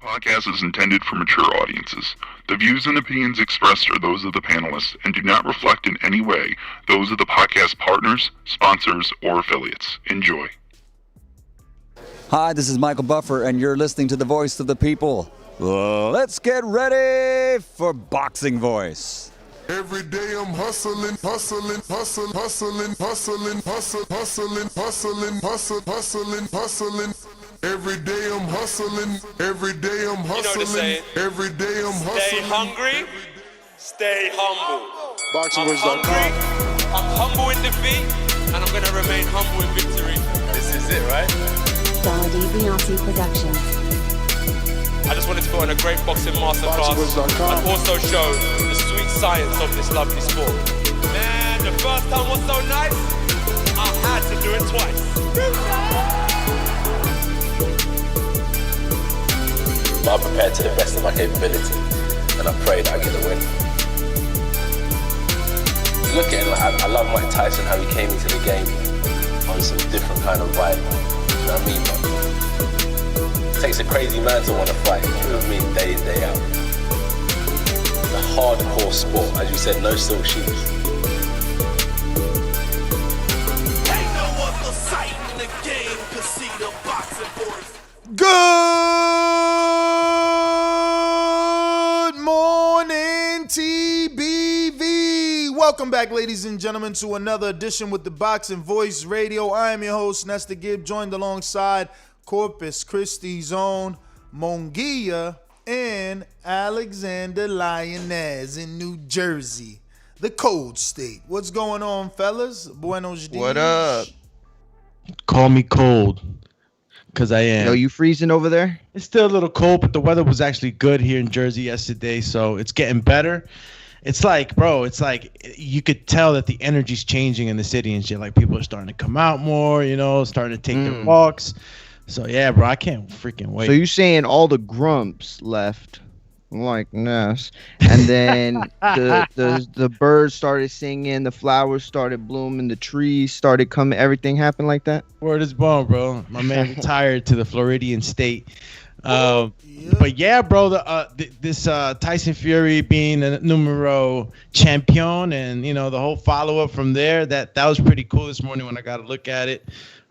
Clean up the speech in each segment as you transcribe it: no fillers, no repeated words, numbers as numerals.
Podcast is intended for mature audiences. The views and opinions expressed are those of the panelists and do not reflect in any way those of the podcast partners, sponsors, or affiliates. Enjoy. Hi, this is Michael Buffer, and you're listening to the voice of the people. Let's get ready for Boxing Voice. Every day I'm hustling, hustling, hustling, hustling, hustling, hustling, hustling, hustling, hustling, hustling, hustling. Every day I'm hustling, every day I'm hustling, every day I'm hustling. Stay hungry, stay humble. BoxingVoice.com. I'm humble in defeat, and I'm gonna remain humble in victory. This is it, right? Dolly Beyonce Productions. I just wanted to put on a great boxing masterclass and also show the sweet science of this lovely sport. Man, the first time was so nice, I had to do it twice. I'm prepared to the best of my capability, and I pray that I get the win. Look at it, like, I love Mike Tyson, how he came into the game on some different kind of vibe. You know what I mean, man? It takes a crazy man to want to fight, you know what I mean, day in, day out. A hardcore sport, as you said, no silk shoes. Ain't no other sight in the game to see the boxing boys. Good morning, TBV. Welcome back, ladies and gentlemen, to another edition with the Boxing Voice Radio. I am your host, Nestor Gibb, joined alongside Corpus Christi's own Mongia and Alexander Lyonez in New Jersey, the cold state. What's going on, fellas? Buenos dias. What up? Call me cold, because I am. Yo, you freezing over there? It's still a little cold, but the weather was actually good here in Jersey yesterday, so it's getting better. It's like, bro, it's like you could tell that the energy's changing in the city and shit. Like, people are starting to come out more, you know, starting to take their walks. So, yeah, bro, I can't freaking wait. So you saying all the grumps left? I'm like, yes. And then the birds started singing, the flowers started blooming, the trees started coming, everything happened like that? Word is born, bro. My man retired to the Floridian state. But yeah, bro, this Tyson Fury being a numero champion, and you know the whole follow up from there, that was pretty cool this morning when I got to look at it.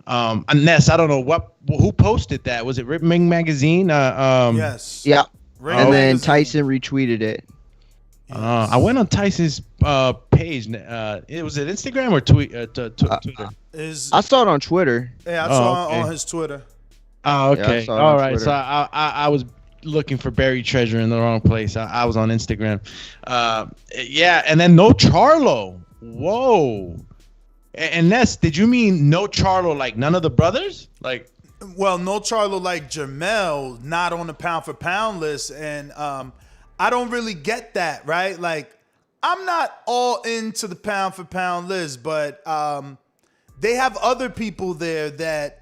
Ness, I don't know who posted that. Was it Ring Magazine? Yes. Yeah. And then Magazine. Tyson retweeted it. I went on Tyson's page. Was it Instagram or Twitter? I saw it on Twitter. Yeah, I saw it on his Twitter. Oh, okay. Yeah, all right. Twitter. So I was looking for buried treasure in the wrong place. I was on Instagram. Yeah, and then no Charlo. Whoa. And Ness, did you mean no Charlo like none of the brothers? Like, well, no Charlo like Jermell, not on the pound for pound list, and I don't really get that, right? Like, I'm not all into the pound for pound list, but they have other people there that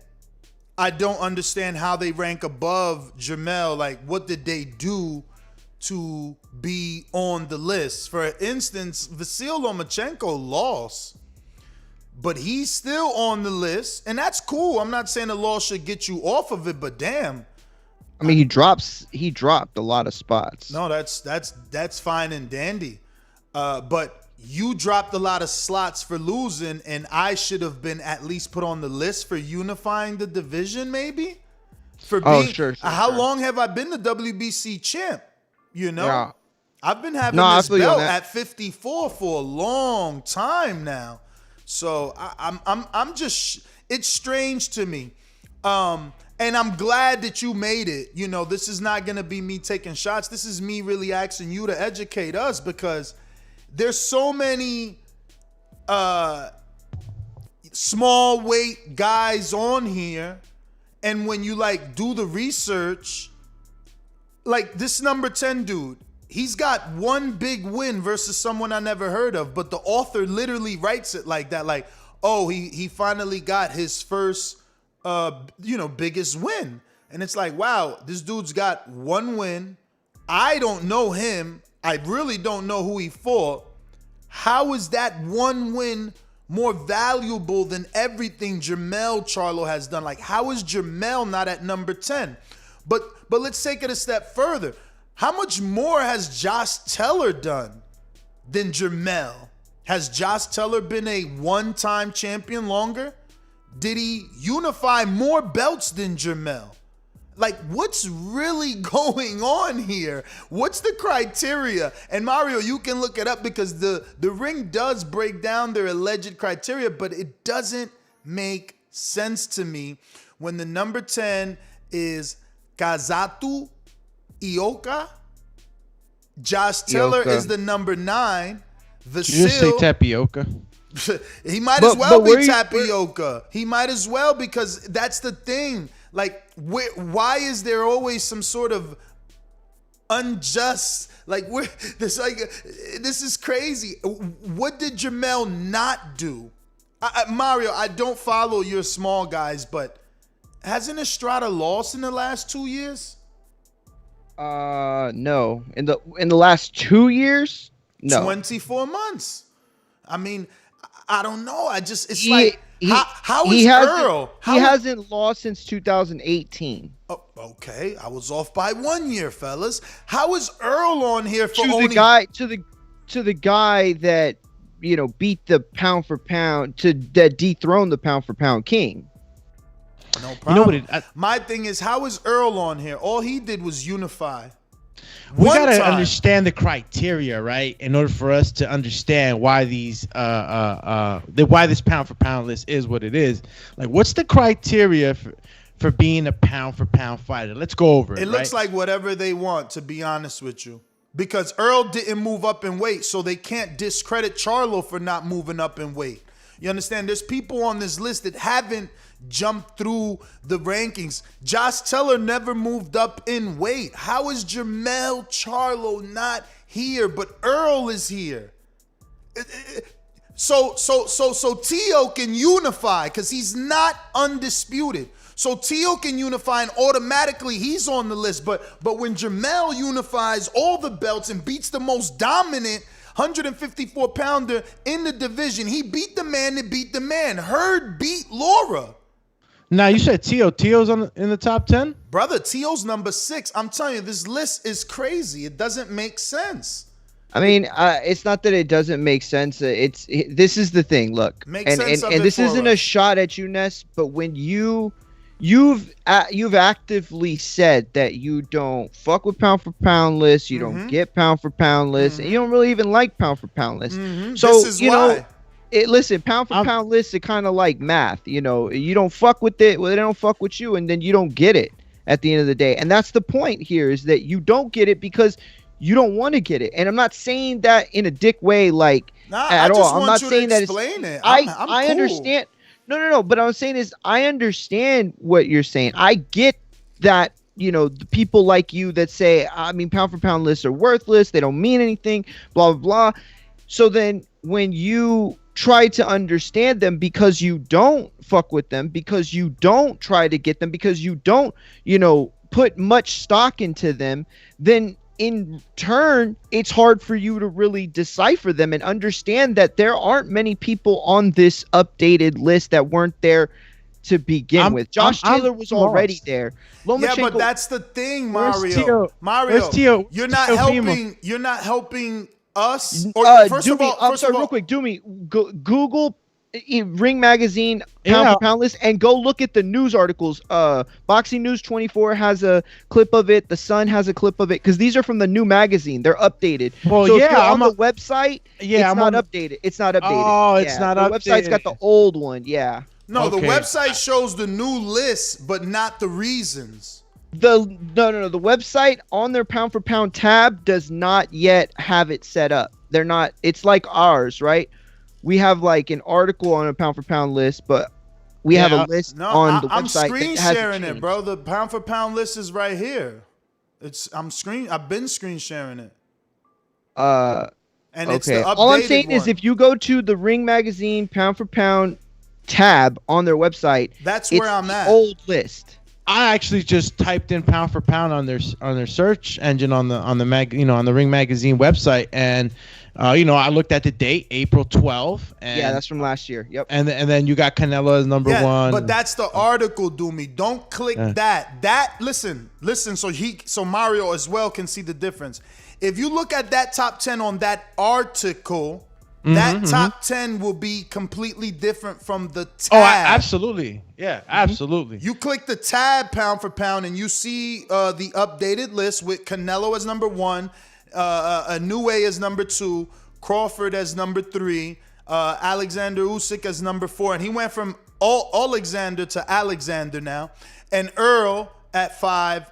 I don't understand how they rank above Jermell. Like, what did they do to be on the list? For instance, Vasyl Lomachenko lost, but he's still on the list, and that's cool. I'm not saying the loss should get you off of it, but damn. I mean, he dropped a lot of spots. No, that's fine and dandy. But you dropped a lot of slots for losing, and I should have been at least put on the list for unifying the division, maybe? For being, sure. How long have I been the WBC champ? You know? Yeah. I've been having No, this I feel you on belt that. at 54 for a long time now. So I'm just, it's strange to me. And I'm glad that you made it. You know, this is not going to be me taking shots. This is me really asking you to educate us, because there's so many small weight guys on here. And when you like do the research, like this number 10 dude, he's got one big win versus someone I never heard of, but the author literally writes it like that. Like, oh, he finally got his first, biggest win. And it's like, wow, this dude's got one win. I don't know him. I really don't know who he fought. How is that one win more valuable than everything Jermell Charlo has done? Like, how is Jermell not at number 10? But let's take it a step further. How much more has Josh Taylor done than Jermell? Has Josh Taylor been a one-time champion longer? Did he unify more belts than Jermell? Like, what's really going on here? What's the criteria? And Mario, you can look it up because the ring does break down their alleged criteria, but it doesn't make sense to me when the number 10 is Kazuru Ioka. Josh Taylor is the number 9. You just say tapioca. He might as well be tapioca. He might as well, because that's the thing. Like, why is there always some sort of unjust? Like, this is crazy. What did Jermell not do? Mario, I don't follow your small guys, but hasn't Estrada lost in the last 2 years? No. In the last 2 years, no. 24 months. I mean, I don't know. How is Earl? He hasn't lost since 2018. Oh, okay, I was off by 1 year, fellas. How is Earl on here for to the guy that beat the pound for pound that dethroned the pound for pound king? No problem. My thing is, how is Earl on here? All he did was unify. We gotta understand the criteria, right? In order for us to understand why why this pound for pound list is what it is. Like, what's the criteria for being a pound for pound fighter? Let's go over it. It looks like whatever they want, to be honest with you, because Earl didn't move up in weight, so they can't discredit Charlo for not moving up in weight. You understand? There's people on this list that haven't jumped through the rankings. Josh Taylor never moved up in weight. How is Jermell Charlo not here, but Earl is here? So Tio can unify because he's not undisputed. So Tio can unify and automatically he's on the list. But when Jermell unifies all the belts and beats the most dominant 154 pounder in the division, he beat the man that beat the man. Hurd beat Laura. Now, you said Tio's in the top 10? Brother, Tio's number 6. I'm telling you, this list is crazy. It doesn't make sense. I mean, it's not that it doesn't make sense. This is the thing. Look, and this isn't a shot at you, Ness, but when you've actively said that you don't fuck with pound for pound lists, you don't get pound for pound lists, and you don't really even like pound for pound lists. So this is why. Listen, pound for pound lists are kind of like math. You don't fuck with it, well, they don't fuck with you, and then you don't get it at the end of the day. And that's the point here, is that you don't get it because you don't want to get it. And I'm not saying that in a dick way, like, at all. I'm not saying that. Explain it. I understand. No. But I'm saying is, I understand what you're saying. I get that. The people like you that say, I mean, pound for pound lists are worthless. They don't mean anything. Blah blah blah. So then, when you try to understand them because you don't fuck with them, because you don't try to get them, because you don't, put much stock into them, then in turn, it's hard for you to really decipher them and understand that there aren't many people on this updated list that weren't there to begin with. Josh Taylor was already there. Yeah, but that's the thing, Mario. Tio? You're not helping. You're not helping us. First of all, real quick, do me Google Ring Magazine pound for pound list and go look at the news articles. Boxing News 24 has a clip of it. The Sun has a clip of it, because these are from the new magazine. They're updated. Well, so if you're on the website. Yeah, it's not updated. It's not updated. Oh, it's not updated. The website's got the old one. Yeah. No, the website shows the new list, but not the reasons. No. The website on their pound for pound tab does not yet have it set up. They're not. It's like ours, right? We have like an article on a pound for pound list, but we have a list on the website. I'm screen sharing it, bro. The pound for pound list is right here. I've been screen sharing it. And it's the updated all I'm saying one. is, if you go to the Ring Magazine pound for pound tab on their website, that's where I'm at. Old list. I actually just typed in pound for pound on their search engine on the Ring Magazine website, and I looked at the date, April 12th. And, yeah, that's from last year. Yep. And then you got Canelo as number one. But that's the article, Doomy. Don't click that. Listen. So Mario as well can see the difference. If you look at that top 10 on that article, that top 10 will be completely different from the tab. Oh, absolutely. Yeah, absolutely. You click the tab pound for pound and you see the updated list with Canelo as number 1, Inoue as number 2, Crawford as number 3, Alexander Usyk as number 4. And he went from Alexander to Alexander now. And Earl at 5,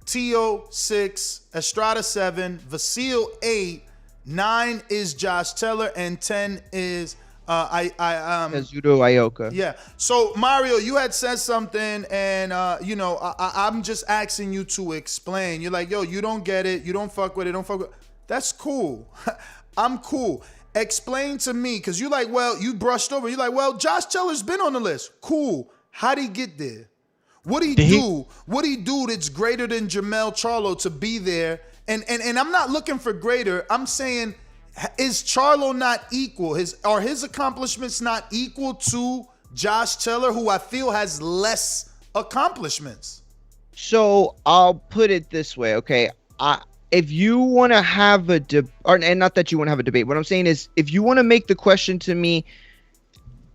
Tio 6, Estrada 7, Vasil 8, 9 is Josh Taylor, and 10 is Kazuru Ioka. Yeah. So Mario, you had said something, and I'm just asking you to explain. You're like, yo, you don't get it. You don't fuck with it. Don't fuck with it. That's cool. I'm cool. Explain to me, because you're like, well, you brushed over. You're like, well, Josh Taylor's been on the list. Cool. How'd he get there? What'd he do? What'd he do that's greater than Jermell Charlo to be there? And I'm not looking for greater. I'm saying, is Charlo not equal? Are his accomplishments not equal to Josh Taylor, who I feel has less accomplishments? So I'll put it this way, okay? If you want to have a and not that you want to have a debate, what I'm saying is, if you want to make the question to me,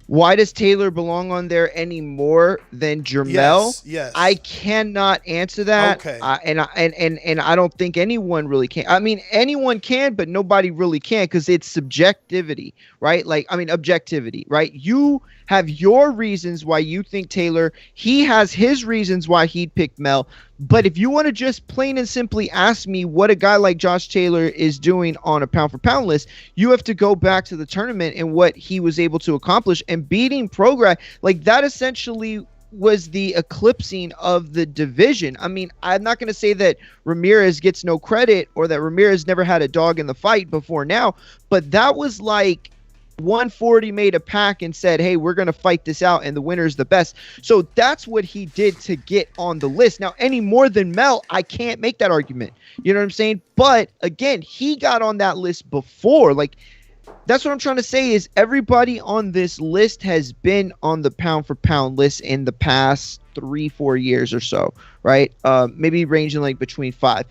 why does Taylor belong on there any more than Jermell? Yes. I cannot answer that. Okay. And I don't think anyone really can. I mean, anyone can, but nobody really can, because it's subjectivity, right? Objectivity, right? You have your reasons why you think Taylor. He has his reasons why he'd pick Mel. But if you want to just plain and simply ask me what a guy like Josh Taylor is doing on a pound-for-pound list, you have to go back to the tournament and what he was able to accomplish. And beating Prograis, like, that essentially was the eclipsing of the division. I mean, I'm not going to say that Ramirez gets no credit or that Ramirez never had a dog in the fight before now, but that was like 140 made a pack and said, hey, we're going to fight this out, and the winner's the best. So that's what he did to get on the list. Now, any more than Mel, I can't make that argument. You know what I'm saying? But again, he got on that list before. Like, that's what I'm trying to say is everybody on this list has been on the pound for pound list in the past 3-4 years or so, right? Maybe ranging like between 5.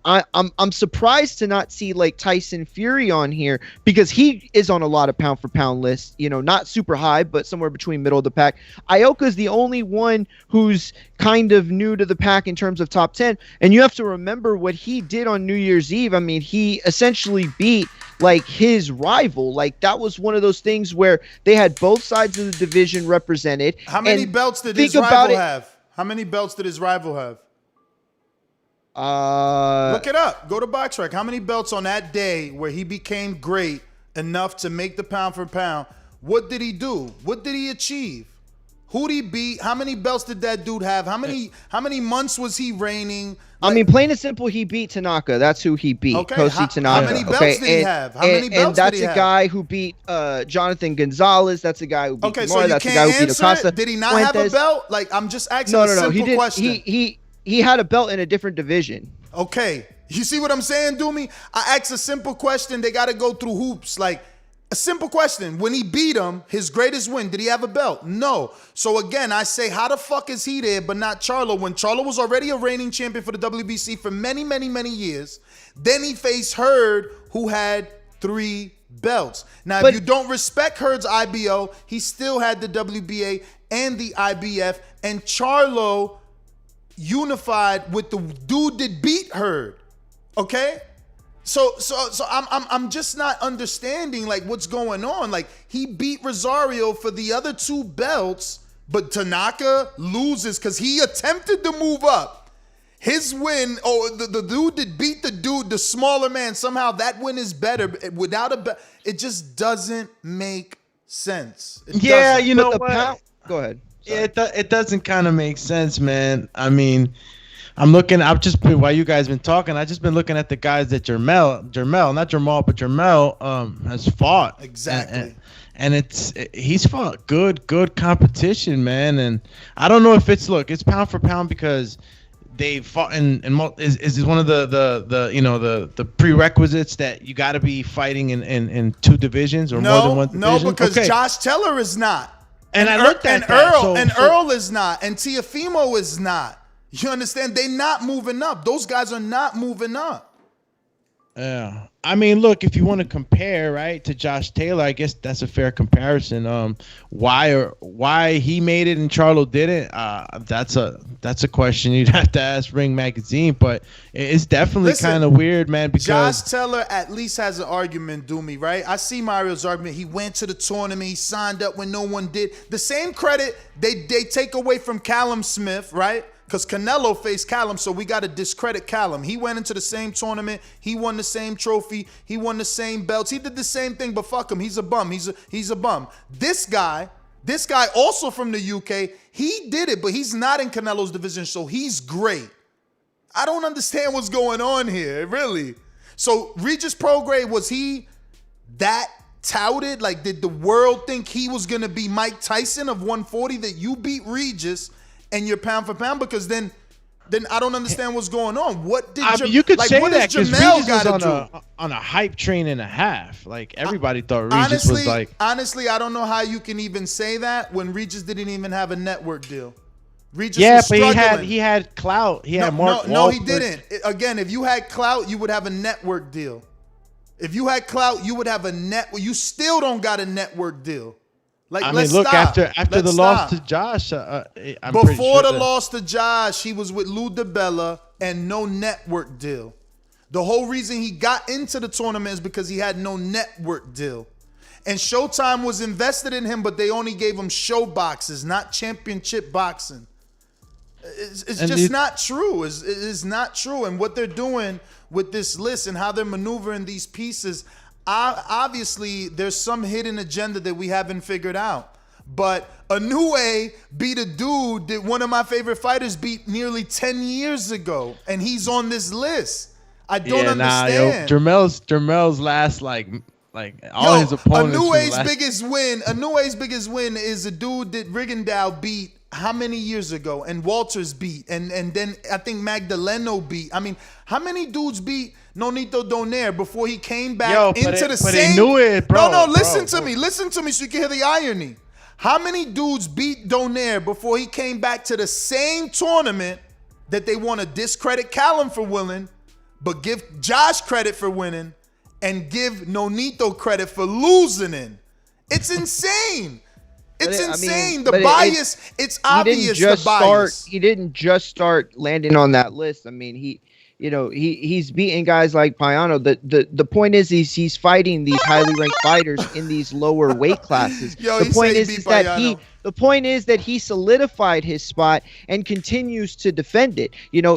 I'm surprised to not see like Tyson Fury on here, because he is on a lot of pound for pound lists, not super high, but somewhere between middle of the pack. Ioka is the only one who's kind of new to the pack in terms of top 10. And you have to remember what he did on New Year's Eve. I mean, he essentially beat like his rival. Like, that was one of those things where they had both sides of the division represented. How many belts did his rival have? How many belts did his rival have? Look it up. Go to BoxRec. How many belts on that day where he became great enough to make the pound for pound? What did he do? What did he achieve? Who did he beat? How many belts did that dude have? How many months was he reigning? I mean, plain and simple, he beat Tanaka. That's who he beat. Okay. Kosi Tanaka. How many belts did he have? How many belts did he have? And that's a guy who beat Jonathan Gonzalez. That's a guy who beat Okay, Kimura. so you That's a can't guy who beat answer Acosta. it? Did he not have a belt? Like, I'm just asking a simple question. He had a belt in a different division. Okay. You see what I'm saying, Doomy? I asked a simple question. They got to go through hoops. Like, a simple question. When he beat him, his greatest win, did he have a belt? No. So again, I say, how the fuck is he there but not Charlo? When Charlo was already a reigning champion for the WBC for many, many, many years. Then he faced Hurd, who had 3 belts. Now, if you don't respect Hurd's IBO, he still had the WBA and the IBF. And Charlo unified with the dude that beat Hurd. Okay? So I'm just not understanding like what's going on. Like, he beat Rosario for the other 2 belts, but Tanaka loses because he attempted to move up. His win, the dude that beat the smaller man, somehow that win is better without a belt. It just doesn't make sense. Yeah, you know what? Go ahead. Sorry. Yeah, it doesn't kind of make sense, man. I mean, I've just been, while you guys been talking, I've just been looking at the guys that Jermell, not Jermall, but Jermell has fought. Exactly. And he's fought good competition, man. And I don't know if it's pound for pound because they fought is one of the prerequisites that you got to be fighting in two divisions or more than one division? No, because Josh Taylor is not. And I looked at Earl is not, and Teofimo is not. You understand? They're not moving up. Those guys are not moving up. Yeah. I mean, look, if you want to compare, right, to Josh Taylor, I guess that's a fair comparison. Why he made it and Charlo didn't? That's a question you'd have to ask Ring Magazine, but it's definitely kind of weird, man. Because Josh Taylor at least has an argument, Doomy, right? I see Mario's argument. He went to the tournament. He signed up when no one did. The same credit they take away from Callum Smith, right? Because Canelo faced Callum, so we got to discredit Callum. He went into the same tournament. He won the same trophy. He won the same belts. He did the same thing, but fuck him. He's a bum. He's a bum. This guy also from the UK, he did it, but he's not in Canelo's division, so he's great. I don't understand what's going on here, really. So Regis Prograis, was he that touted? Like, did the world think he was going to be Mike Tyson of 140, that you beat Regis and you're pound for pound? Because then I don't understand what's going on. What did you could say what that because Jermell Regis was on a hype train and a half. Like, everybody thought Regis was like. Honestly, I don't know how you can even say that when Regis didn't even have a network deal. Regis was struggling. But he had clout. He had Mark Wahlberg. No, he didn't. Again, if you had clout, you would have a network deal. If you had clout, you would have a you still don't got a network deal. Like, I mean, look, stop. after the loss to Josh, before the loss to Josh, he was with Lou DiBella and no network deal. The whole reason he got into the tournament is because he had no network deal. And Showtime was invested in him, but they only gave him show boxes, not championship boxing. It's just not true. It's not true. And what they're doing with this list and how they're maneuvering these pieces, obviously, there's some hidden agenda that we haven't figured out. But Inoue beat a dude that one of my favorite fighters beat nearly 10 years ago, and he's on this list. I don't understand. Jermell's last like all his opponents. Inoue's biggest win is a dude that Rigondeaux beat how many years ago, and Walters beat, and then I think Magdaleno beat. I mean, how many dudes beat Nonito Donaire before he came back into the same? Knew it, bro. No, listen to me so you can hear the irony. How many dudes beat Donaire before he came back to the same tournament that they want to discredit Callum for winning, but give Josh credit for winning and give Nonito credit for losing in? It's insane. It's insane. The bias, it's obvious the bias. He didn't just start landing on that list. I mean, he's beating guys like Payano. The point is he's fighting these highly ranked fighters in these lower weight classes. The point is that he solidified his spot and continues to defend it.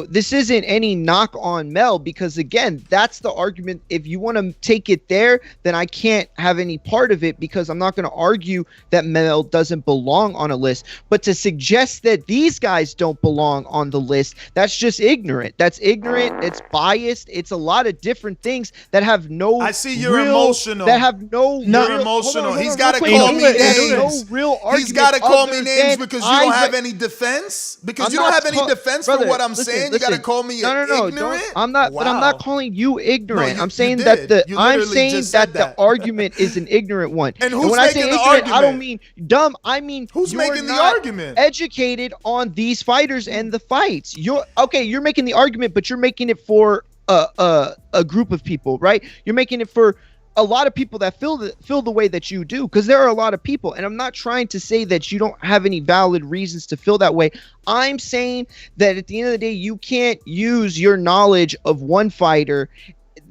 This isn't any knock on Mel, because again, that's the argument. If you want to take it there, then I can't have any part of it, because I'm not going to argue that Mel doesn't belong on a list. But to suggest that these guys don't belong on the list, that's just ignorant. That's ignorant. It's biased. It's a lot of different things that have no. I see you're emotional. That have no. You're emotional. He's got to call me names. No real argument. He's got to call me names because you don't have any defense. Because you don't have any defense for what I'm saying. You got to call me ignorant. I'm not. But I'm not calling you ignorant. I'm saying that the argument is an ignorant one. And who's making the argument? I don't mean dumb. I mean who's making the argument? Educated on these fighters and the fights. You're making the argument, but you're making it for a group of people, right? You're making it for a lot of people that feel the way that you do, because there are a lot of people, and I'm not trying to say that you don't have any valid reasons to feel that way. I'm saying that at the end of the day, you can't use your knowledge of one fighter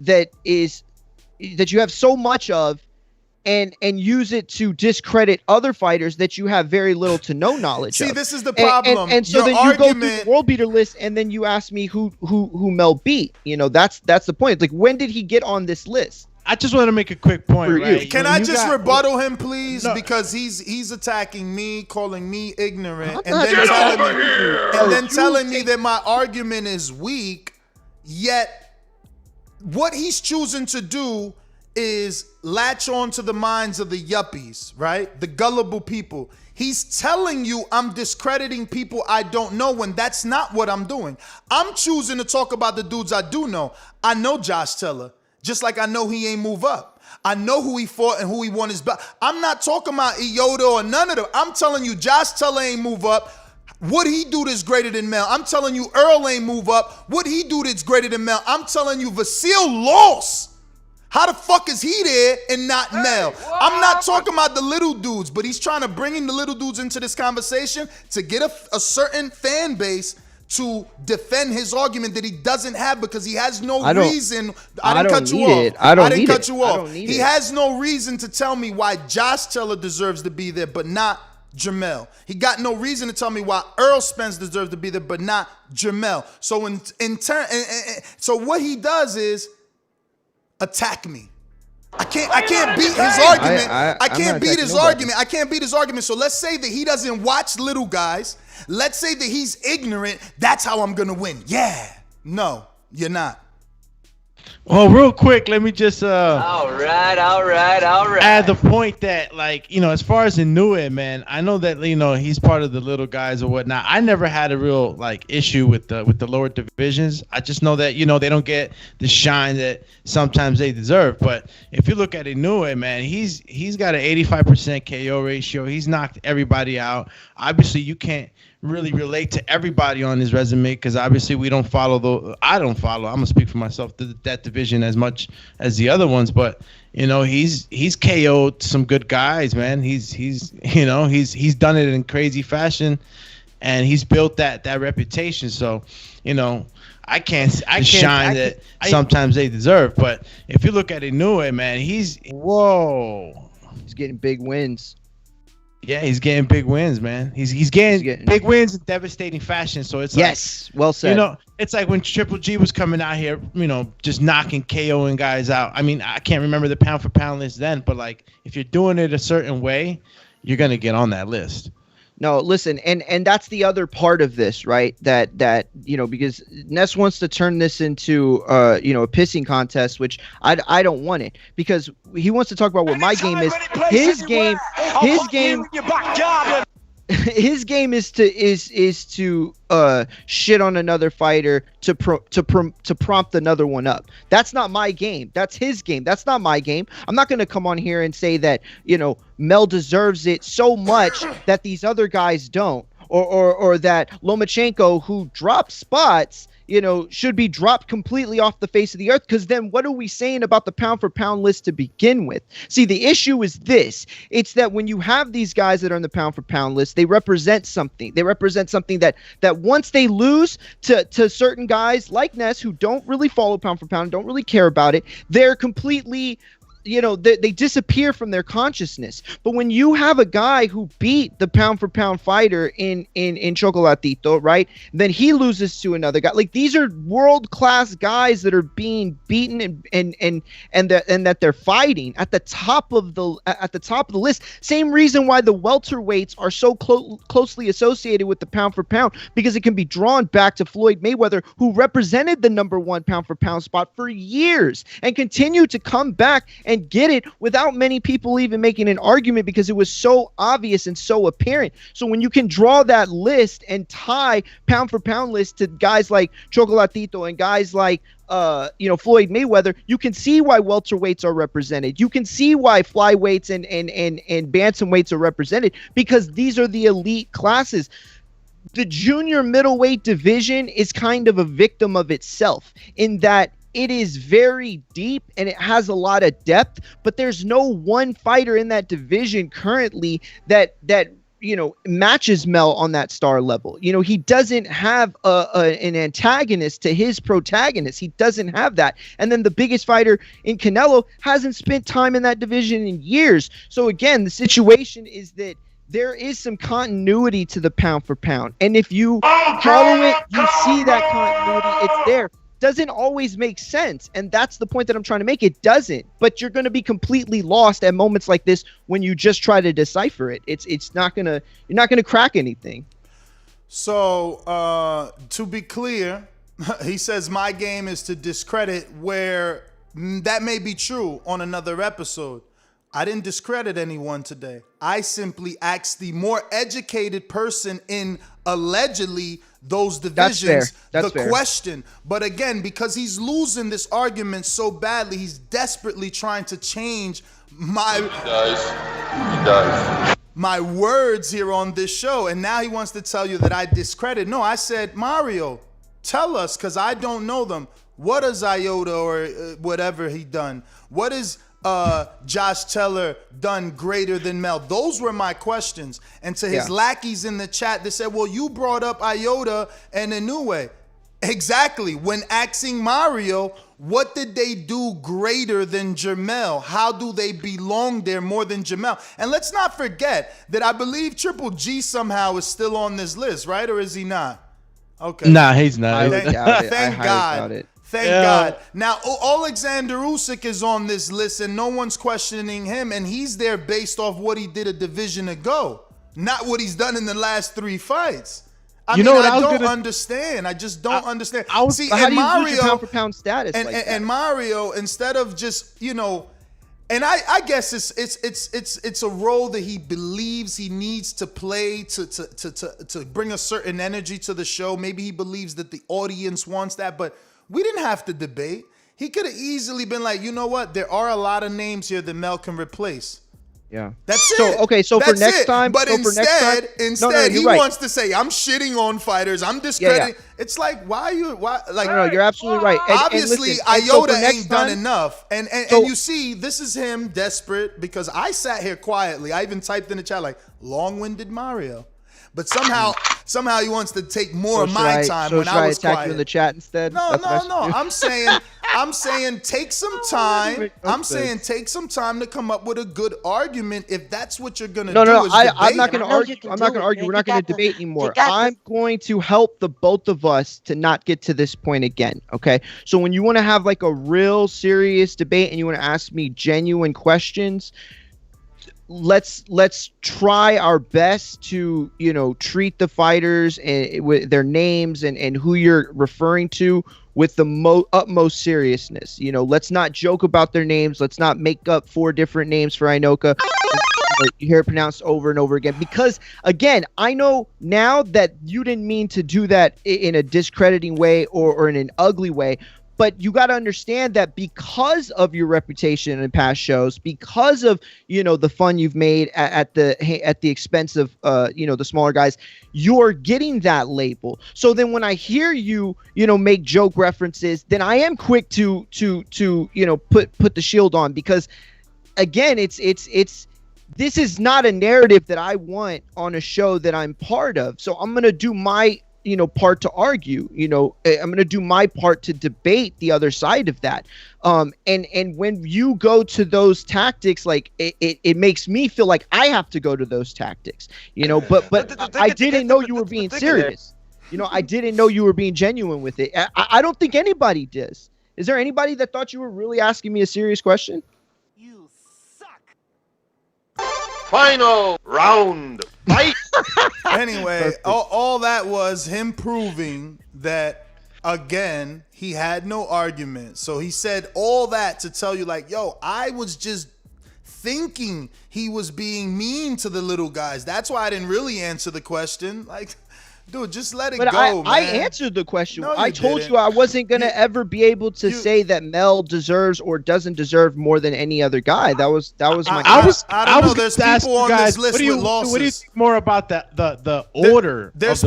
that you have so much of and use it to discredit other fighters that you have very little to no knowledge of. See, this is the problem. And so then you go through the world beater list, and then you ask me who Mel beat. That's the point. Like, when did he get on this list? I just want to make a quick point. Right? Can I just rebuttal him, please? No. Because he's attacking me, calling me ignorant, and then telling me that my argument is weak. Yet, what he's choosing to do is latch on to the minds of the yuppies, right? The gullible people. He's telling you I'm discrediting people I don't know when that's not what I'm doing. I'm choosing to talk about the dudes I do know. I know Josh Taylor, just like I know he ain't move up. I know who he fought and who he won his belt. I'm not talking about Ioka or none of them. I'm telling you, Josh Taylor ain't move up. What he do that's greater than Mel? I'm telling you, Earl ain't move up. What he do that's greater than Mel? I'm telling you, Vasil lost. How the fuck is he there and not Mel? I'm not talking about the little dudes, but he's trying to bring in the little dudes into this conversation to get a certain fan base to defend his argument that he doesn't have because he has no reason. I didn't cut you off. I didn't cut you off. He has no reason to tell me why Josh Taylor deserves to be there, but not Jermell. He got no reason to tell me why Earl Spence deserves to be there, but not Jermell. So in turn, so what he does is attack me. I can't beat his argument. I can't beat his argument. I can't beat his argument. So let's say that he doesn't watch little guys. Let's say that he's ignorant. That's how I'm gonna win. Yeah. No, you're not. Well, real quick, let me just all right. add the point that, like, you know, as far as Inoue, man, I know that, you know, he's part of the little guys or whatnot. I never had a real like issue with the lower divisions. I just know that, you know, they don't get the shine that sometimes they deserve. But if you look at Inoue, man, he's got an 85% KO ratio. He's knocked everybody out. Obviously, you can't really relate to everybody on his resume because obviously we don't follow I don't follow. I'm gonna speak for myself that division as much as the other ones, but you know he's KO'd some good guys, man. He's you know he's done it in crazy fashion, and he's built that reputation. So you know I can't shine that sometimes they deserve. But if you look at Inoue, man, he's getting big wins. Yeah, he's getting big wins, man. He's getting big wins in devastating fashion. So it's yes, well said. You know, it's like when Triple G was coming out here, you know, just knocking, KOing guys out. I mean, I can't remember the pound for pound list then, but like if you're doing it a certain way, you're gonna get on that list. No, listen, and that's the other part of this, right? That you know, because Ness wants to turn this into you know, a pissing contest, which I don't want it, because he wants to talk about what my game is. His game is to shit on another fighter to prompt another one up. That's not my game. That's his game. That's not my game. I'm not going to come on here and say that, you know, Mel deserves it so much that these other guys don't, or that Lomachenko, who drops spots, you know, should be dropped completely off the face of the earth, because then what are we saying about the pound for pound list to begin with? See, the issue is this. It's that when you have these guys that are on the pound for pound list, they represent something. They represent something that once they lose to certain guys like Ness, who don't really follow pound for pound, don't really care about it, they're completely, you know, they disappear from their consciousness. But when you have a guy who beat the pound for pound fighter in Chocolatito, right, then he loses to another guy. Like, these are world class guys that are being beaten and that they're fighting at the top of the list. Same reason why the welterweights are so closely associated with the pound for pound, because it can be drawn back to Floyd Mayweather, who represented the #1 pound for pound spot for years and continued to come back and get it without many people even making an argument, because it was so obvious and so apparent. So when you can draw that list and tie pound for pound list to guys like Chocolatito and guys like you know, Floyd Mayweather, you can see why welterweights are represented. You can see why flyweights and bantamweights are represented, because these are the elite classes. The junior middleweight division is kind of a victim of itself in that it is very deep and it has a lot of depth, but there's no one fighter in that division currently that you know, matches Mel on that star level. You know, he doesn't have an antagonist to his protagonist. He doesn't have that. And then the biggest fighter in Canelo hasn't spent time in that division in years. So again, the situation is that there is some continuity to the pound for pound. And if you follow it, you see that continuity. It's there. Doesn't always make sense, and that's the point that I'm trying to make. It doesn't, but you're going to be completely lost at moments like this when you just try to decipher it. It's not gonna, you're not gonna crack anything. So to be clear, he says my game is to discredit, where that may be true on another episode. I didn't discredit anyone today. I simply asked the more educated person in allegedly those divisions That's fair. question. But again, because he's losing this argument so badly, he's desperately trying to change my words here on this show. And now he wants to tell you that I discredit. No, I said, Mario, tell us, because I don't know them. What is Iota or whatever he done? What is Josh Teller done greater than Mel? Those were my questions. And to his lackeys in the chat, they said, well, you brought up Iota and Inoue. Exactly. When asking Mario, what did they do greater than Jermell? How do they belong there more than Jermell? And let's not forget that I believe Triple G somehow is still on this list, right? Or is he not? Okay. Nah, he's not. Thank God. Thank God. Now, Alexander Usyk is on this list, and no one's questioning him, and he's there based off what he did a division ago, not what he's done in the last 3 fights. I don't understand. I just don't understand. See, how and do you Mario, lose your pound for pound status and Mario, instead of just, and I guess it's a role that he believes he needs to play to bring a certain energy to the show. Maybe he believes that the audience wants that, but we didn't have to debate. He could have easily been like, you know what? There are a lot of names here that Mel can replace. Yeah. That's it. Okay, so That's for next it. time, but instead, he right. wants to say, I'm shitting on fighters. I'm discrediting. Yeah. It's like, why? No, you're absolutely right. Obviously, listen, Iota so ain't done enough. And you see, this is him desperate because I sat here quietly. I even typed in the chat like, long-winded Mario. But somehow he wants to take more of my time when I was attack quiet. you in the chat instead? No. I'm saying take some time. I'm saying take some time to come up with a good argument if that's what you're gonna do. No. I'm not gonna argue. I'm not gonna argue. We're not gonna debate anymore. I'm going to help the both of us to not get to this point again. Okay. So when you want to have like a real serious debate and you want to ask me genuine questions, let's try our best to treat the fighters and with their names and who you're referring to with the utmost seriousness. Let's not joke about their names. Let's not make up 4 different names for Inoka. You hear it pronounced over and over again, because again, I know now that you didn't mean to do that in a discrediting way or in an ugly way. But you got to understand that because of your reputation in past shows, because of the fun you've made at the expense of the smaller guys, you're getting that label. So then when I hear you make joke references, then I am quick to put the shield on, because again, it's this is not a narrative that I want on a show that I'm part of. So I'm gonna do my part to argue. I'm going to do my part to debate the other side of that. And when you go to those tactics, like it makes me feel like I have to go to those tactics, but I didn't know you were being serious. I didn't know you were being genuine with it. I don't think anybody does. Is there anybody that thought you were really asking me a serious question? You suck. Final round. Fight. Anyway, all that was him proving that, again, he had no argument. So he said all that to tell you like, yo, I was just thinking he was being mean to the little guys. That's why I didn't really answer the question. Like, dude, just let it go, man. I answered the question. No, I told you I wasn't going to ever be able to say that Mel deserves or doesn't deserve more than any other guy. That was my I don't know. There's people on this list with losses. What do you think more about the order? There's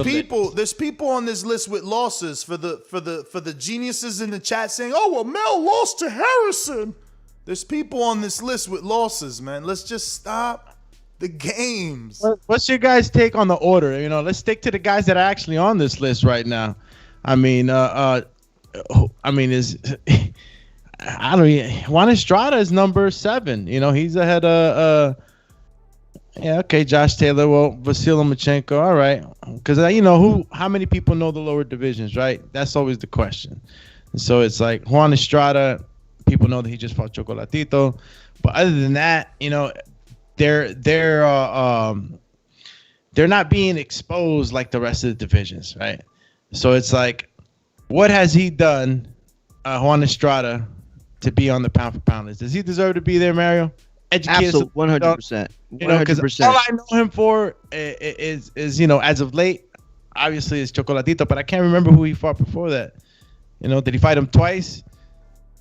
people on this list with losses for the geniuses in the chat saying, "Oh, well, Mel lost to Harrison." There's people on this list with losses, man. Let's just stop the games. What's your guys' take on the order? Let's stick to the guys that are actually on this list right now. I mean, Juan Estrada is number 7. He's ahead of Josh Taylor. Well, Vasyl Lomachenko. All right, because how many people know the lower divisions, right? That's always the question. And so it's like Juan Estrada. People know that he just fought Chocolatito, but other than that, they're not being exposed like the rest of the divisions, right? So it's like, what has he done, Juan Estrada, to be on the pound for pound list? Does he deserve to be there, Mario? educate us. Absolutely, 100%. You know, because all I know him for is as of late, obviously it's Chocolatito, but I can't remember who he fought before that. You know, did he fight him twice?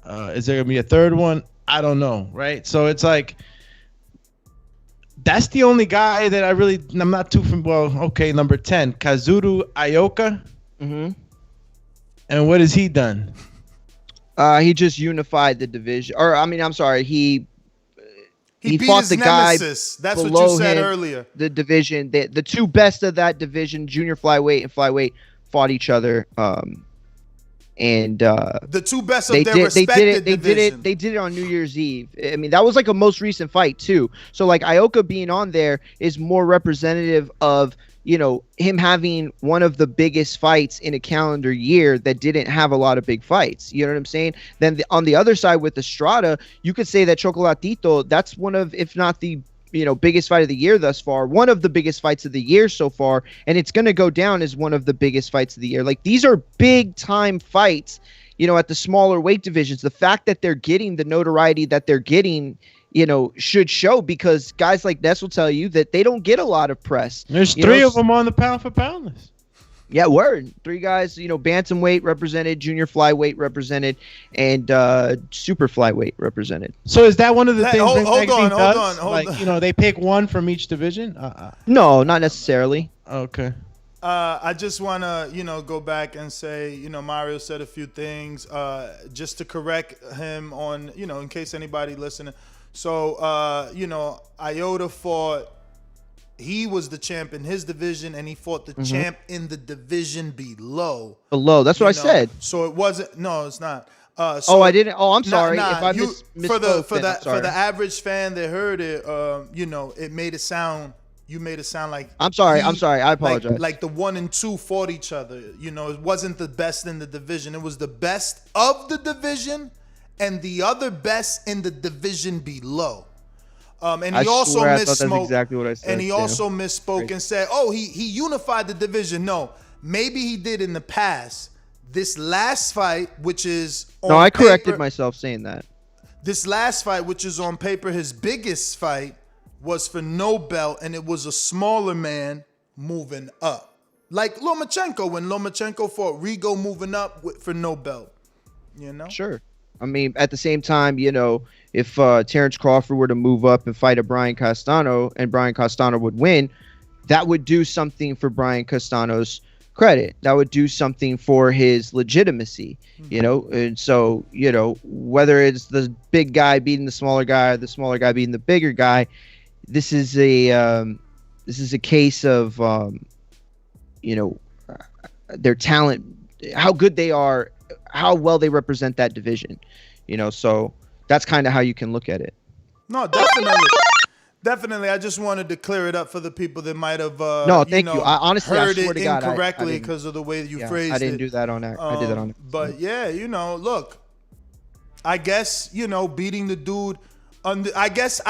Is there gonna be a third one? I don't know, right? So it's like that's the only guy that I'm not too familiar. Well, okay, number 10, Kazuru Ioka. Mm-hmm. And what has he done? He just unified the division, or I mean, I'm sorry, he beat fought his the nemesis. guy That's what below you said him, earlier. The division, the two best of that division, junior flyweight and flyweight, fought each other. And the two best of their respective division. They did it on New Year's Eve. I mean, that was like a most recent fight too. So like Ioka being on there is more representative of, you know, him having one of the biggest fights in a calendar year that didn't have a lot of big fights. You know what I'm saying? Then on the other side with Estrada, you could say that Chocolatito, that's one of, if not the, you know, biggest fight of the year thus far, one of the biggest fights of the year so far, and it's going to go down as one of the biggest fights of the year. Like, these are big time fights, you know, at the smaller weight divisions. The fact that they're getting the notoriety that they're getting, you know, should show, because guys like Ness will tell you that they don't get a lot of press. There's three of them on the pound for pound list. Yeah, word. 3 guys, you know, bantamweight represented, junior flyweight represented, and super flyweight represented. So is that one of the things hold does? on. You know, they pick one from each division? No, not necessarily. Okay. I just want to, you know, go back and say, you know, Mario said a few things just to correct him on, you know, in case anybody listening. So, you know, Iota fought, he was the champ in his division, and he fought the champ in the division below. Below, that's what I said. So it wasn't, no, it's not. I didn't. Oh, I'm sorry. If I misspoke, for the average fan that heard it, you know, it made it sound, you made it sound like I'm sorry. I apologize. Like the 1 and 2 fought each other. You know, it wasn't the best in the division. It was the best of the division and the other best in the division below. And he also misspoke. That's exactly what I said. And he also misspoke and said, "Oh, he unified the division." No, maybe he did in the past. This last fight, which is on I corrected myself saying that. This last fight, which is on paper his biggest fight, was for no belt, and it was a smaller man moving up, like Lomachenko when Lomachenko fought Rigo, moving up for no belt. You know. Sure. I mean, at the same time, you know, if Terrence Crawford were to move up and fight a Brian Castano and Brian Castano would win, that would do something for Brian Castano's credit. That would do something for his legitimacy, you know? And so, you know, whether it's the big guy beating the smaller guy or the smaller guy beating the bigger guy, this is a case of, you know, their talent, how good they are, how well they represent that division, you know? So that's kind of how you can look at it. No, definitely. I just wanted to clear it up for the people that might have thank you. I honestly heard I swear it to God, incorrectly because of the way that you phrased it. I didn't do that on that. I did that on. But yeah, you know, look, I guess, you know, beating the dude. I guess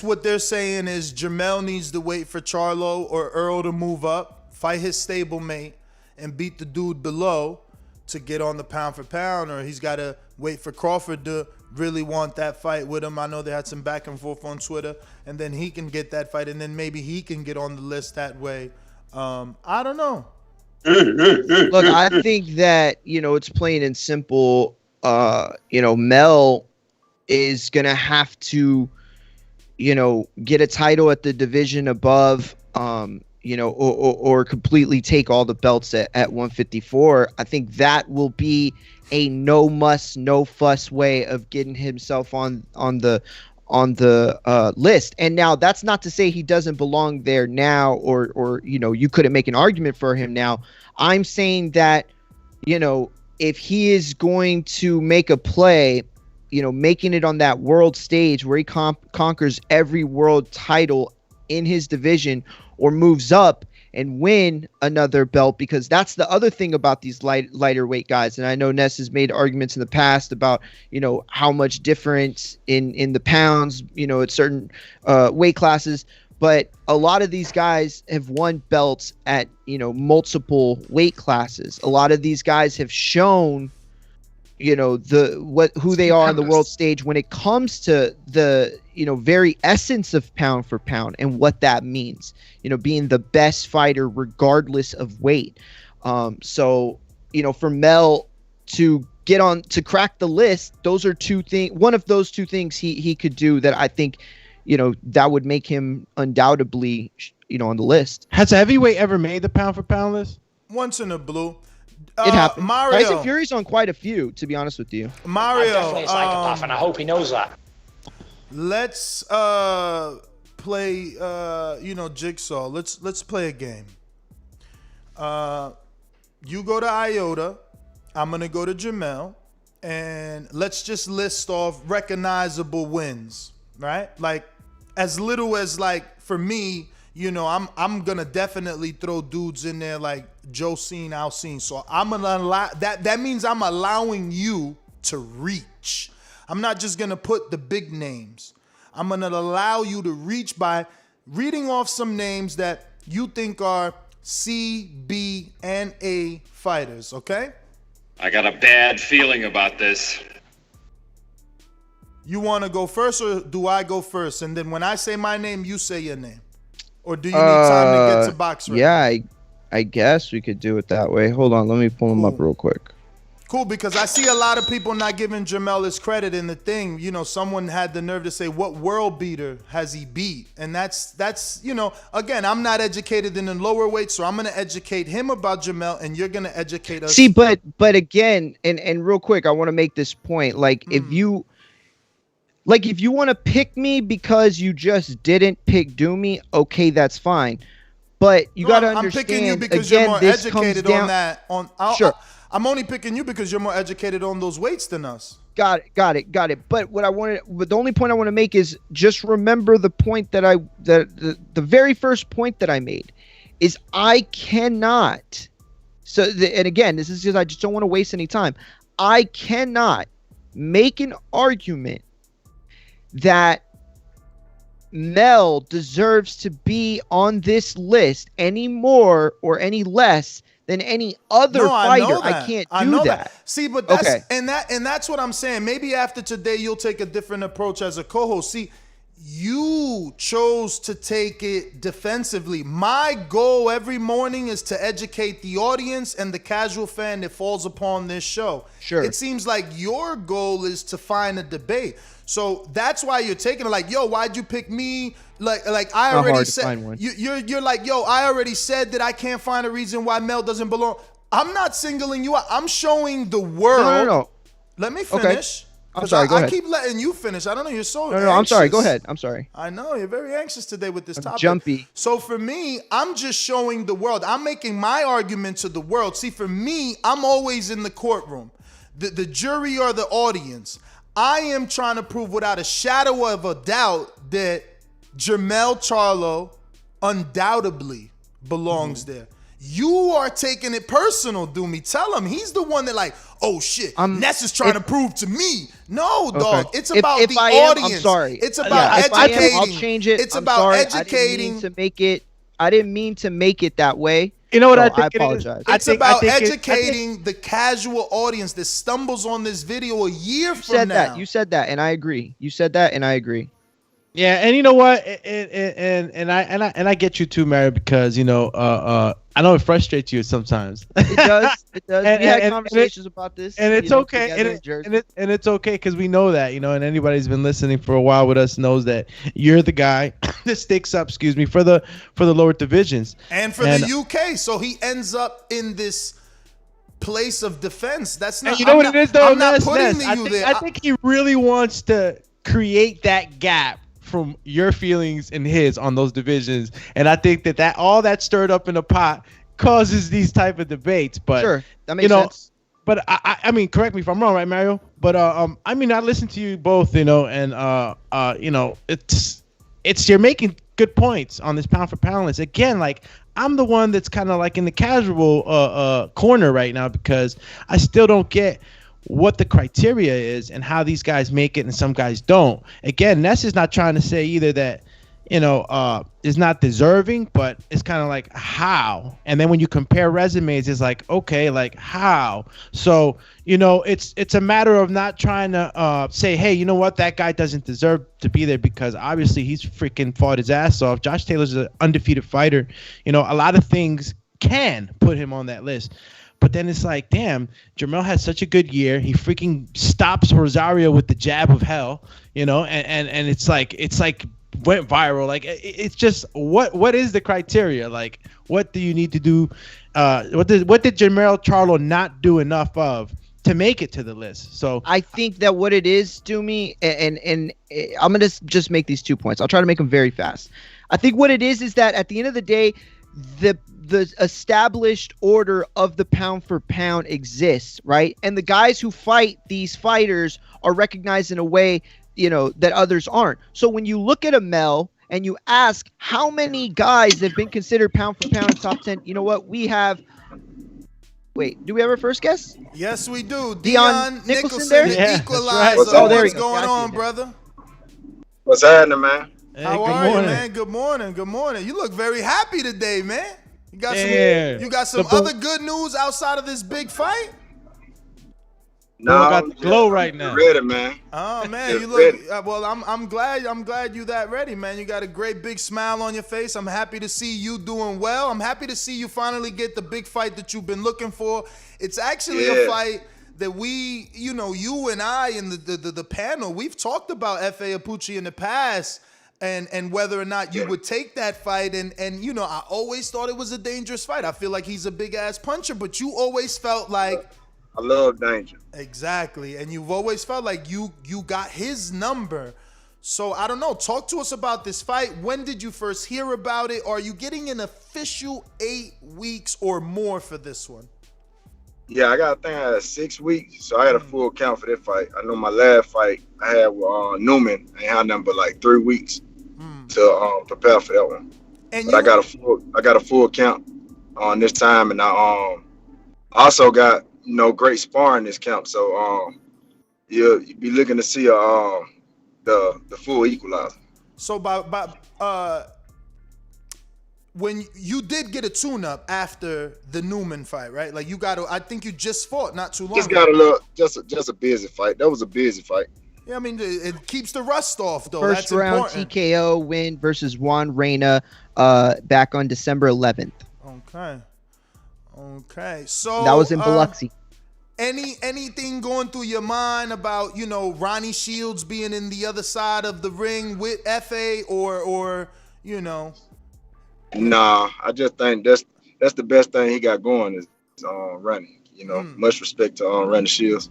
what they're saying is Jermell needs to wait for Charlo or Earl to move up, fight his stablemate, and beat the dude below to get on the pound for pound, or he's got to wait for Crawford to really want that fight with him. I know they had some back and forth on Twitter, and then he can get that fight, and then maybe he can get on the list that way. I don't know. Look, I think that, you know, it's plain and simple. You know, Mel is going to have to, you know, get a title at the division above, you know, or completely take all the belts at 154. I think that will be a no muss, no fuss way of getting himself on the list. And now that's not to say he doesn't belong there now, or you know, you couldn't make an argument for him now. I'm saying that, you know, if he is going to make a play, you know, making it on that world stage where he conquers every world title in his division, or moves up and win another belt, because that's the other thing about these lighter weight guys. And I know Ness has made arguments in the past about, you know, how much difference in the pounds, you know, at certain weight classes. But a lot of these guys have won belts at, you know, multiple weight classes. A lot of these guys have shown who they are on the world stage when it comes to the very essence of pound for pound and what that means, being the best fighter regardless of weight. So for Mel to get on to crack the list, those are one of those two things he could do that I think that would make him undoubtedly on the list. Has a heavyweight ever made the pound for pound list? Once in a blue. It happened. Mario. Tyson Fury's on quite a few, to be honest with you. Mario, I'm definitely a psychopath, and I hope he knows that. Let's play Jigsaw. Let's play a game. You go to Iota, I'm gonna go to Jermell, and let's just list off recognizable wins, right? Like as little as like for me, I'm gonna definitely throw dudes in there like Joe Cena, Alcine. So I'm gonna allow that means I'm allowing you to reach. I'm not just gonna put the big names. I'm gonna allow you to reach by reading off some names that you think are C, B, and A fighters, okay? I got a bad feeling about this. You wanna go first or do I go first? And then when I say my name, you say your name. Or do you need time to get to box ready? Yeah, I guess we could do it that way. Hold on, let me pull him up real quick. Cool, because I see a lot of people not giving Jermell his credit in the thing. Someone had the nerve to say, what world beater has he beat? And that's again, I'm not educated in the lower weight, so I'm going to educate him about Jermell, and you're going to educate us. See, but again, and real quick, I want to make this point. Like, if you want to pick me because you just didn't pick Doomy, okay, that's fine. But you got to understand, I'm picking you because again, you're more this educated comes on down, that. Sure. I'm only picking you because you're more educated on those weights than us. Got it. But the only point I want to make is just remember the point that the very first point that I made is I cannot. And again, this is because I just don't want to waste any time. I cannot make an argument that Mel deserves to be on this list any more or any less than any other fighter. I can't do that. See, but that's and that's what I'm saying. Maybe after today you'll take a different approach as a co-host. See, you chose to take it defensively. My goal every morning is to educate the audience and the casual fan that falls upon this show. Sure. It seems like your goal is to find a debate. So that's why you're taking it like, yo, why'd you pick me? Like I already said, you're like, yo, I already said that I can't find a reason why Mel doesn't belong. I'm not singling you out. I'm showing the world. No. Let me finish. Okay. I'm sorry. Go ahead. I keep letting you finish. I don't know. You're so No, I'm sorry. Go ahead. I'm sorry. I know you're very anxious today with this topic. Jumpy. So for me, I'm just showing the world. I'm making my argument to the world. See, for me, I'm always in the courtroom, the jury or the audience. I am trying to prove without a shadow of a doubt that Jermell Charlo undoubtedly belongs there. You are taking it personal, Doomy. Tell him he's the one that like, oh shit, Ness is trying to prove to me. No, dog. It's about the audience. I'm sorry. It's about educating. I'll change it. It's about educating. I didn't mean to make it that way. You know what I apologize. It's about educating the casual audience that stumbles on this video a year from now. You said that, and I agree. You said that, and I agree. Yeah, and you know what? And I get you too, Mary, because I know it frustrates you sometimes. It does. It does. We had conversations about this, and it's okay. And it's okay because we know that, and anybody who's been listening for a while with us knows that you're the guy that sticks up. For the lower divisions and for the UK. So he ends up in this place of defense. That's not. And what it is, though. I'm not putting you there. I think he really wants to create that gap from your feelings and his on those divisions, and I think that all that stirred up in a pot causes these type of debates. But sure, that makes sense. But I mean, correct me if I'm wrong, right, Mario? But I mean, I listened to you both, and it's you're making good points on this pound for pound list. Again, like I'm the one that's kind of like in the casual corner right now because I still don't get what the criteria is and how these guys make it and some guys don't. Again, Ness is not trying to say either that is not deserving, but it's kind of like how. And then when you compare resumes, it's like, okay, like how? So, it's a matter of not trying to say, hey, you know what, that guy doesn't deserve to be there, because obviously he's freaking fought his ass off. Josh Taylor's an undefeated fighter. A lot of things can put him on that list. But then it's like, damn, Jermell had such a good year. He freaking stops Rosario with the jab of hell, and it's like went viral. Like, it's just what is the criteria? Like, what do you need to do? What did Jermell Charlo not do enough of to make it to the list? So I think that what it is, Doomy, and I'm gonna just make these 2 points. I'll try to make them very fast. I think what it is that at the end of the day, the established order of the pound for pound exists, right? And the guys who fight these fighters are recognized in a way, that others aren't. So when you look at a Mel and you ask how many guys have been considered pound for pound in top 10, you know what? We have. Wait, do we have our first guest? Yes, we do. Dion Nicholson there? The equalizer. Right. What's going on, brother? What's happening, man? Hey, How are you, man? Good morning. Good morning. You look very happy today, man. You got some other good news outside of this big fight? No, I got the glow right now. Ready, man. Oh man, you look well. I'm glad you that ready, man. You got a great big smile on your face. I'm happy to see you doing well. I'm happy to see you finally get the big fight that you've been looking for. It's actually a fight that we, you and I and the panel, we've talked about F.A. Apucci in the past. And whether or not you would take that fight, and I always thought it was a dangerous fight. I feel like he's a big ass puncher, but you always felt like I love danger. Exactly, and you've always felt like you got his number. So I don't know. Talk to us about this fight. When did you first hear about it? Are you getting an official 8 weeks or more for this one? Yeah, I had 6 weeks, so I had a full count for that fight. I know my last fight I had with Newman. I had nothing but like 3 weeks to prepare for that one. But I got a full count on this time, and I also got great sparring this camp. So you'll be looking to see the full equalizer. So when you did get a tune-up after the Newman fight, right? Like I think you just fought not too long ago. Just a busy fight. That was a busy fight. Yeah, I mean, it keeps the rust off, though. First That's round important. TKO win versus Juan Reyna back on December 11th. Okay. So that was in Biloxi. Anything going through your mind about, Ronnie Shields being in the other side of the ring with FA or Nah, I just think that's the best thing he got going is running. Much respect to Ronnie Shields.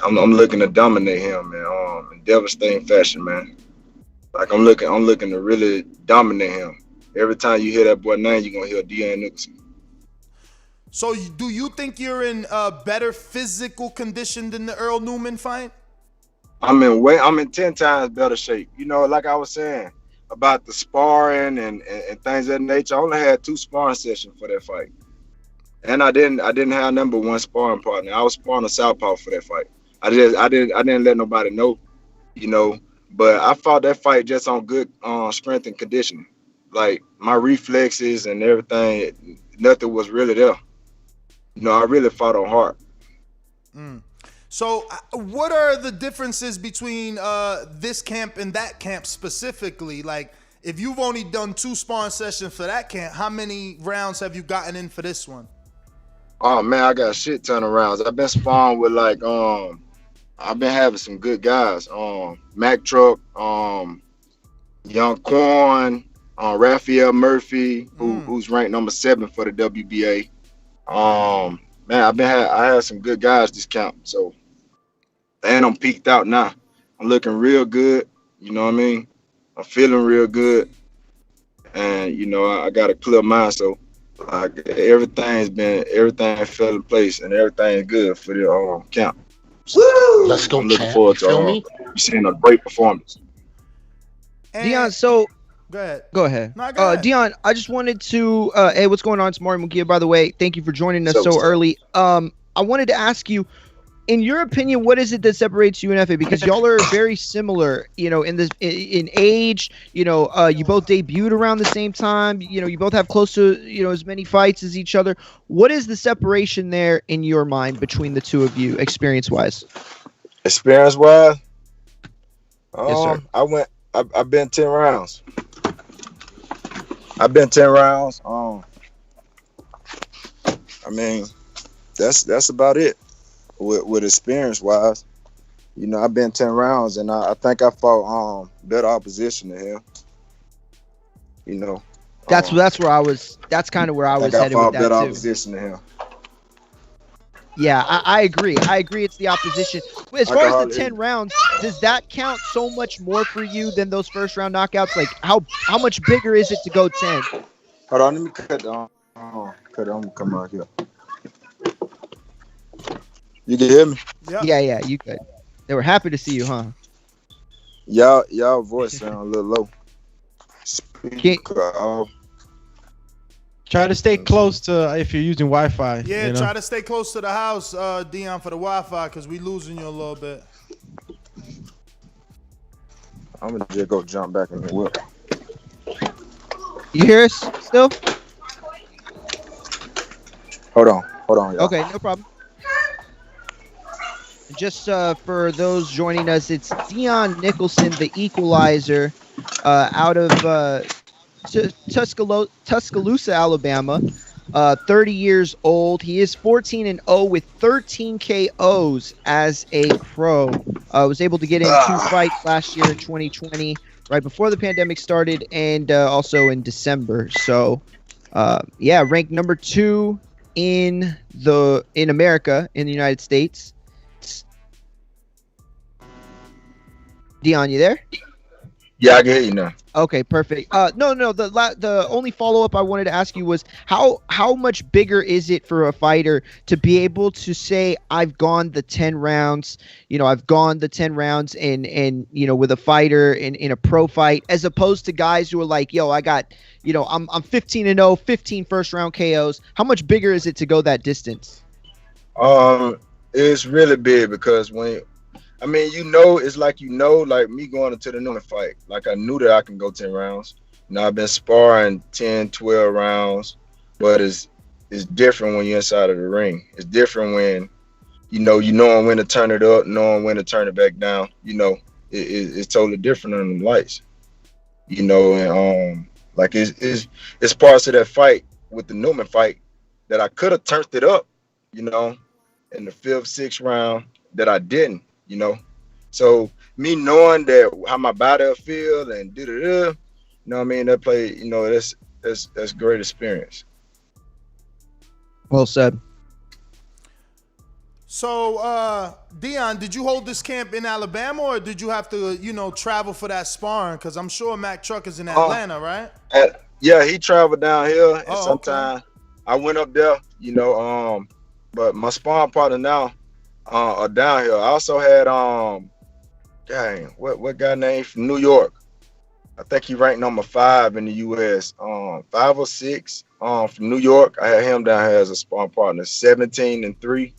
I'm looking to dominate him, man, in devastating fashion, man. Like I'm looking to really dominate him. Every time you hear that boy name, you're gonna hear Dion Nicholson. So do you think you're in better physical condition than the Earl Newman fight? I'm in 10 times better shape. Like I was saying about the sparring and things of that nature. I only had 2 sparring sessions for that fight. And I didn't have number 1 sparring partner. I was sparring a southpaw for that fight. I didn't let nobody know, but I fought that fight just on good strength and conditioning. Like my reflexes and everything, nothing was really there. I really fought on heart. So what are the differences between this camp and that camp specifically? Like, if you've only done 2 sparring sessions for that camp, how many rounds have you gotten in for this one? Oh man, I got a shit ton of rounds. I've been sparring with I've been having some good guys. Mac Truck, Young Quan, Raphael Murphy, who's ranked number 7 for the WBA. Man, I had some good guys this camp. So, and I'm peaked out now. I'm looking real good. You know what I mean? I'm feeling real good, and I got a clear mind. So, like everything fell in place, and everything is good for the camp. Woo! Let's go, I'm looking champ. forward to seeing a great performance. Dion, so Go ahead. No, go ahead. Dion, I just wanted to hey, what's going on? It's Maury Mugia, by the way. Thank you for joining us so early. I wanted to ask you, in your opinion, what is it that separates you and FA? Because y'all are very similar, in age. You both debuted around the same time. You both have close to as many fights as each other. What is the separation there in your mind between the two of you, experience-wise? Experience-wise, yes, sir. I've been 10 rounds. I've been 10 rounds. I mean, that's about it. With experience wise, I've been 10 rounds, and I think I fought better opposition to him. That's where I was. That's kind of where I was headed with that better too. opposition to him. Yeah, I agree. I agree. It's the opposition. As far as the 10 rounds, does that count so much more for you than those first round knockouts? Like, how much bigger is it to go 10? Hold on, let me cut down. Cut on, come out here. You can hear me? Yeah, you could. They were happy to see you, huh? Y'all voice sound a little low. Try to stay close to if you're using Wi-Fi. Yeah, try to stay close to the house, Dion, for the Wi-Fi, because we losing you a little bit. I'm gonna just go jump back in the whip. You hear us still? Hold on, y'all. Okay, no problem. Just for those joining us, it's Dion Nicholson, the equalizer, out of Tuscaloosa, Alabama. 30 years old. He is 14-0 with 13 KOs as a pro. Was able to get in 2 fights last year in 2020, right before the pandemic started, and also in December. So, ranked number 2 in America, in the United States. Dion, you there? Yeah, I can hear you now. Okay, perfect. No. The only follow-up I wanted to ask you was how much bigger is it for a fighter to be able to say, I've gone the 10 rounds, I've gone the 10 rounds and with a fighter in a pro fight, as opposed to guys who are like, yo, I got, I'm 15-0, 15 first round KOs. How much bigger is it to go that distance? It's really big because it's like me going into the Newman fight. Like, I knew that I can go 10 rounds. I've been sparring 10, 12 rounds, but it's different when you're inside of the ring. It's different when, knowing when to turn it up, knowing when to turn it back down. It's totally different on them lights. And it's parts of that fight with the Newman fight that I could have turned it up, in the 5th, 6th round that I didn't. So me knowing that how my body will feel and that play, that's great experience. Well said. So, Dion, did you hold this camp in Alabama, or did you have to, travel for that sparring? Because I'm sure Mac Truck is in Atlanta, right? Yeah, he traveled down here, and sometimes I went up there, but my sparring partner now are down here. I also had what guy named from New York? I think he ranked number 5 in the US. 5 or 6 from New York. I had him down here as a sparring partner. 17-3.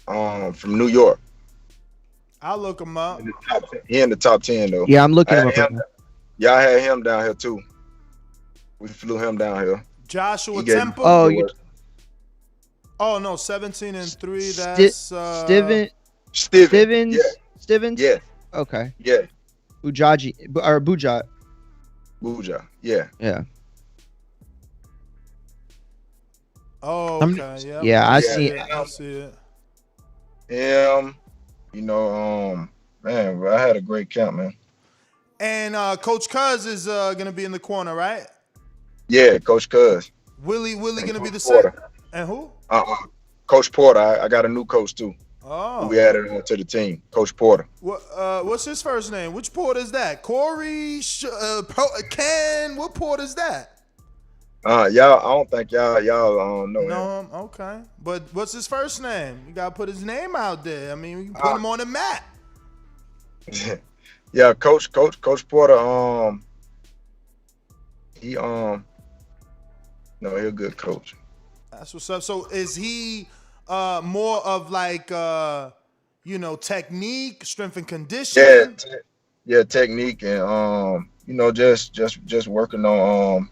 From New York. I'll look him up. He in the top 10 though. Yeah, I'm looking him up. Yeah, I had him down here too. We flew him down here. Joshua Temple. Oh no, 17-3. That's Stevens. Yeah. Stevens. Yeah. Okay. Yeah. Bujaji or Buja. Buja. Yeah. Yeah. Oh, okay. Yeah, I see it. Man, I had a great camp, man. And Coach Cuz is gonna be in the corner, right? Yeah, Coach Cuz. Willie gonna be the same. And who? Coach Porter. I got a new coach too. Oh. We added to the team, Coach Porter. What's his first name? Which Porter is that? Corey, Ken? What Porter is that? Y'all. I don't think y'all know him. No, okay. But what's his first name? You gotta put his name out there. I mean, we can put him on the map. Yeah, Coach Porter. He's a good coach. That's what's up. So is he more of like technique, strength and Yeah, conditioning? yeah, technique and just working on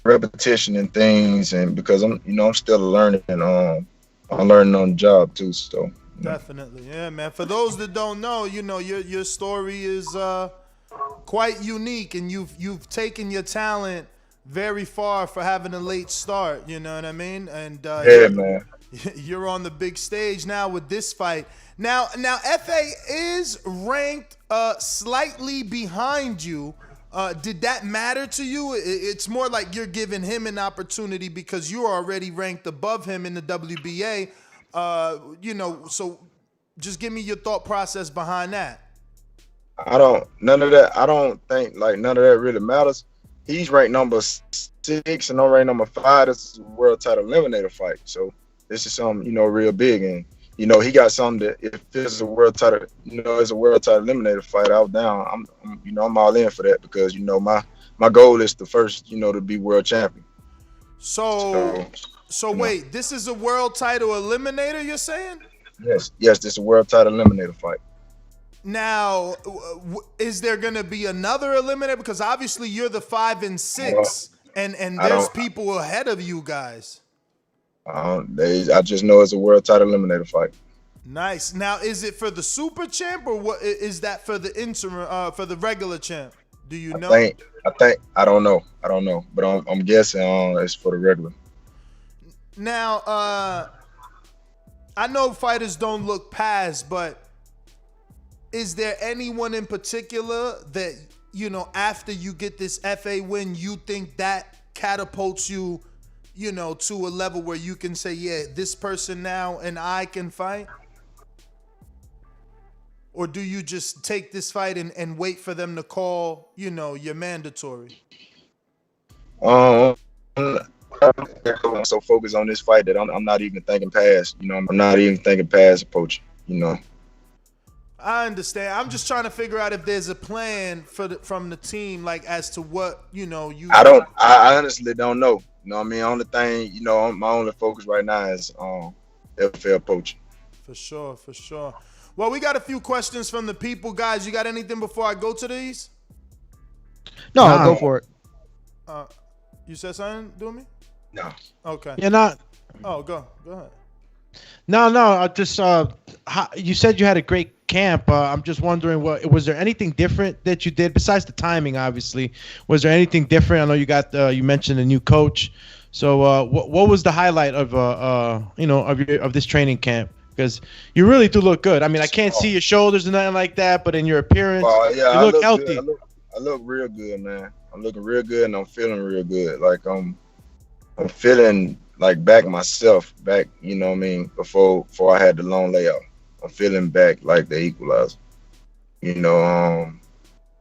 repetition and things, and because I'm still learning and I'm learning on the job too. So Definitely, yeah, man. For those that don't know, your story is quite unique, and you've taken your talent very far for having a late start. You know what I mean? And yeah, man. you're on the big stage now with this fight. Now, FA is ranked slightly behind you. Did that matter to you? It's more like you're giving him an opportunity because you're already ranked above him in the WBA. So just give me your thought process behind that. None of that. I don't think like none of that really matters. He's ranked number 6 and I'm ranked number 5. This is a world title eliminator fight. So this is something, real big. And, he got something that if it's a world title, it's a world title eliminator fight, I was down. I'm all in for that because, my goal is the first, to be world champion. So wait, this is a world title eliminator, you're saying? Yes, this is a world title eliminator fight. Now, is there going to be another eliminator? Because obviously you're the 5 and 6, and there's people ahead of you guys. I just know it's a world title eliminator fight. Nice. Now, is it for the super champ or what? Is that for the interim, for the regular champ? Do you know? I don't know. But I'm guessing it's for the regular. Now, I know fighters don't look past, but is there anyone in particular that, after you get this FA win, you think that catapults you, to a level where you can say, yeah, this person now and I can fight? Or do you just take this fight and wait for them to call, your mandatory? I'm so focused on this fight that I'm not even thinking past, I'm not even thinking past approach, I understand. I'm just trying to figure out if there's a plan from the team, like as to what, you. I honestly don't know. You know what I mean? Only thing, my only focus right now is FL poaching. For sure. Well, we got a few questions from the people. Guys, you got anything before I go to these? No, go for it. You said something, Doomy? No. Okay. You're not. Oh, go ahead. No. I just you said you had a great camp. I'm just wondering, was there anything different that you did besides the timing? Obviously, was there anything different? I know you got you mentioned a new coach. So what was the highlight of of this training camp? Because you really do look good. I mean, I can't see your shoulders and nothing like that, but in your appearance, you look healthy. I look real good, man. I'm looking real good and I'm feeling real good. Like I'm feeling like back myself, before I had the long layoff. I'm feeling back like the equalizer.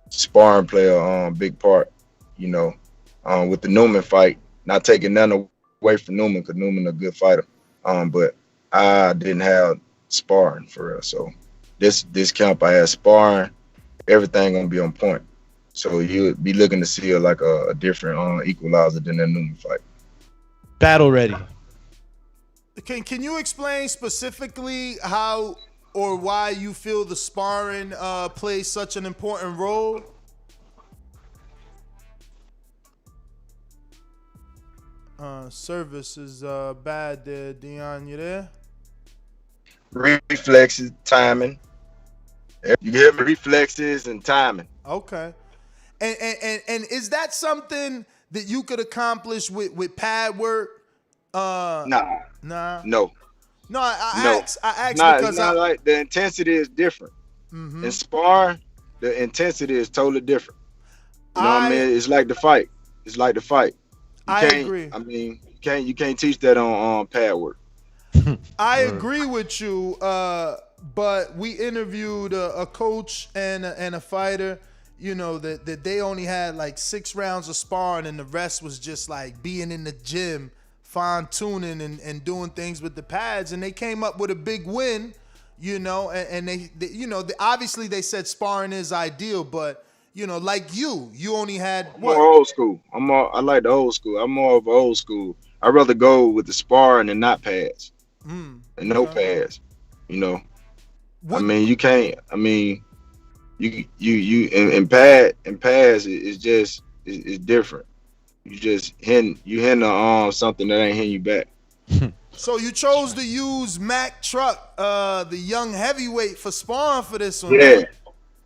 Sparring player, big part, with the Newman fight, not taking none away from Newman because Newman a good fighter. But I didn't have sparring for real. So this camp I had sparring, everything gonna be on point. So you'd be looking to see like a different equalizer than that Newman fight. Battle ready. Can you explain specifically how or why you feel the sparring plays such an important role? Service is bad there, Dion. You there? Reflexes, timing. You get reflexes and timing. Okay. And is that something that you could accomplish with pad work? Nah. No. I asked because like the intensity is different. In sparring, the intensity is totally different. You know what I mean? It's like the fight. I agree. I mean, you can't teach that on pad work. I agree with you, but we interviewed a coach and a fighter, that they only had like 6 rounds of sparring and the rest was just like being in the gym, fine tuning and doing things with the pads, and they came up with a big win, and they obviously they said sparring is ideal, but like you only had what? More old school. I like the old school. I'm more of old school. I'd rather go with the sparring and not pads. and no pads. You know, What? I mean, you can't. I mean, you and pads is just is different. You just hitting something that ain't hitting you back. So you chose to use Mac Truck, the young heavyweight, for sparring for this one. Yeah, man.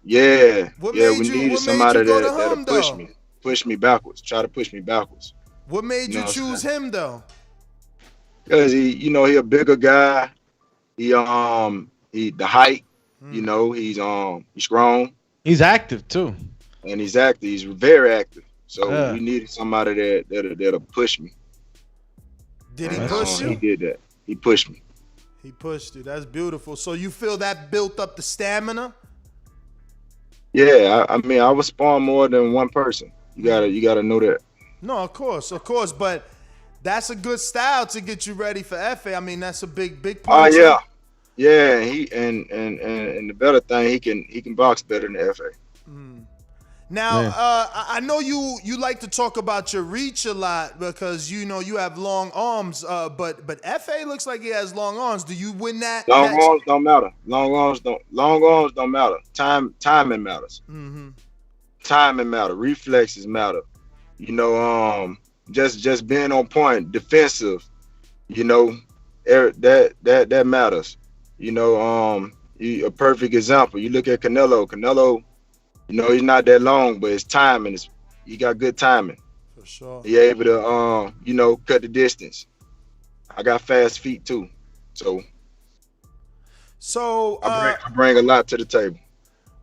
yeah, What yeah. made We you- needed what made somebody you go to that'll him, push though? push me backwards, try to push me backwards. What made you No, choose him though? Cause he a bigger guy. He the height. You know, he's strong He's active too. and he's active. He's very active. So Yeah. we needed somebody that'll push me. Did he And, push He you? did that. He pushed me. He pushed you. That's beautiful. So you feel that built up the stamina? Yeah, I mean, I was sparring more than one person. You gotta know that. No, of course. But that's a good style to get you ready for FA. I mean, that's a big Oh punch. yeah, yeah. He and the better thing, he can box better than FA. Now, Yeah. I know you like to talk about your reach a lot because you know you have long arms. But FA looks like he has long arms. Do you win that? Long arms don't matter. Long arms don't matter. Timing matters. Timing matter. Reflexes matter. You know, just being on point, defensive. You know, that matters. You know, a perfect example. You look at Canelo. Canelo, you know, he's not that long, but his timing he got good timing. For sure. He able to you know, cut the distance. I got fast feet too, so I bring a lot to the table.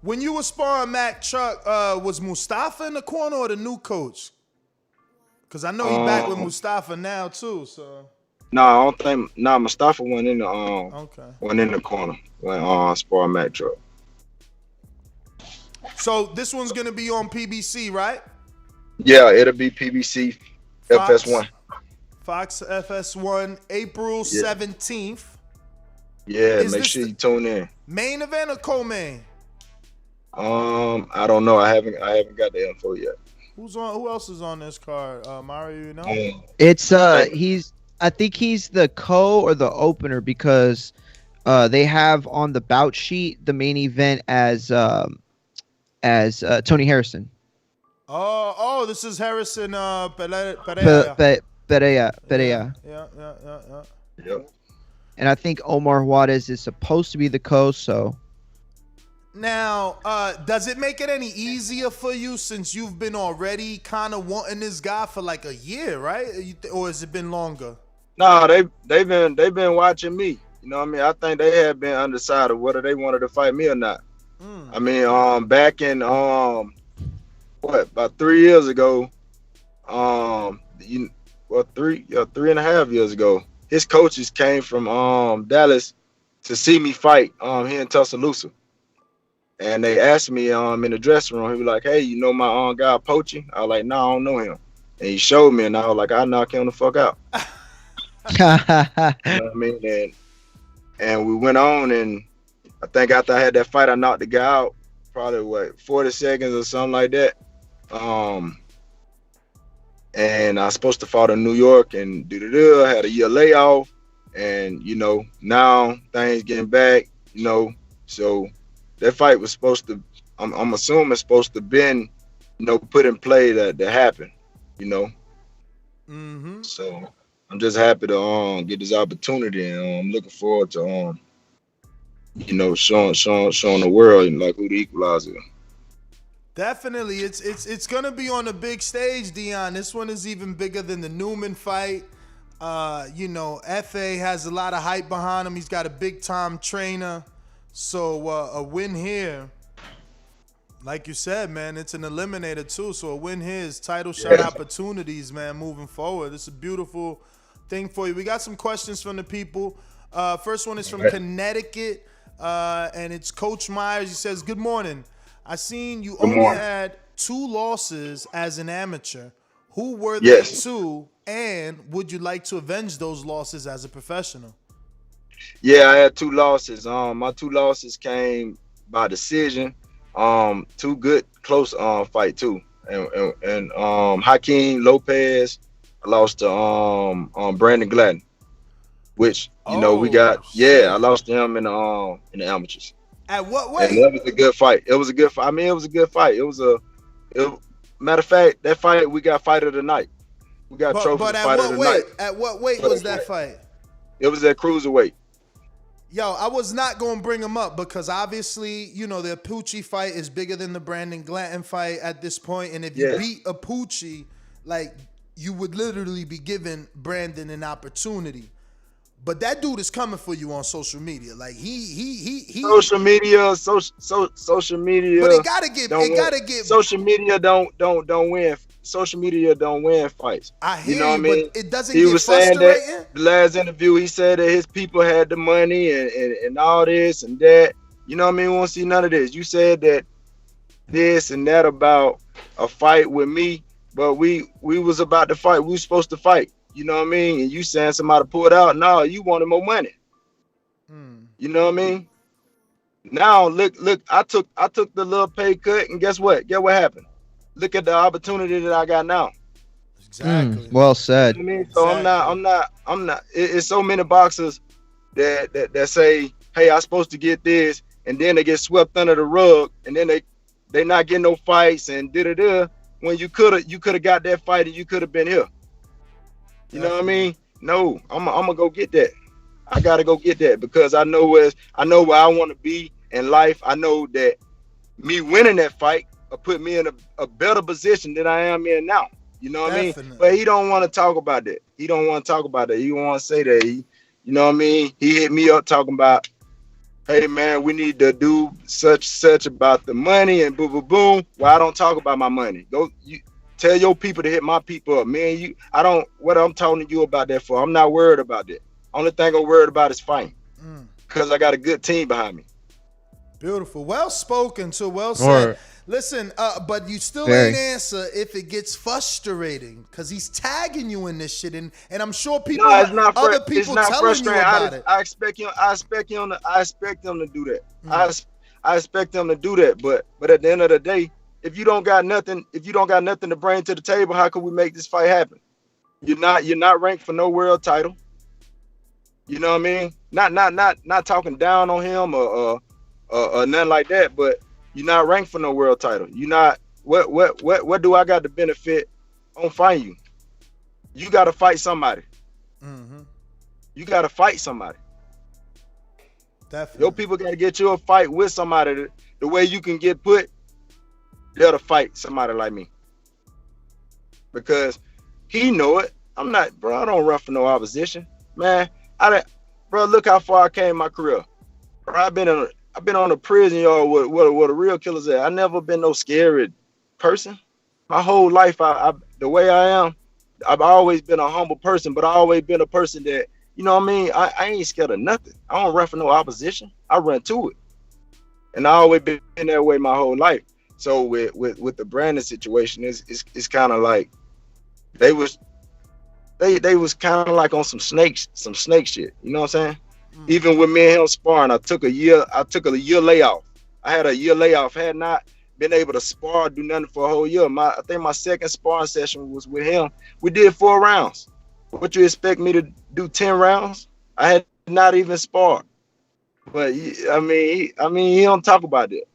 When you were sparring Mac Truck, was Mustafa in the corner or the new coach? Because I know he's back with Mustafa now too. So No, I don't think. Mustafa went in the went in the corner when sparring Mac Truck. So this one's gonna be on PBC, right? Yeah, it'll be PBC FS1. Fox FS1, April 17th. Yeah, Is make this sure the- you tune in. Main event or co-main? I don't know. I haven't got the info yet. Who else is on this card? Mario, you know? It's I think he's the co or the opener because they have on the bout sheet the main event as Tony Harrison. Oh, this is Harrison Pereira. Pereira. Yeah. Yep. And I think Omar Juarez is supposed to be the co, so Now, does it make it any easier for you since you've been already kind of wanting this guy for like a year, right? Or has it been longer? No, they've been watching me. You know what I mean? I think they had been undecided whether they wanted to fight me or not. I mean, back in about 3 years ago, 3.5 years ago, his coaches came from Dallas to see me fight here in Tuscaloosa. And they asked me in the dressing room, he was like, "Hey, you know my guy Poachy?" I was like, "No, I don't know him." And he showed me, and I was like, "I'll knock him the fuck out." You know what I mean? And we went on, and I think after I had that fight, I knocked the guy out, probably 40 seconds or something like that. And I was supposed to fight in New York, and had a year layoff, and you know, now things getting back, you know, so that fight was supposed to, I'm assuming it's supposed to been, you know, put in play that happened, you know. So I'm just happy to get this opportunity, and I'm looking forward to you know, showing the world like who the equalizer is. Definitely, it's gonna be on a big stage, Dion. This one is even bigger than the Newman fight. You know, FA has a lot of hype behind him. He's got a big time trainer. So a win here, like you said, man, it's an eliminator too. So a win here is title shot opportunities, man, moving forward. It's a beautiful thing for you. We got some questions from the people. First one is from Connecticut, and it's Coach Myers. He says, "Good morning. I seen you only had 2 losses as an amateur. Who were they to, and would you like to avenge those losses as a professional?" Yeah, I had 2 losses. My 2 losses came by decision. 2 good close fight too. And Hakeem Lopez, I lost to Brandon Gladden. which we got. Yeah, I lost to him in the amateurs. At what weight? And that was a good fight. It was a good fight. I mean, it was a good fight. Matter of fact, that fight we got fight of the night. We got trophy fight of the night. At what weight was that fight? It was at cruiserweight. Yo, I was not going to bring him up because obviously, the Apucci fight is bigger than the Brandon Glanton fight at this point. And if you beat Apucci, you would literally be giving Brandon an opportunity. But that dude is coming for you on social media. He social media. But it gotta get social media don't win. Social media don't win fights. I hear what I mean? But it doesn't he get was frustrating. saying that the last interview, he said that his people had the money and all this and that. You know what I mean? We won't see none of this. You said that this and that about a fight with me, but we was about to fight. We was supposed to fight. You know what I mean? And you saying somebody pulled out. No, you wanted more money. You know what I mean? Now look, I took the little pay cut, and guess what? Guess what happened? Look at the opportunity that I got now. Exactly. Well said. You know what I mean? So I'm not. It's so many boxers that say, hey, I'm supposed to get this, and then they get swept under the rug, and then they not getting no fights and da. When you could have got that fight and you could have been here. You know what I mean? No, I'm gonna go get that. I gotta go get that because I know where I want to be in life. I know that me winning that fight will put me in a better position than I am in now. You know what I mean? But he don't want to talk about that. He don't want to talk about that. He don't want to say that. You know what I mean? He hit me up talking about, hey man, we need to do such about the money and boom boom boom. Well, I don't talk about my money. Tell your people to hit my people up, man. What I'm talking to you about that for? I'm not worried about that. Only thing I'm worried about is fighting, because I got a good team behind me. Beautiful, well spoken, so well said. Listen, but you still ain't answer if it gets frustrating, because he's tagging you in this shit, and I'm sure people, other people telling you about it. I expect him to do that. I expect him to do that, but at the end of the day, if you don't got nothing to bring to the table, how can we make this fight happen? You're not ranked for no world title. You know what I mean? Not talking down on him or nothing like that, but you're not ranked for no world title. You're not. What do I got to benefit on fighting you? You got to fight somebody. You got to fight somebody. Definitely. Your people got to get you a fight with somebody. The way you can get put, they're to fight somebody like me, because he know it. I'm not, bro. I don't run for no opposition, man. Bro, look how far I came in my career. Bro, I've been on a prison yard where the real killers at. I never been no scary person. My whole life, the way I am, I've always been a humble person, but I always been a person that, you know what I mean? I ain't scared of nothing. I don't run for no opposition. I run to it, and I always been that way my whole life. So with the Brandon situation, it's kind of like they was kind of like on some snake shit. You know what I'm saying? Even with me and him sparring, I took a year layoff. I had a year layoff. Had not been able to spar, do nothing for a whole year. I think my second sparring session was with him. We did 4 rounds. What you expect me to do 10 rounds? I had not even sparred. But I mean, he don't talk about that.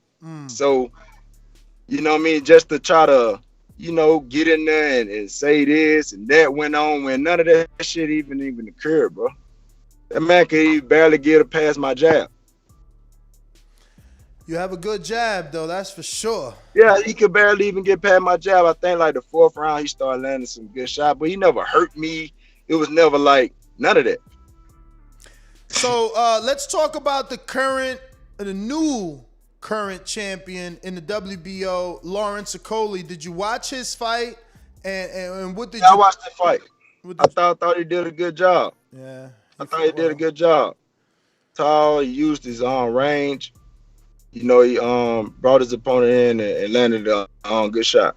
So, you know what I mean? Just to try to, get in there and say this and that went on when none of that shit even occurred, bro. That man could even barely get it past my jab. You have a good jab, though, that's for sure. Yeah, he could barely even get past my jab. I think like the 4th round, he started landing some good shots, but he never hurt me. It was never like none of that. So let's talk about the new current champion in the WBO, Lawrence Okoli. Did you watch his fight? And what did you? I watched the fight. I thought he did a good job. Yeah. I thought he did a good job. Tall, he used his arm range. He brought his opponent in and landed a good shot.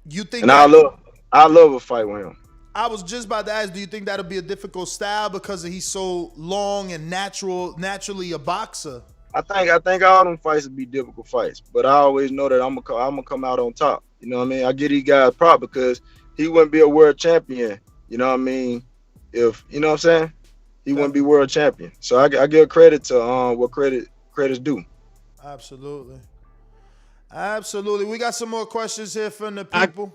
You think? And I love a fight with him. I was just about to ask, do you think that'll be a difficult style because he's so long and naturally a boxer? I think all them fights would be difficult fights, but I always know that I'm gonna come out on top. You know what I mean? I give these guys props because he wouldn't be a world champion. You know what I mean? if you know what I'm saying, he wouldn't be world champion. So I give credit to what credit's due. Absolutely. Absolutely. We got some more questions here from the people.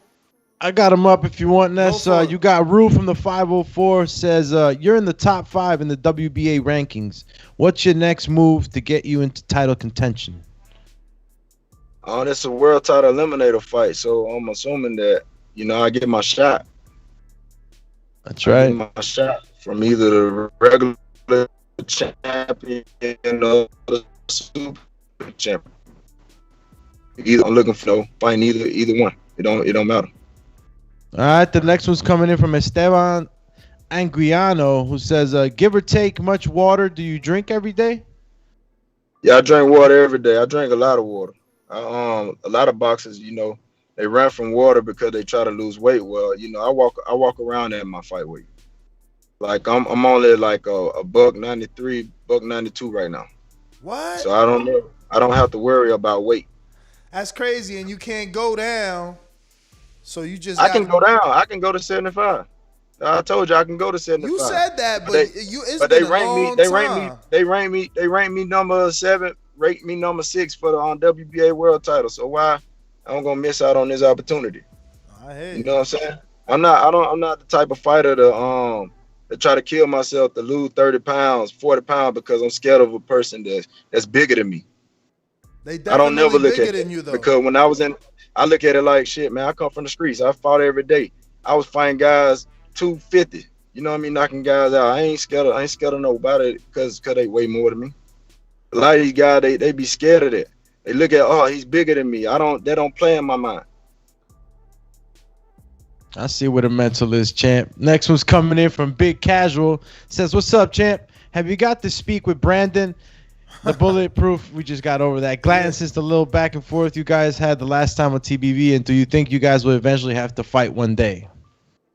I got them up if you want, Ness. You got Rue from the 504 says, you're in the top 5 in the WBA rankings. What's your next move to get you into title contention? Oh, that's a world title eliminator fight. So I'm assuming that, I get my shot. That's right. I get my shot from either the regular champion or the super champion. Either I'm looking for fighting either one. It don't matter. All right, the next one's coming in from Esteban Anguiano, who says, give or take much water do you drink every day? Yeah, I drink water every day. I drink a lot of water. A lot of boxers, they run from water because they try to lose weight. Well, I walk around at my fight weight. Like I'm only like a $193, $192 right now. What? So I don't have to worry about weight. That's crazy, and you can't go down. So you just I can go down. I can go to 75. I told you I can go to 75. You said that, but they rank me number 7, rate me number 6 for the WBA world title. So why I'm gonna miss out on this opportunity? I hate you know what I'm saying? I'm not the type of fighter to try to kill myself to lose 30 pounds, 40 pounds because I'm scared of a person that's bigger than me. They I don't never look bigger at than it you, though. Because when I look at it like shit, man. I come from the streets. I fought every day. I was fighting guys 250. You know what I mean? Knocking guys out. I ain't scared of nobody because they weigh more than me. A lot of these guys they be scared of that. They look at he's bigger than me. They don't play in my mind. I see where the mental is, champ. Next one's coming in from Big Casual. Says, what's up, champ? Have you got to speak with Brandon? The bulletproof, we just got over that. Glad since the little back and forth you guys had the last time on TBV, and do you think you guys will eventually have to fight one day?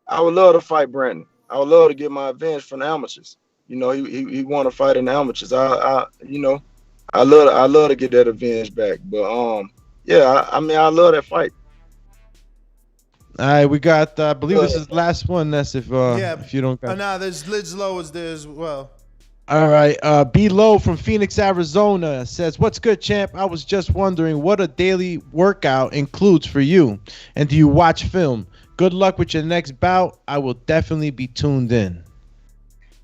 I would love to fight Brandon. I would love to get my revenge from the amateurs. He want to fight in the amateurs. I love to get that revenge back. But I love that fight. All right, we got. I believe this is the last one. That's if you don't got. No, there's Lids Low is there as well. All right, B Low from Phoenix, Arizona says, "What's good, champ? I was just wondering what a daily workout includes for you, and do you watch film? Good luck with your next bout. I will definitely be tuned in."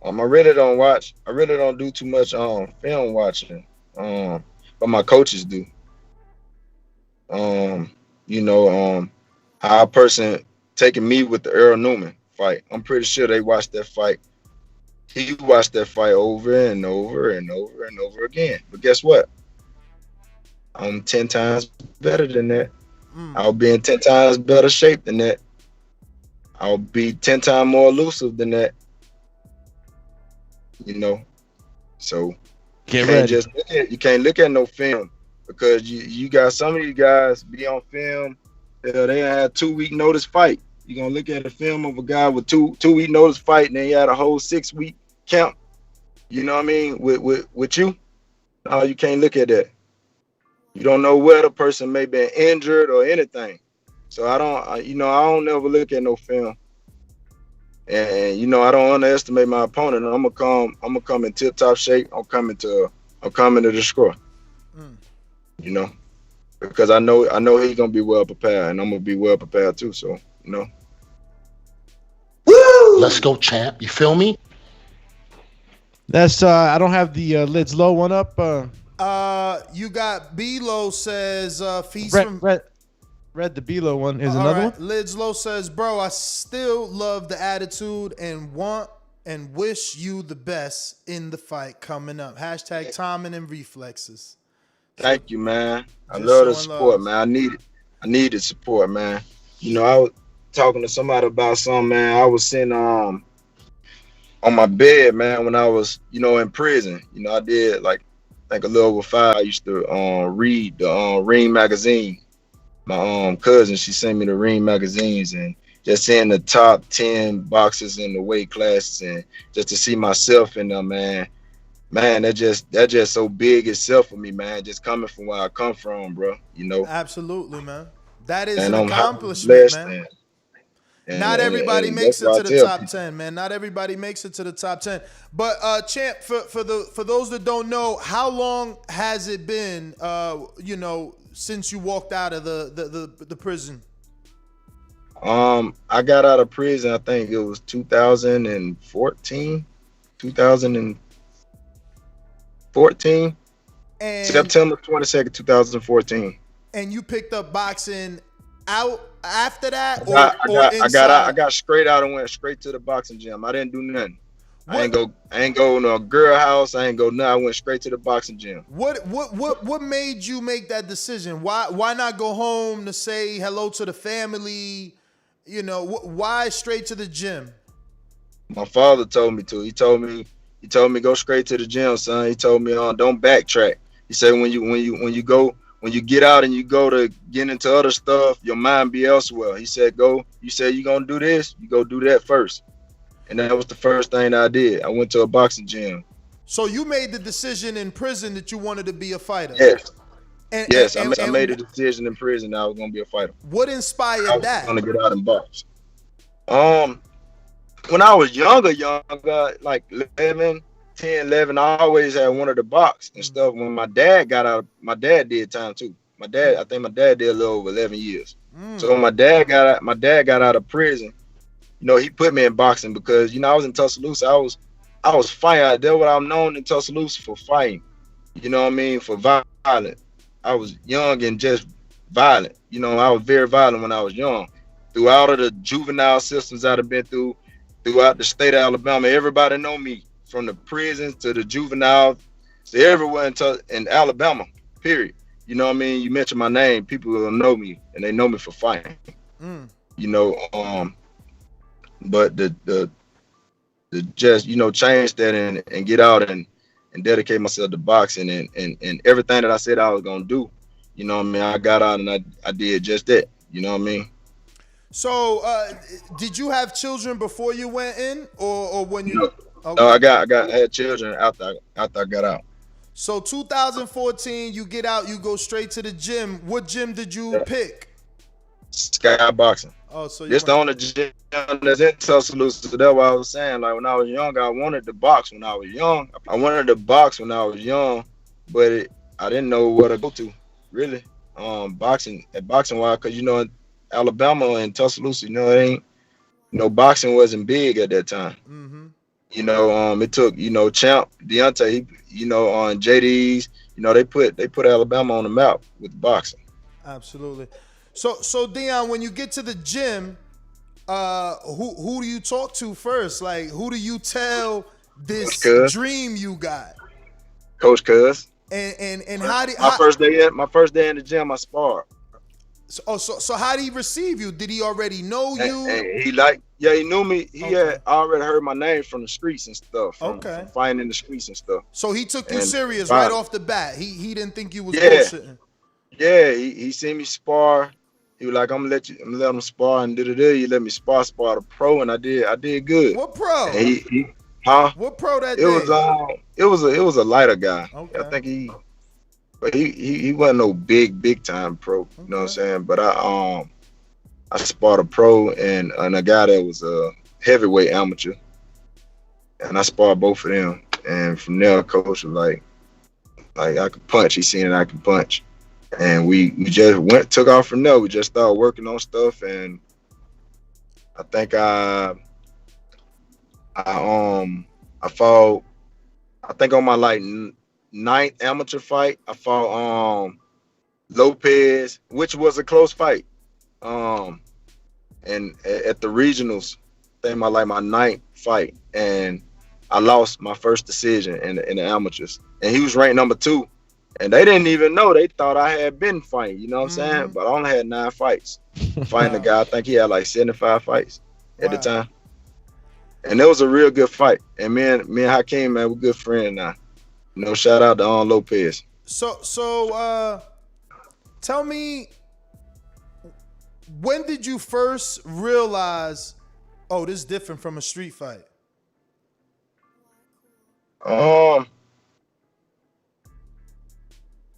I really don't watch. I really don't do too much film watching. But my coaches do. How a person taking me with the Earl Newman fight. I'm pretty sure they watched that fight. He watched that fight over and over and over and over again. But guess what? I'm 10 times better than that. I'll be in 10 times better shape than that. I'll be 10 times more elusive than that. So you can't look at no film because you got some of you guys be on film. They had 2-week notice fight. You're gonna look at a film of a guy with two-week notice fight, and then he had a whole 6-week camp. You know what I mean? With you, no, you can't look at that. You don't know where the person may be injured or anything. So I don't never look at no film. And I don't underestimate my opponent. I'm gonna come in tip-top shape. I'm coming to destroy. Because I know he's gonna be well prepared, and I'm gonna be well prepared too. So Woo! Let's go, champ. You feel me? That's I don't have the Lids Low one up. You got B-Lo says feast from read the B-Lo one. Is another one? Lids Low says, bro, I still love the attitude and want and wish you the best in the fight coming up. # timing and reflexes. Thank you, man. I love the support, man. I need the support, man. I was talking to somebody about something, man. I was sitting on my bed, man, when I was, in prison. I did like I think a little over 5. I used to read the Ring magazine. My cousin, she sent me the Ring magazines, and just seeing the top 10 boxers in the weight classes, and just to see myself in them, man, that just so big itself for me, man. Just coming from where I come from, bro. Absolutely, man. That is and an I'm accomplishment, blessed, man. Not everybody makes it to the top 10, man. Not everybody makes it to the top 10. But Champ, for those that don't know, how long has it been, since you walked out of the prison? I got out of prison, I think it was 2014. And September 22nd, 2014. And you picked up boxing out after that, I got straight out and went straight to the boxing gym. I didn't do nothing. I ain't go to a girl house. I ain't go nothing. I went straight to the boxing gym. What made you make that decision? Why not go home to say hello to the family? Why straight to the gym? My father told me to. He told me go straight to the gym, son. He told me don't backtrack. He said when you get out and you go to get into other stuff, your mind be elsewhere. He said you said you're gonna do this, you go do that first. And that was the first thing I did. I went to a boxing gym. So you made the decision in prison that you wanted to be a fighter? Yes. I made a decision in prison that I was gonna be a fighter. What inspired that? I was gonna get out and box. When I was younger, like 11, I always had wanted to box and stuff. When my dad got out, my dad did time too. I think my dad did a little over 11 years. So when my dad got out of prison, he put me in boxing because, I was in Tuscaloosa. I was fighting. That's what I'm known in Tuscaloosa for, fighting. You know what I mean? For violent. I was young and just violent. I was very violent when I was young. Throughout of the juvenile systems I've been throughout the state of Alabama, everybody know me. From the prisons to the juvenile to everywhere in Alabama, period. You know what I mean? You mention my name, people will know me, and they know me for fighting. But the just change that and get out and dedicate myself to boxing and everything that I said I was gonna do. You know what I mean? I got out and I did just that. You know what I mean? So did you have children before you went in, or when you? No. Okay. No, I had children after I got out. So 2014, you get out, you go straight to the gym. What gym did you pick? Sky Boxing. Oh, so it's the only gym that's in Tuscaloosa. So that's what I was saying. Like when I was young, I wanted to box when I was young. But I didn't know where to go to, really. Boxing wise, because in Alabama and Tuscaloosa, it ain't, boxing wasn't big at that time. Mm-hmm. It took, Champ, Deontay, on JD's, they put Alabama on the map with boxing. Absolutely. So Dion, when you get to the gym, who do you talk to first? Like, who do you tell this dream you got? Coach Cuz. And how did my first day in the gym, I sparred. So how did he receive you? Did he already know you? And he knew me. He had already heard my name from the streets and stuff. From fighting in the streets and stuff. So he took you serious right off the bat. He didn't think you was bullshitting. Yeah, he seen me spar. He was like, I'm gonna let him spar and He let me spar the pro, and I did good. What pro? And what pro that day? It was a lighter guy. Okay. I think he wasn't no big time pro. You know what I'm saying? But I sparred a pro and a guy that was a heavyweight amateur, and I sparred both of them. And from there, coach was like I could punch. He seen that I could punch, and we just took off from there. We just started working on stuff, and I think I fought. I think on my ninth amateur fight, I fought Lopez, which was a close fight. And at the regionals, I think my ninth fight, and I lost my first decision in the amateurs. And he was ranked number 2, and they didn't even know. They thought I had been fighting. You know what I'm saying? But I only had 9 fights. Fighting the guy, I think he had 75 fights at the time. And it was a real good fight. And me and Hakeem, man, we're good friends now. Shout out to Lopez. So tell me, when did you first realize, this is different from a street fight?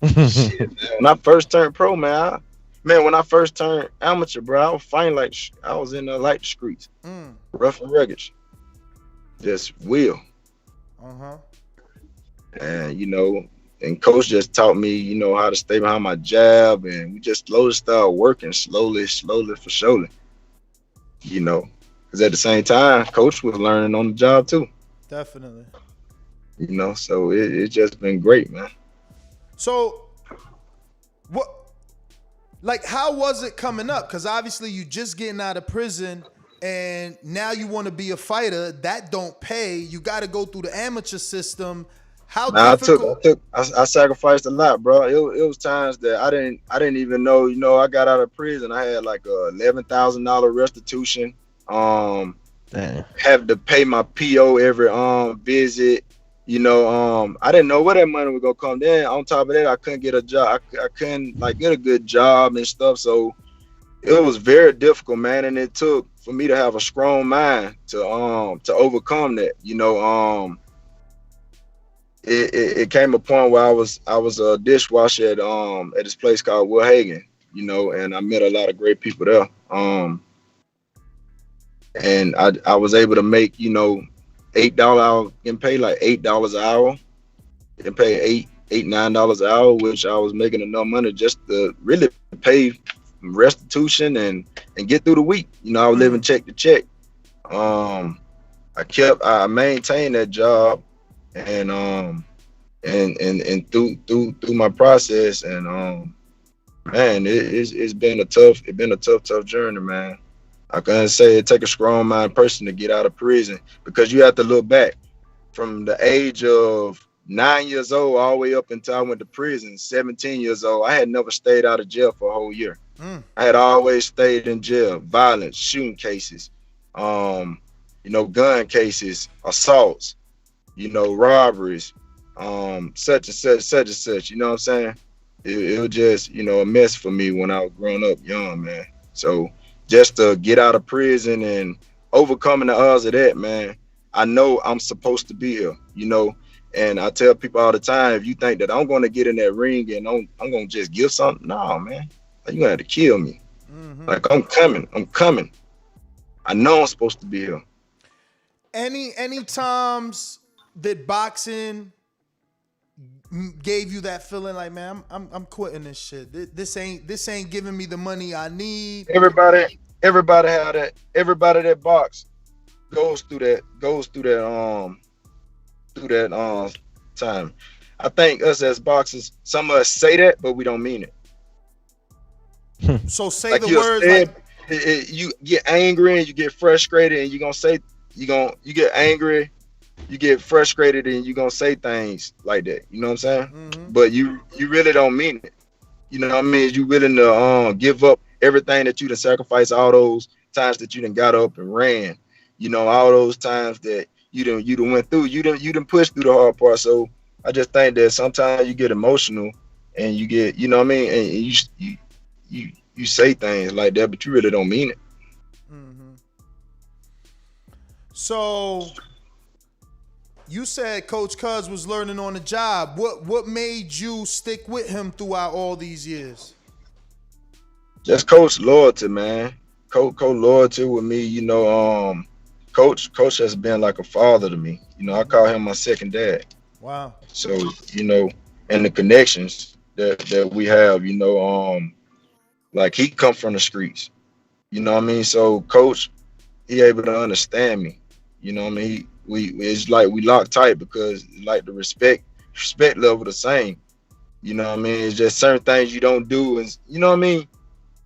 Shit, man. When I first turned pro, man, Man, when I first turned amateur, bro, I was fighting like I was in the light streets, rough and rugged, just will. And and coach just taught me, how to stay behind my jab, and we just slowly started working, slowly for surely. Because at the same time, coach was learning on the job too. Definitely. So it's just been great, man. So, how was it coming up? Because obviously you just getting out of prison, and now you want to be a fighter. That don't pay. You got to go through the amateur system. How difficult? I sacrificed a lot, bro. It was times that I didn't even know. I got out of prison. I had like a $11,000 restitution. Have to pay my PO every visit. I didn't know where that money was gonna come. Then on top of that, I couldn't get a job. I couldn't get a good job and stuff. So it was very difficult, man. And it took for me to have a strong mind to overcome that. It came a point where I was a dishwasher at this place called Will Hagen, and I met a lot of great people there. And I was able to make, $8 hour, getting paid like $8 an hour, and pay $9 an hour, which I was making enough money just to really pay restitution and get through the week. I was living check to check. I maintained that job and through my process, and man, it's been a tough journey, man. I can say it take a strong minded person to get out of prison, because you have to look back from the age of 9 years old all the way up until I went to prison, 17 years old. I had never stayed out of jail for a whole year. I had always stayed in jail, violence, shooting cases, gun cases, assaults, robberies, such and such, you know what I'm saying? It was just, a mess for me when I was growing up young, man. So just to get out of prison and overcoming the odds of that, man, I know I'm supposed to be here, and I tell people all the time, if you think that I'm going to get in that ring and I'm going to just give something, no, man, you're going to have to kill me. Like, I'm coming. I know I'm supposed to be here. Any times that boxing gave you that feeling like, man, I'm quitting this shit. This ain't giving me the money I need. Everybody had that. Everybody that box goes through that time. I think us as boxers, some of us say that, but we don't mean it. So say like the words you get angry and you get frustrated, and you get angry, you get frustrated, and you're gonna say things like that. You know what I'm saying? But you really don't mean it. You know what I mean? You willing to give up everything that you done sacrificed, all those times that you done got up and ran, all those times that you done went through, you done pushed through the hard part. So I just think that sometimes you get emotional and you get, you know what I mean, and you say things like that, but you really don't mean it. So you said Coach Cuz was learning on the job. What made you stick with him throughout all these years? Just Coach loyalty, man. Coach loyalty with me. Coach has been like a father to me. I call him my second dad. Wow. So and the connections that we have. Like, he come from the streets. You know what I mean? So Coach, he able to understand me. You know what I mean? It's like we lock tight, because like the respect level the same. You know what I mean? It's just certain things you don't do, and you know what I mean?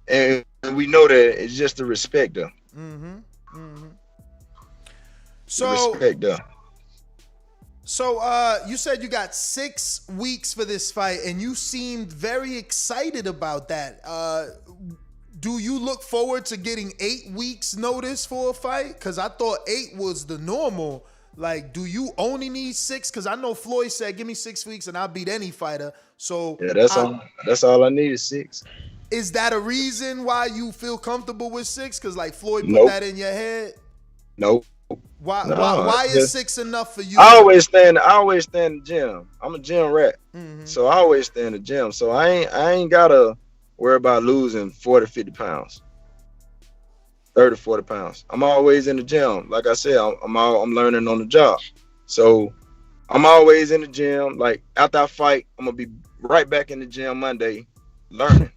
And we know that it's just the respect there. So respect there. So you said you got 6 weeks for this fight, and you seemed very excited about that. Do you look forward to getting 8 weeks notice for a fight? Because I thought 8 was the normal. Like, do you only need 6? Because I know Floyd said, give me 6 weeks and I'll beat any fighter. So yeah, that's all I need is 6. Is that a reason why you feel comfortable with 6? Because like Floyd put that in your head? Nope. Why is 6 enough for you? I always stay in the gym. I'm a gym rat. So I always stay in the gym. So I ain't gotta worry about losing 40, 50 pounds, 30, 40 pounds. I'm always in the gym. Like I said, I'm learning on the job. So I'm always in the gym. Like after I fight, I'm gonna be right back in the gym Monday, learning.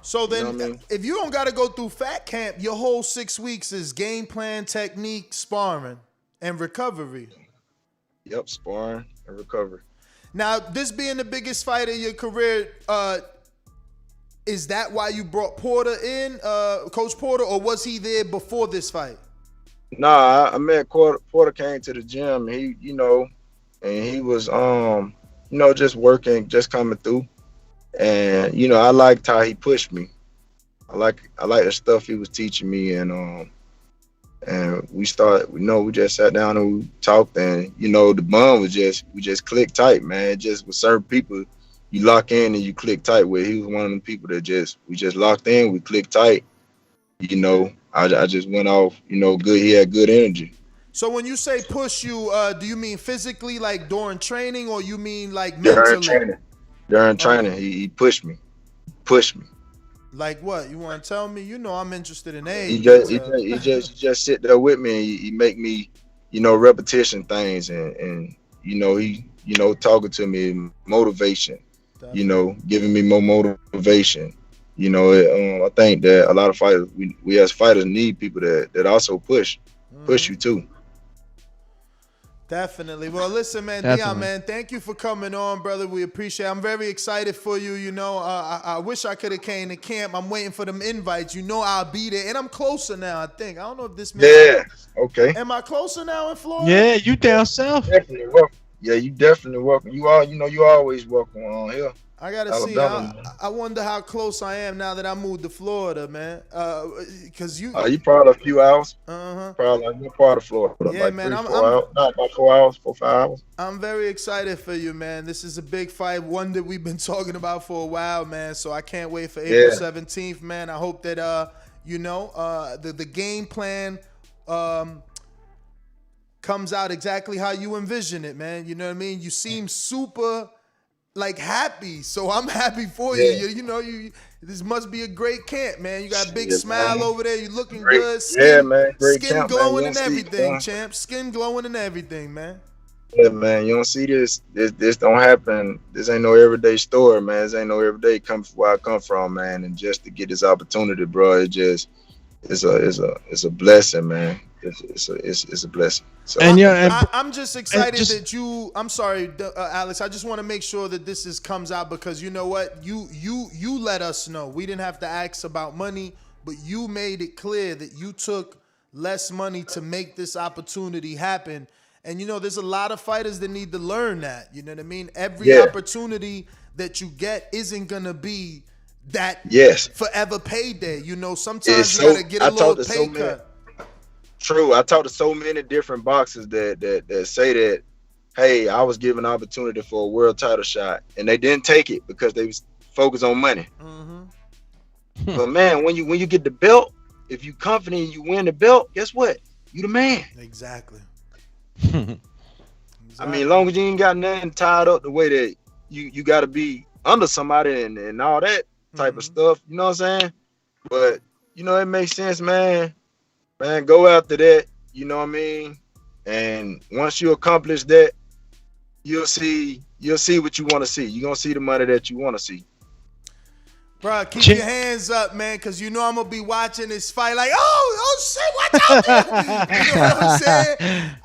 So then, You know what I mean? if you don't got to go through fat camp, your whole 6 weeks is game plan, technique, sparring, and recovery. Yep, sparring and recovery. Now, this being the biggest fight of your career, is that why you brought Porter in, Coach Porter, or was he there before this fight? Nah, I met Porter came to the gym. He, and he was, just working, just coming through. And, I liked how he pushed me. I like the stuff he was teaching me. And we just sat down and we talked, and, the bond was we just clicked tight, man. Just with certain people, you lock in and you click tight with. He was one of them people that we just locked in, we clicked tight. I just went off, good. He had good energy. So when you say push you, do you mean physically, like during training, or you mean like mentally? During training, he pushed me. Like what? You want to tell me? I'm interested in age. He just sit there with me, and he make me, repetition things, and he talking to me, motivation, giving me more motivation. I think that a lot of fighters, we as fighters need people that also push you too. Definitely. Well, listen, man, Dion, man, thank you for coming on, brother. We appreciate it. I'm very excited for you. I wish I could have came to camp. I'm waiting for them invites. I'll be there. And I'm closer now, I think. I don't know if this means. Yeah, okay. Am I closer now in Florida? Yeah, you down south. Definitely welcome. Yeah, you definitely welcome. You always welcome on here. I gotta see. I wonder how close I am now that I moved to Florida, man. Cause you probably a few hours. Probably you're part of Florida. Yeah, like man. 4 hours. Not about 4 hours, 4 5 hours. I'm very excited for you, man. This is a big fight, one that we've been talking about for a while, man. So I can't wait for April 17th, man. I hope that the game plan comes out exactly how you envision it, man. You know what I mean? You seem super happy, so I'm happy for you. This must be a great camp, man. You got a big smile over there. You looking good. Man. Great skin camp, glowing man. and everything, champ. Skin glowing and everything, man. Yeah, man. You don't see this. This don't happen. This ain't no everyday story, man. This ain't no everyday come from where I come from, man. And just to get this opportunity, bro, it's a blessing, man. It's a blessing. So I'm just excited that you. I'm sorry, Alex. I just want to make sure that this comes out, because you know what, you let us know. We didn't have to ask about money, but you made it clear that you took less money to make this opportunity happen. And there's a lot of fighters that need to learn that. You know what I mean? Every opportunity that you get isn't gonna be that forever payday. Sometimes you gotta get a little pay cut. True. I talked to so many different boxers that say that, hey, I was given an opportunity for a world title shot, and they didn't take it because they was focused on money. But man, when you get the belt, if you confident you win the belt, guess what? You the man. Exactly. I mean, as long as you ain't got nothing tied up the way that you got to be under somebody and all that type of stuff. You know what I'm saying? But it makes sense, man. Man, go after that, you know what I mean? And once you accomplish that, you'll see what you want to see. You're going to see the money that you want to see. Bro, keep your hands up, man, because I'm going to be watching this fight like, oh shit, watch out there. You know what I'm saying?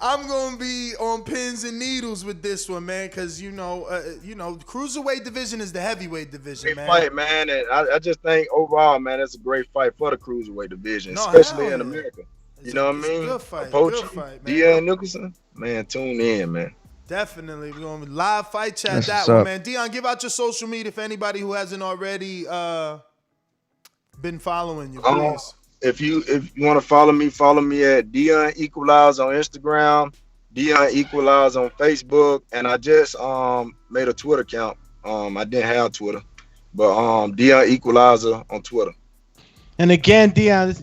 I'm going to be on pins and needles with this one, man, because, cruiserweight division is the heavyweight division, man. Great fight, man, and I just think overall, man, it's a great fight for the cruiserweight division, especially in America. You know what I mean? Good fight, man. Dion Nicholson, man, tune in, man. Definitely. We're going to live fight chat that one, man. Dion, give out your social media for anybody who hasn't already been following you, please. If you want to follow me at Dion Equalize on Instagram, Dion Equalize on Facebook, and I just made a Twitter account. I didn't have Twitter, but Dion Equalizer on Twitter. And again, Dion,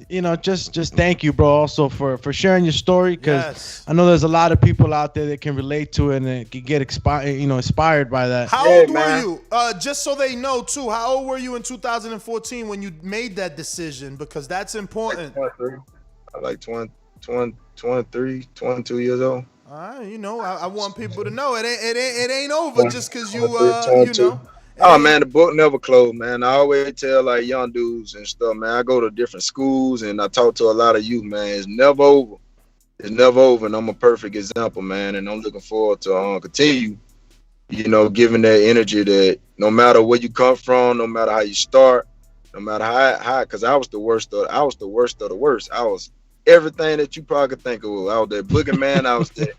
just thank you, bro, also for sharing your story, because I know there's a lot of people out there that can relate to it and can get inspired by that. How old were you? Just so they know too, how old were you in 2014 when you made that decision? Because that's important. Like 23, 22 years old. All right, I want people to know it ain't over just because you. Oh man, the book never closed, man. I always tell like young dudes and stuff, man. I go to different schools and I talk to a lot of youth, man. It's never over. It's never over, and I'm a perfect example, man. And I'm looking forward to continue, giving that energy that no matter where you come from, no matter how you start, no matter how, because I was the worst of the worst. I was everything that you probably could think of. I was that boogeyman. I was that,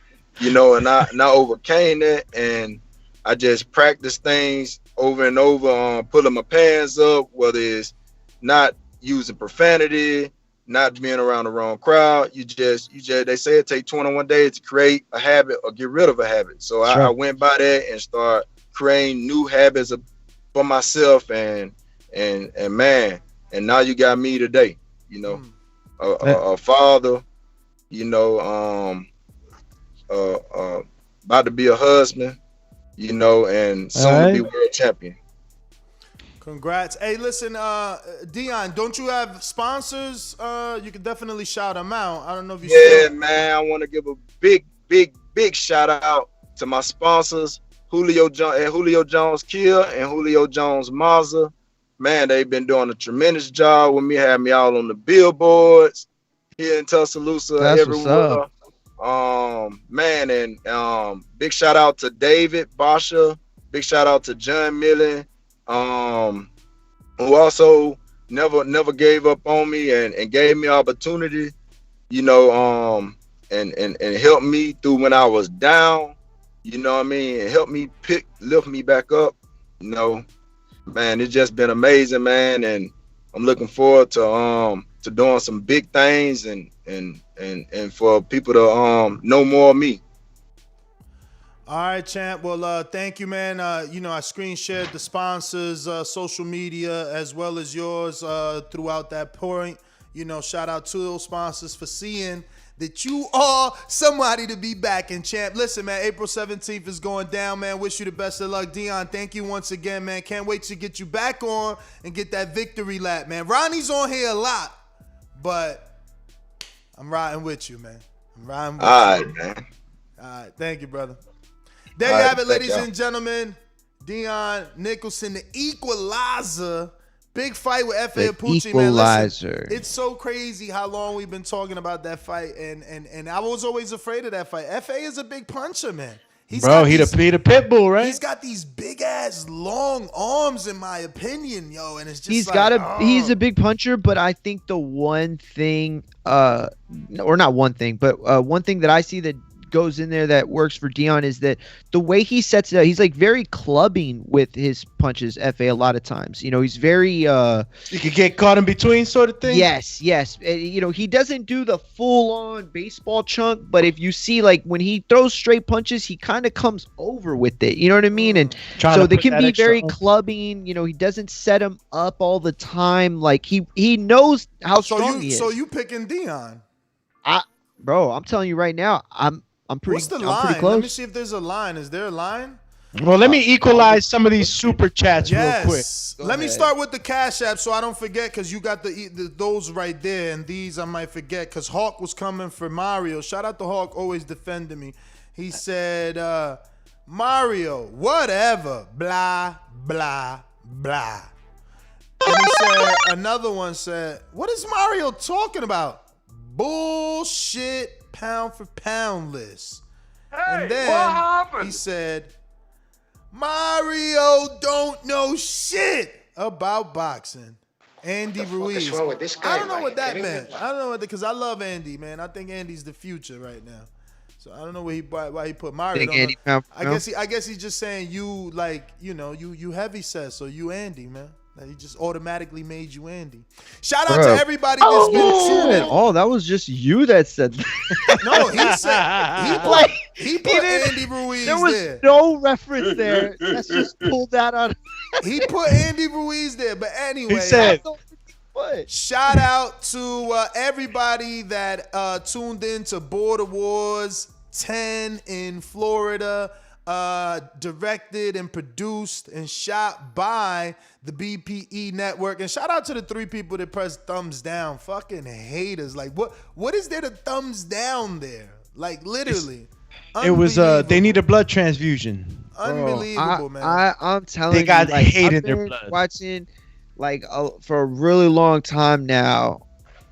and I overcame that, and I just practiced things over and over, pulling my pants up, whether it's not using profanity, not being around the wrong crowd. You just they say it take 21 days to create a habit or get rid of a habit. So I went by that and start creating new habits for myself, and man, and now you got me today, a father, about to be a husband, and soon to be world champion. Congrats. Hey, listen, Dion, don't you have sponsors? You can definitely shout them out. I don't know if you still... man, I want to give a big shout out to my sponsors, Julio Jones Kia and Julio Jones Mazda. Man, they've been doing a tremendous job with me, had me all on the billboards here in Tuscaloosa, everywhere. Man, and big shout out to David Basha, big shout out to John Millen, who also never gave up on me and gave me opportunity, and helped me through when I was down, and helped me lift me back up, man. It's just been amazing, man, and I'm looking forward to doing some big things and for people to know more of me. All right, champ. Well, thank you, man. I screen shared the sponsors' social media as well as yours throughout that point. Shout out to those sponsors for seeing that you are somebody to be backing, champ. Listen, man, April 17th is going down, man. Wish you the best of luck. Dion, thank you once again, man. Can't wait to get you back on and get that victory lap, man. Ronnie's on here a lot, but I'm riding with you, man. I'm riding with you. All right, man. All right, thank you, brother. There you have it, ladies and gentlemen. Dion Nicholson, the Equalizer. Big fight with F.A. Apucci, man. Listen, it's so crazy how long we've been talking about that fight, and I was always afraid of that fight. F.A. is a big puncher, man. He the pit bull, right? He's got these big ass long arms, in my opinion, yo, and it's just he's a big puncher, but I think the one thing, or not one thing, but one thing that I see that goes in there that works for Dion is that the way he sets it up, he's like very clubbing with his punches, FA, a lot of times. He's very you could get caught in between sort of thing. Yes. He doesn't do the full-on baseball chunk, but if you see, like, when he throws straight punches, he kind of comes over with it. You know what I mean? And so they can be very clubbing. He doesn't set him up all the time. Like, he knows how strong he is. So you picking Dion? Bro, I'm telling you right now, I'm pretty. What's the line? Pretty close. Let me see if there's a line. Is there a line? Well, let me equalize some of these super chats real quick. Let me start with the Cash App so I don't forget, because you got those right there, and these I might forget because Hawk was coming for Mario. Shout out to Hawk, always defending me. He said, Mario, whatever, blah, blah, blah. And he said, another one said, what is Mario talking about? Bullshit. Pound for pound list. Hey, and then he said, Mario don't know shit about boxing. Andy Ruiz. What's wrong with this guy? I don't know what that meant. I don't know what because I love Andy, man. I think Andy's the future right now. So I don't know why he put Mario. Andy, I guess he's just saying you like you heavy set, so you Andy, man. He just automatically made you Andy. Shout out to everybody that's been tuning. Oh, that was just you that said that. No, he put Andy Ruiz there. There was no reference there. Let's just pull that out. He put Andy Ruiz there. But anyway. He said, What? Shout out to everybody that tuned in to Border Wars 10 in Florida, directed and produced and shot by the BPE network. And shout out to the 3 people that pressed thumbs down. Fucking haters. Like, what is there to thumbs down there? Like, literally. It was they need a blood transfusion. Unbelievable, man. I'm telling you, they got hate I've in their been blood. Watching for a really long time now,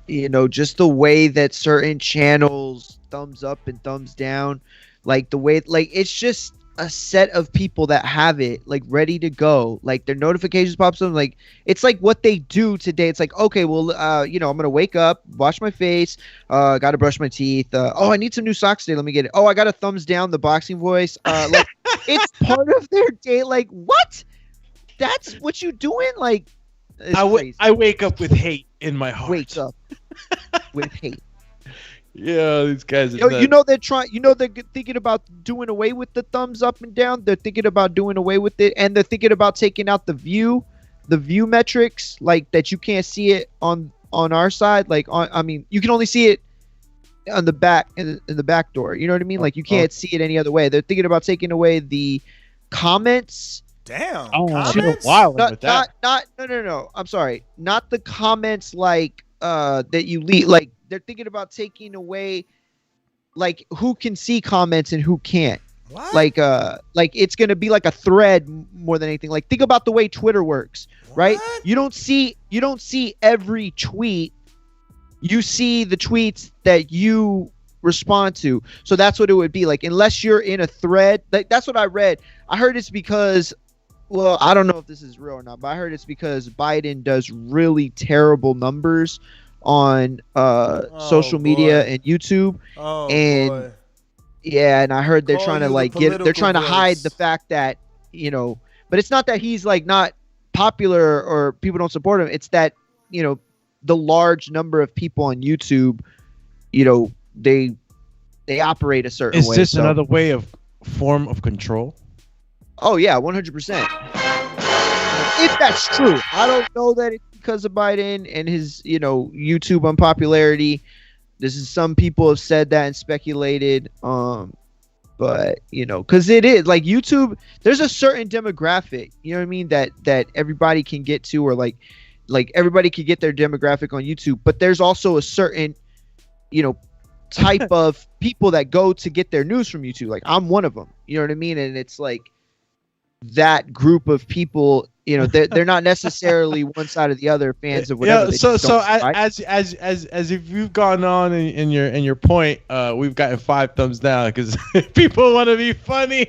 just the way that certain channels thumbs up and thumbs down, like the way, like it's just a set of people that have it like ready to go, like their notifications pops up, like it's like what they do today. It's like, okay, well, I'm gonna wake up, wash my face, gotta brush my teeth, I need some new socks today, let me get it. Oh, I got a thumbs down the boxing voice, like it's part of their day. Like, what? That's what you doing? Like, I wake up with hate in my heart. Wake up with hate. Yeah, these guys. They're thinking about doing away with the thumbs up and down. They're thinking about doing away with it, and they're thinking about taking out the view metrics, like that you can't see it on our side. Like, you can only see it on the back in the back door. You know what I mean? Like, you can't see it any other way. They're thinking about taking away the comments. Damn. Comments? Wow. No. I'm sorry. Not the comments like that you leave. Like, they're thinking about taking away like who can see comments and who can't. What? Like it's gonna be like a thread more than anything. Like, think about the way Twitter works, right? You don't see every tweet. You see the tweets that you respond to. So that's what it would be like, unless you're in a thread. Like, that's what I read. I heard it's because, well, I don't know if this is real or not, but I heard it's because Biden does really terrible numbers on social media and YouTube. And yeah, and I heard they're trying to hide the fact that, but it's not that he's like not popular or people don't support him. It's that, the large number of people on YouTube, they operate a certain way. Is this another form of control? Oh yeah, 100%. If that's true, I don't know that it's because of Biden and his, YouTube unpopularity. This is, some people have said that and speculated. But because it is like YouTube, there's a certain demographic, you know what I mean, that everybody can get to, or like everybody can get their demographic on YouTube. But there's also a certain, type of people that go to get their news from YouTube. Like, I'm one of them, you know what I mean? And it's like that group of people, they're not necessarily one side or the other fans of whatever. As if you've gone on in your point, we've gotten 5 thumbs down because people want to be funny.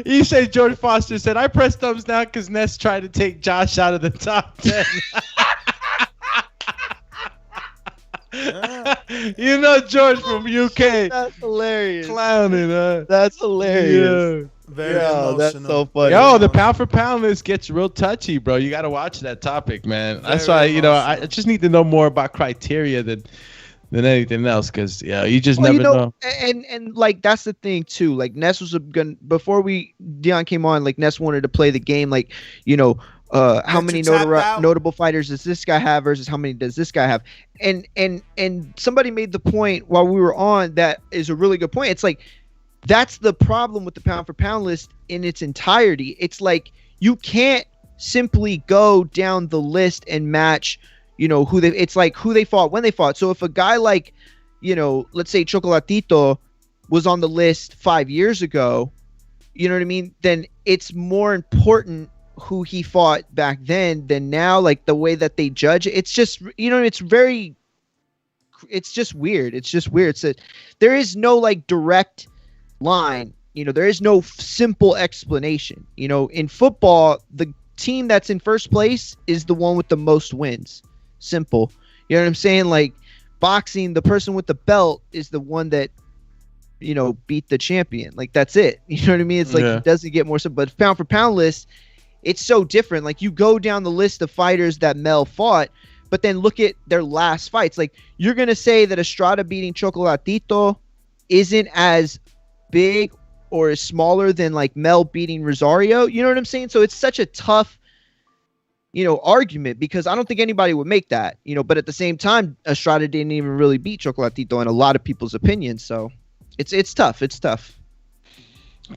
You say George Foster said, I pressed thumbs down because Ness tried to take Josh out of the top 10. George from UK. That's hilarious. Clowning, That's hilarious. Yeah. Very emotional. That's so funny. The pound for pound list gets real touchy, bro. You got to watch that topic, man. That's why, I just need to know more about criteria than anything else, because you just never know. And like, that's the thing too. Like, Ness was before Dion came on. Like, Ness wanted to play the game. Like, how many notable fighters does this guy have versus how many does this guy have? And somebody made the point while we were on that is a really good point. It's like, that's the problem with the pound for pound list in its entirety. It's like, you can't simply go down the list and match, who they fought when they fought. So if a guy like, let's say Chocolatito was on the list 5 years ago, you know what I mean? Then it's more important who he fought back then than now. Like, the way that they judge, it's just, it's just weird. It's just weird. So there is no like direct line, there is no simple explanation. In football, the team that's in first place is the one with the most wins. Simple. You know what I'm saying? Like, boxing, the person with the belt is the one that, beat the champion. Like, that's it. You know what I mean? It's like, It doesn't get more simple. But pound for pound list, it's so different. Like, you go down the list of fighters that Mel fought, but then look at their last fights. Like, you're going to say that Estrada beating Chocolatito isn't as big or is smaller than like Mel beating Rosario. You know what I'm saying? So it's such a tough argument, because I don't think anybody would make that, but at the same time, Estrada didn't even really beat Chocolatito in a lot of people's opinions. So it's tough. It's tough.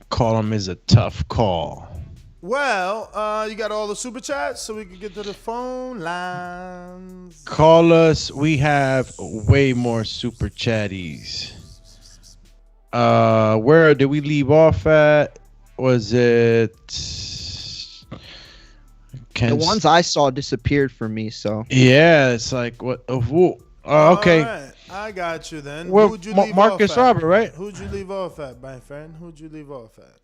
Call him is a tough call. Well, you got all the super chats, so we can get to the phone lines. Call us. We have way more super chatties. Where did we leave off at? Was it the ones I saw disappeared for me? So yeah, it's like what? Okay. All right. I got you then. Well, Who'd you leave Marcus off at? Robert, right? Who'd you leave off at, my friend? Who'd you leave off at?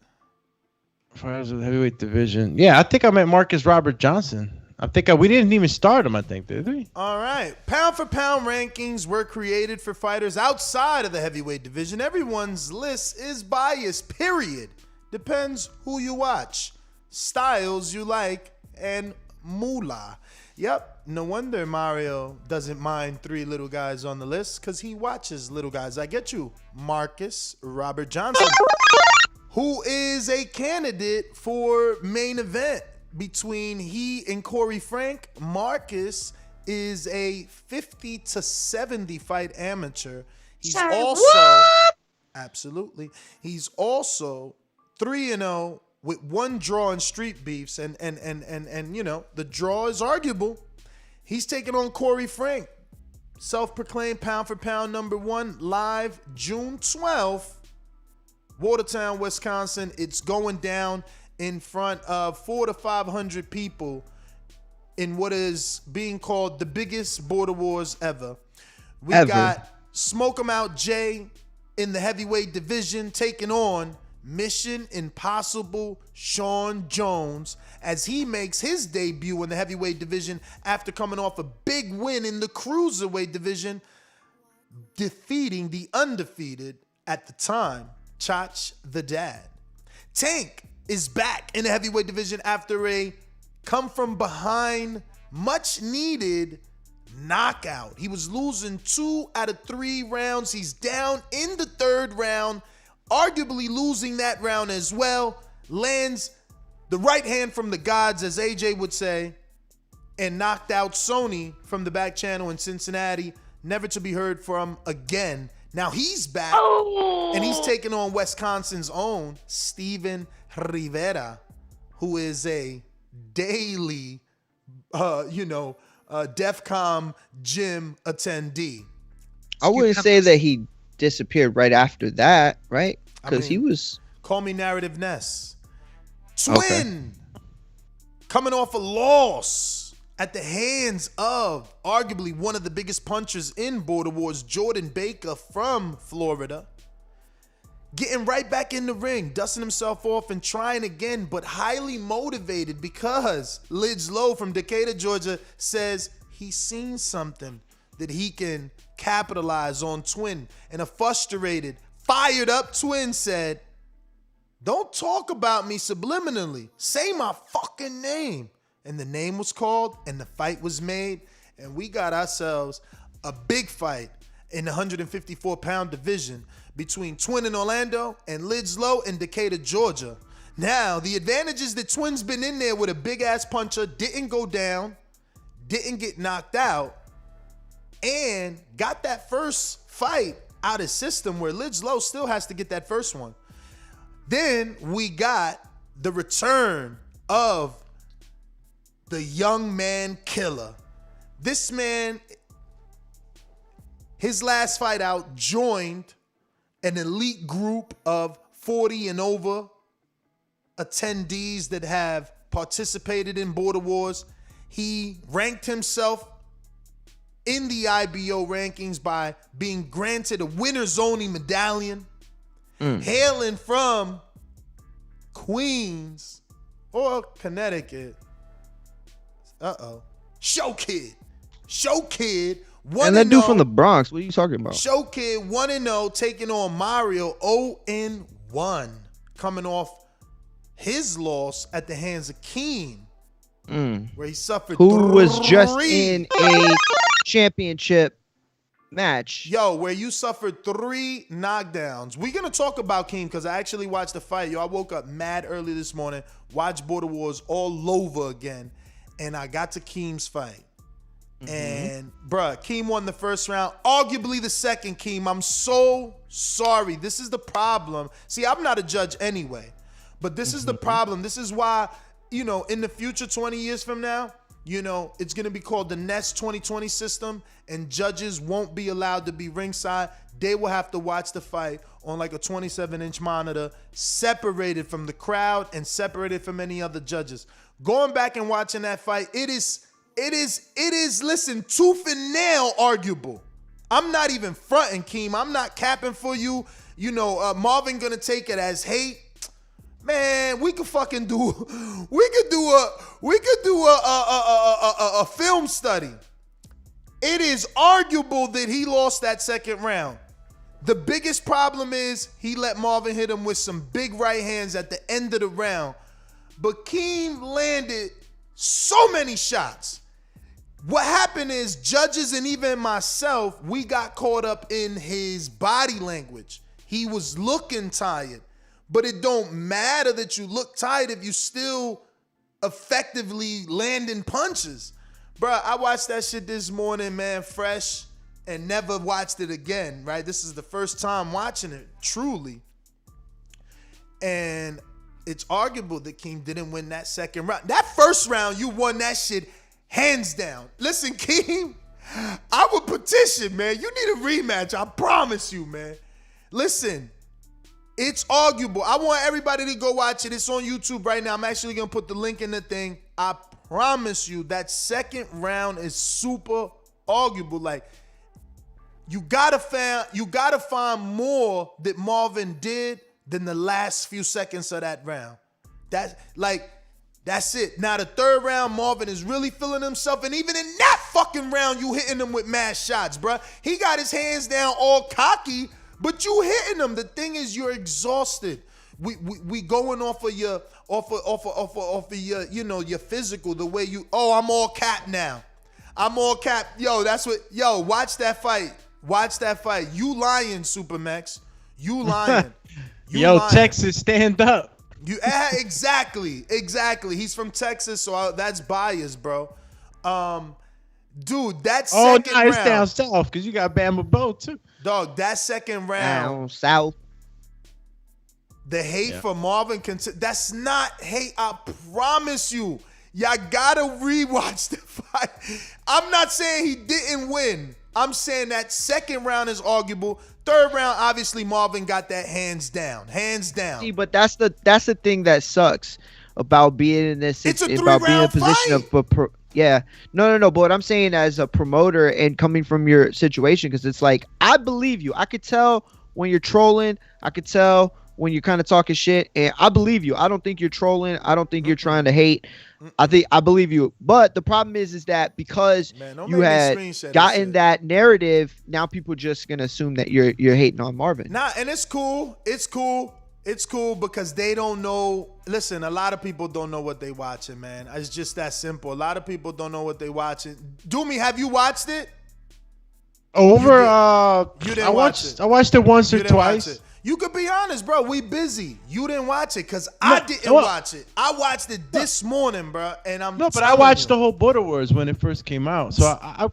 As far as the heavyweight division, yeah, I think I meant Marcus Robert Johnson. I think we didn't even start him. I think, did we? All right. Pound for pound rankings were created for fighters outside of the heavyweight division. Everyone's list is biased, period. Depends who you watch, styles you like, and moolah. Yep, no wonder Mario doesn't mind 3 little guys on the list, because he watches little guys. I get you. Marcus Robert Johnson, who is a candidate for main event between he and Corey Frank. Marcus is a 50 to 70 fight amateur. He's absolutely. He's also 3-0 with 1 draw in street beefs, and the draw is arguable. He's taking on Corey Frank, self-proclaimed pound for pound #1, live June 12th, Watertown, Wisconsin. It's going down in front of 400 to 500 people in what is being called the biggest Border Wars ever. We got Smoke 'em Out Jay in the heavyweight division taking on Mission Impossible Sean Jones as he makes his debut in the heavyweight division after coming off a big win in the cruiserweight division, defeating the undefeated at the time, Chach the Dad. Tank is back in the heavyweight division after a come from behind, much needed knockout. He was losing 2 out of 3 rounds. He's down in the 3rd round, arguably losing that round as well. Lands the right hand from the gods, as AJ would say, and knocked out Sony from the back channel in Cincinnati, never to be heard from again. Now he's back, and he's taking on Wisconsin's own Steven Rivera, who is a daily, DEFCON gym attendee. I wouldn't say that he disappeared right after that, right? Because he was... Call me Narrative Ness. Twin, coming off a loss at the hands of arguably one of the biggest punchers in Border Wars, Jordan Baker from Florida. Getting right back in the ring, dusting himself off and trying again, but highly motivated because Lids Lowe from Decatur, Georgia says he's seen something that he can capitalize on Twin. And a frustrated, fired up Twin said, "Don't talk about me subliminally. Say my fucking name." And the name was called and the fight was made. And we got ourselves a big fight in the 154-pound division between Twin in Orlando and Lids Lowe in Decatur, Georgia. Now, the advantage is that Twin's been in there with a big-ass puncher, didn't go down, didn't get knocked out, and got that first fight out of system where Lids Lowe still has to get that first one. Then we got the return of the young man killer. This man, his last fight out, joined an elite group of 40 and over attendees that have participated in Border Wars. He ranked himself in the IBO rankings by being granted a winner's only medallion, hailing from Queens or Connecticut. Show Kid. And that dude from the Bronx, what are you talking about? Show Kid 1-0, taking on Mario 0-1, coming off his loss at the hands of Keen, where he suffered who was just in a championship match. Where you suffered 3 knockdowns. We're going to talk about Keen because I actually watched the fight. I woke up mad early this morning, watched Border Wars all over again. and I got to Keem's fight. And, bruh, Keem won the first round. Arguably the second, Keem. I'm so sorry. This is the problem. See, I'm not a judge anyway. But this is the problem. This is why, you know, in the future, 20 years from now, you know, it's going to be called the Nest 2020 system, and judges won't be allowed to be ringside. They will have to watch the fight on like a 27-inch monitor, separated from the crowd and separated from any other judges. Going back and watching that fight, it is, listen, tooth and nail arguable. I'm not even fronting, Keem. I'm not capping for you. You know, Marvin gonna take it as hate. Man, we could do a film study. It is arguable that he lost that second round. The biggest problem is he let Marvin hit him with some big right hands at the end of the round. But Keem landed so many shots. What happened is judges and even myself, we got caught up in his body language. He was looking tired. But it don't matter that you look tired if you still effectively landing punches. Bruh, I watched that shit this morning, man, fresh, and never watched it again, right? This is the first time watching it, truly. And it's arguable that Keem didn't win that second round. That first round, you won that shit hands down. Listen, Keem, I would petition, man. You need a rematch. I promise you, man. Listen, it's arguable. I want everybody to go watch it. It's on YouTube right now. I'm actually going to put the link in the thing. I promise you that second round is super arguable. Like, you gotta find more that Marvin did than the last few seconds of that round. That's it. Now the third round, Marvin is really feeling himself, and even in that fucking round, you hitting him with mad shots, bruh. He got his hands down all cocky, but you hitting him. The thing is, you're exhausted. We going off of your your, you know, your physical, the way you, I'm all cap now. I'm all cap. Yo, watch that fight. Watch that fight. You lying, Supermax. You lying. Lying. Texas, stand up. Exactly. He's from Texas, so that's biased, bro. Dude, that second round. It's down south because you got Bama Bo too. Dog, that second round. Down south. The hate for Marvin, that's not hate. I promise you. Y'all gotta rewatch the fight. I'm not saying he didn't win. I'm saying that second round is arguable. Third round, obviously, Marvin got that hands down. Hands down. See, but that's the thing that sucks about being in this. It's a about being in a three-round position of yeah. No. But what I'm saying as a promoter and coming from your situation, because it's like, I believe you. I could tell when you're trolling. I could tell when you're kind of talking shit, and I believe you. I don't think you're trolling. I don't think you're trying to hate. I believe you. But the problem is that because you had gotten that narrative, now people just gonna assume that you're hating on Marvin. Nah, and it's cool. It's cool because they don't know. Listen, a lot of people don't know what they watching, man. It's just that simple. A lot of people don't know what they watching. Doomy, have you watched it? You didn't watch it. I watched it once or twice. You could be honest, bro. We busy. You didn't watch it because I didn't watch it. I watched it this morning, bro, and but I watched the whole Border Wars when it first came out. So I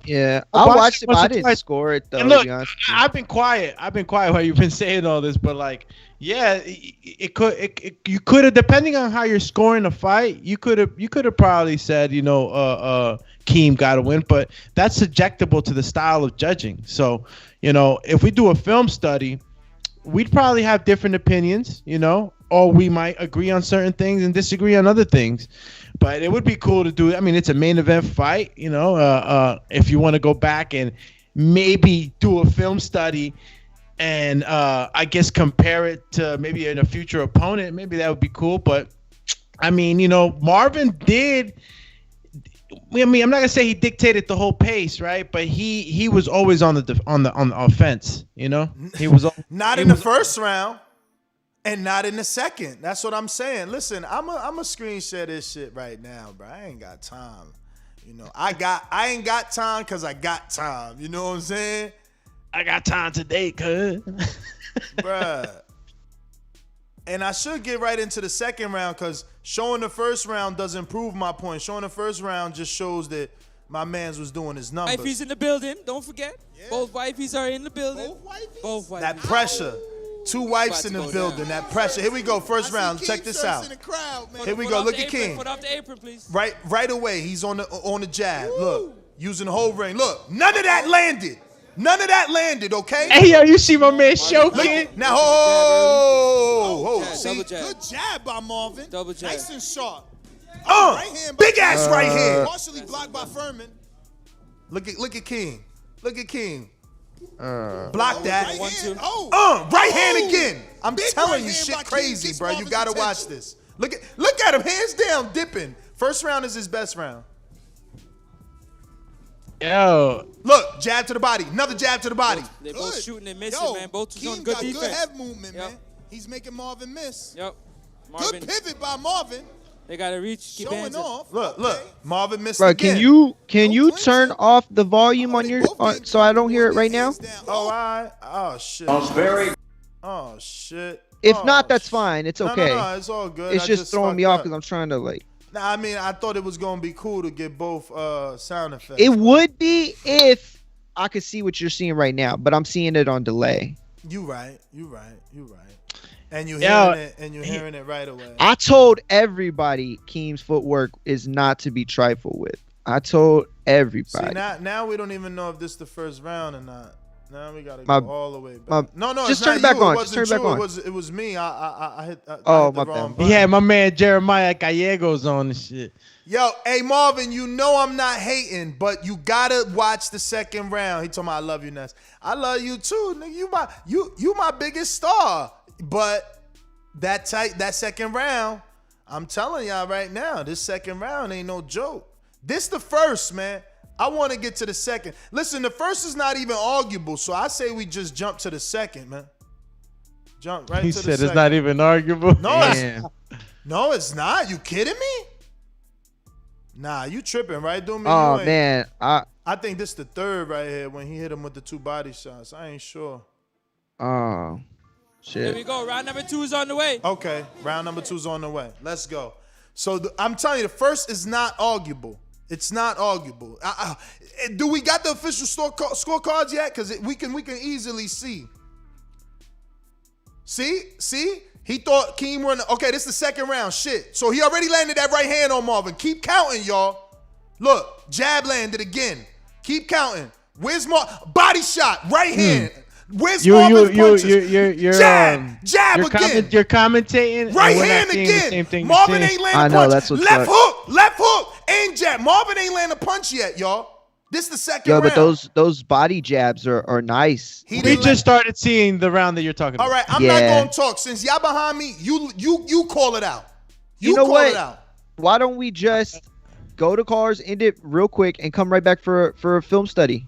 watched it, but I didn't score it though. And look, I've been quiet. While you've been saying all this, but like, yeah, you could have, depending on how you're scoring a fight, you could have probably said, you know, Keem got to win, but that's subjectable to the style of judging. So, you know, if we do a film study, we'd probably have different opinions, you know, or we might agree on certain things and disagree on other things. But it would be cool to do. I mean, it's a main event fight, you know, if you want to go back and maybe do a film study and I guess compare it to maybe a future opponent, maybe that would be cool. But I mean, you know, Marvin did. I mean, I'm not gonna say he dictated the whole pace, right? But he was always on the offense. You know, he was not in the first round, and not in the second. That's what I'm saying. Listen, I'm a screen share this shit right now, bro. I ain't got time. You know, I ain't got time because I got time. You know what I'm saying? I got time today, cuz. Bruh. And I should get right into the second round because showing the first round doesn't prove my point. Showing the first round just shows that my man's was doing his numbers. Wifey's in the building. Don't forget. Yeah. Both wifeys are in the building. Both wifeys. That pressure. 2 wives in the building. That pressure. Here we go. First round. Check this out. Here we go. Look at King. Put off the apron, please. Right away. He's on the jab. Look. Using the whole ring. Look. None of that landed. None of that landed, okay? Hey, yo, you see my man choking? Now, see? Good jab by Marvin. Double jab. Nice and sharp. Big ass right hand. Partially blocked by Furman. Look at King. Look at King. Block that. Right hand. Right hand again. I'm telling you, shit crazy, bro. You gotta watch this. Look at him, hands down, dipping. First round is his best round. Yo. Look, jab to the body. Another jab to the body. They both shooting and missing, man. Both on good defense. Good head movement, man. He's making Marvin miss. Yep. Good pivot by Marvin. They gotta reach. Keep Showing off. Look. Marvin missed Bro, again. can you turn off the volume on your so I don't hear it right now? Oh shit. Oh shit. If not, that's fine. It's okay. No, it's all good. It's just throwing me off because I'm trying to like. Nah, I mean, I thought it was gonna be cool to get both sound effects. It would be if I could see what you're seeing right now, but I'm seeing it on delay. You right. And you hearing it right away. I told everybody Keem's footwork is not to be trifled with. I told everybody. See, now we don't even know if this is the first round or not. Now we gotta go all the way back. No, just it's turn not it back you. on. It Just turn it wasn't back you. on. It was me. I hit the my wrong bad. button. He had my man Jeremiah Gallegos on and shit. Yo, hey Marvin, you know I'm not hating, but you gotta watch the second round. He told me I love you, Ness. I love you too, nigga. You my biggest star. But that second round, I'm telling y'all right now, this second round ain't no joke. This the first, man. I want to get to the second. Listen, the first is not even arguable, so I say we just jump to the second, man. Jump right to the second. He said it's not even arguable. No, it's not. You kidding me? Nah, you tripping, right? Man, I think this the third right here when he hit him with the 2 body shots. I ain't sure. Oh, shit. Here we go. Round number 2 is on the way. Okay, round number 2 is on the way. Let's go. So I'm telling you, the first is not arguable. It's not arguable. Do we got the official scorecards yet? Because we can easily see. See? He thought Keem were okay, this is the second round. Shit. So he already landed that right hand on Marvin. Keep counting, y'all. Look, jab landed again. Keep counting. Where's body shot, right hand. Where's Marvin's punches? Jab again. You're commentating. Right hand again. Marvin ain't landing a punch. That's what's left hook, and jab. Marvin ain't landing a punch yet, y'all. This is the second round. But those body jabs are nice. We just started seeing the round that you're talking about. All right, I'm not going to talk. Since y'all behind me, you call it out. You know what? Why don't we just go to cars, end it real quick, and come right back for a film study?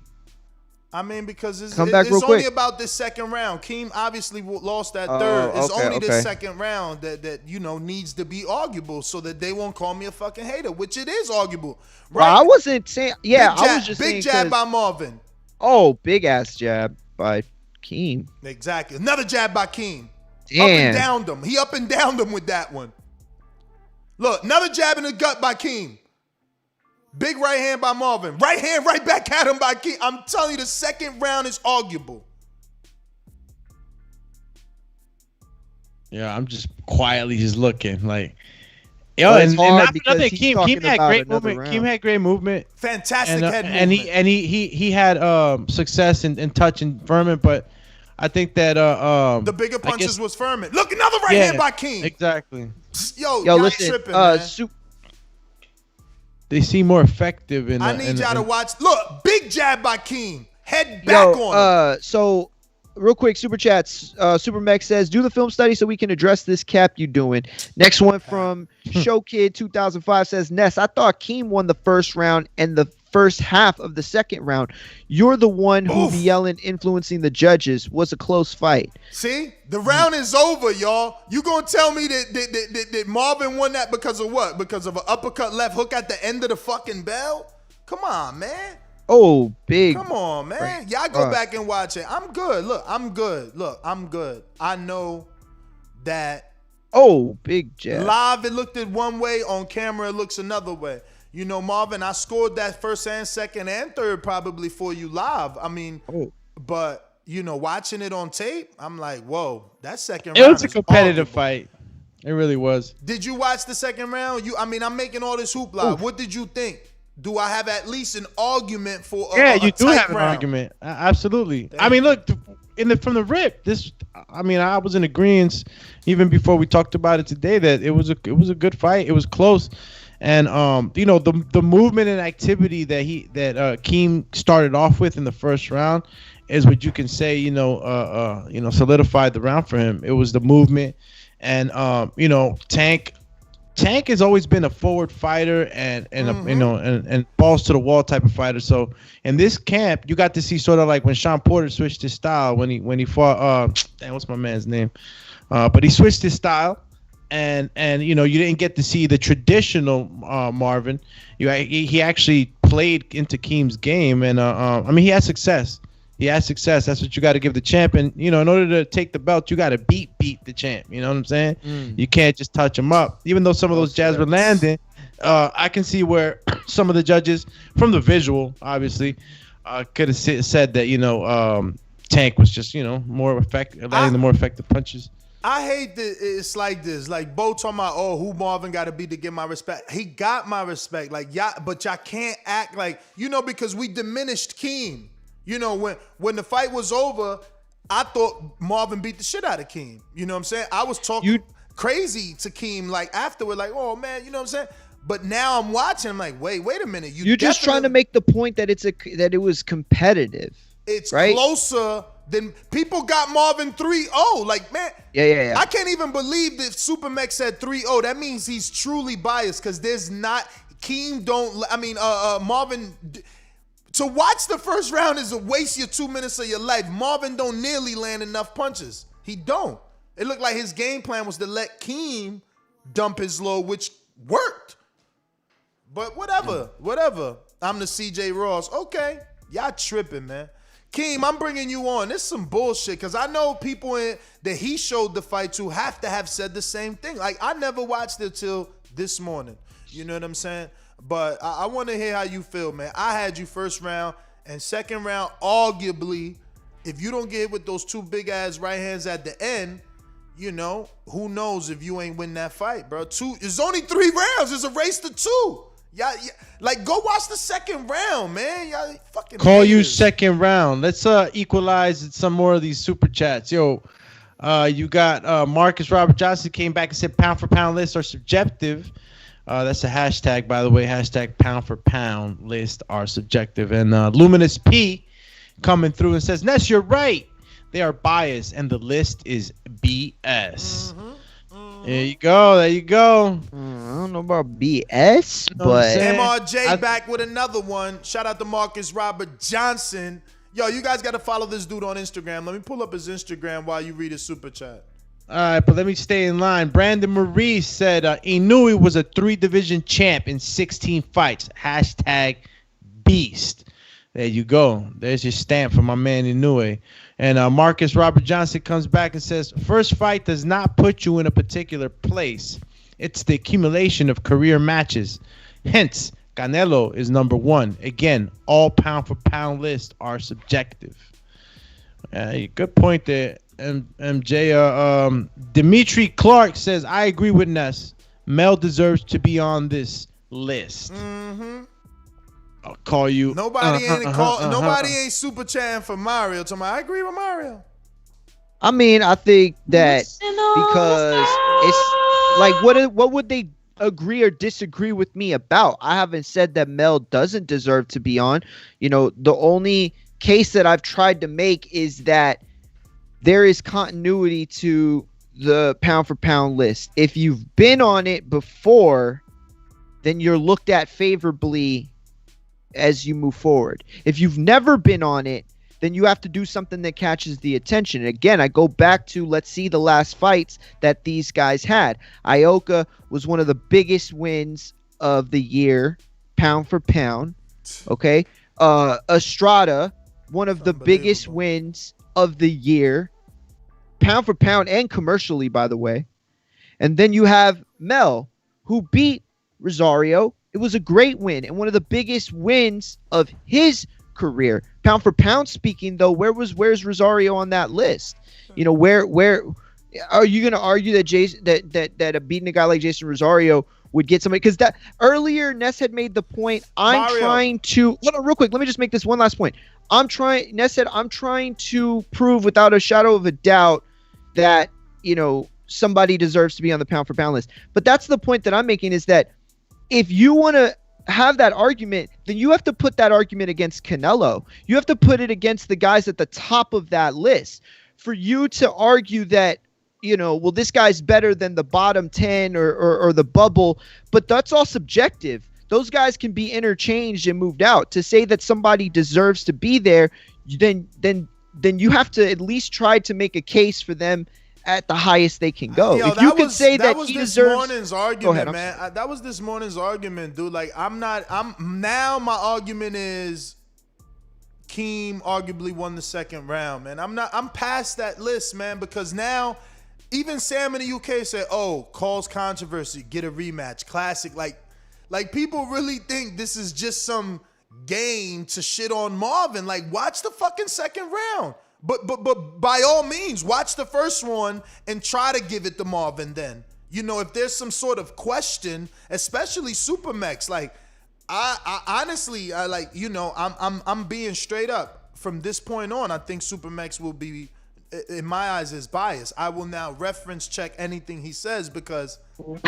I mean, because it's only quick. About this second round. Keem obviously lost that third. It's only the second round that needs to be arguable so that they won't call me a fucking hater, which it is arguable. Right? Well, I wasn't saying. Yeah, I was just saying. Big jab by Marvin. Oh, big ass jab by Keem. Exactly. Another jab by Keem. Damn. Up and downed him. He up and downed him with that one. Look, another jab in the gut by Keem. Big right hand by Marvin. Right hand right back at him by Keem. I'm telling you, the second round is arguable. Yeah, I'm just quietly just looking like. Yo, and not for nothing. Keem had great movement. Keem had great movement. Fantastic head movement. And he had success in touching Furman, but I think that the bigger punches was Furman. Look, another right hand by Keem. Exactly. Yo, listen, tripping, man. They seem more effective in. I need y'all to watch. Look, big jab by Keem. Head back on him. So real quick, super chats. Supermex says, "Do the film study so we can address this cap you doing." Next one from Show Kid 2005 says, "Ness, I thought Keem won the first round and the first half of the second round. You're the one who be yelling, influencing the judges. Was a close fight." See, the round is over, y'all. You gonna tell me that Marvin won that because of what? Because of an uppercut left hook at the end of the fucking bell? Come on, man. Oh, big. Come on, man. Y'all go back and watch it. I'm good. Look, I'm good. I know that Oh, big jab. Live, it looked at one way. On camera, it looks another way. You know, Marvin, I scored that first and second and third probably for you live. I mean, but, you know, watching it on tape, I'm like, whoa, that second round. It was a competitive fight. It really was. Did you watch the second round? I'm making all this hoopla. What did you think? Do I have at least an argument for a you do have an round? argument. Absolutely. I mean, look, from the rip, I was in agreement even before we talked about it today that it was a good fight. It was close. And you know, the movement and activity that Keem started off with in the first round is what you can say, solidified the round for him. It was the movement. And you know, Tank has always been a forward fighter and and balls to the wall type of fighter. So in this camp, you got to see sort of like when Sean Porter switched his style when he fought what's my man's name? But he switched his style, and you know, you didn't get to see the traditional Marvin. He actually played into Keem's game, and I mean, he had success. That's what you got to give the champ. And, you know, in order to take the belt, you got to beat the champ. You know what I'm saying? You can't just touch him up. Even though some of those jabs were landing, I can see where some of the judges, from the visual, obviously, could have said that, you know, Tank was just, you know, more effective, landing the more effective punches. I hate that it's like this. Like, Bo talking about, who Marvin got to be to get my respect. He got my respect. Like, but y'all can't act like, you know, because we diminished Keem. You know, when the fight was over, I thought Marvin beat the shit out of Keem. You know what I'm saying? I was talking crazy to Keem, like, afterward, like, oh, man, you know what I'm saying? But now I'm watching, I'm like, wait a minute. You're just trying to make the point that that it was competitive. It's right? Closer than people got Marvin 3-0. Like, man. Yeah. I can't even believe that Supermex said 3-0. That means he's truly biased because there's not, Marvin. To watch the first round is a waste of 2 minutes of your life. Marvin don't nearly land enough punches. He don't. It looked like his game plan was to let Keem dump his load, which worked. But whatever. I'm the CJ Ross. Okay. Y'all tripping, man. Keem, I'm bringing you on. This is some bullshit because I know people that he showed the fight to have to have said the same thing. Like, I never watched it till this morning. You know what I'm saying? But I want to hear how you feel, man. I had you first round and second round, arguably, if you don't get hit with those two big-ass right hands at the end, you know, who knows if you ain't win that fight, bro. It's only 3 rounds. It's a race to 2. Yeah, like, go watch the second round, man. Y'all fucking call haters. you second round. Let's equalize some more of these super chats. Yo, you got Marcus Robert Johnson came back and said pound for pound lists are subjective. That's a hashtag, by the way. Hashtag pound for pound list are subjective. And Luminous P coming through and says, Ness, you're right. They are biased, and the list is BS. There you go. I don't know about BS, but MRJ back with another one. Shout out to Marcus Robert Johnson. Yo, you guys got to follow this dude on Instagram. Let me pull up his Instagram while you read his super chat. All right, but let me stay in line. Brandon Maurice said Inoue was a 3-division champ in 16 fights. Hashtag beast. There you go. There's your stamp for my man Inoue. And Marcus Robert Johnson comes back and says, first fight does not put you in a particular place. It's the accumulation of career matches. Hence, Canelo is number 1. Again, all pound for pound lists are subjective. Good point there. MJ, Dimitri Clark says, I agree with Ness. Mel deserves to be on this list. I'll call you. Nobody ain't super chatting for Mario. I agree with Mario. I mean, I think that because it's like, what would they agree or disagree with me about? I haven't said that Mel doesn't deserve to be on. You know, the only case that I've tried to make is that there is continuity to the pound for pound list. If you've been on it before, then you're looked at favorably as you move forward. If you've never been on it, then you have to do something that catches the attention. And again, I go back to, let's see the last fights that these guys had. Ioka was one of the biggest wins of the year, pound for pound. Okay. Estrada, one of the biggest wins of the year, pound for pound and commercially, by the way. And then you have Mel, who beat Rosario. It was a great win and one of the biggest wins of his career. Pound for pound speaking, though, where's Rosario on that list? You know, where are you going to argue that that beating a guy like Jason Rosario would get somebody? Because that earlier Ness had made the point. Trying to hold on real quick. Let me just make this one last point. Ness said I'm trying to prove without a shadow of a doubt that, you know, somebody deserves to be on the pound for pound list. But that's the point that I'm making, is that if you want to have that argument, then you have to put that argument against Canelo. You have to put it against the guys at the top of that list. For you to argue that, you know, well, this guy's better than the bottom 10 or the bubble, but that's all subjective. Those guys can be interchanged and moved out. To say that somebody deserves to be there, then you have to at least try to make a case for them at the highest they can go. Yo, if you could say that was he this deserves, morning's argument, man. That was this morning's argument, dude. Like, now my argument is Keem arguably won the second round, man. I'm past that list, man, because now even Sam in the UK said, "Oh, cause controversy, get a rematch, classic." Like people really think this is just some game to shit on Marvin. Like, watch the fucking second round. But by all means, watch the first one and try to give it to Marvin then. You know, if there's some sort of question, especially Supermax, like I honestly, like, you know, I'm being straight up. From this point on, I think Supermax will be, in my eyes, is biased. I will now reference check anything he says because look,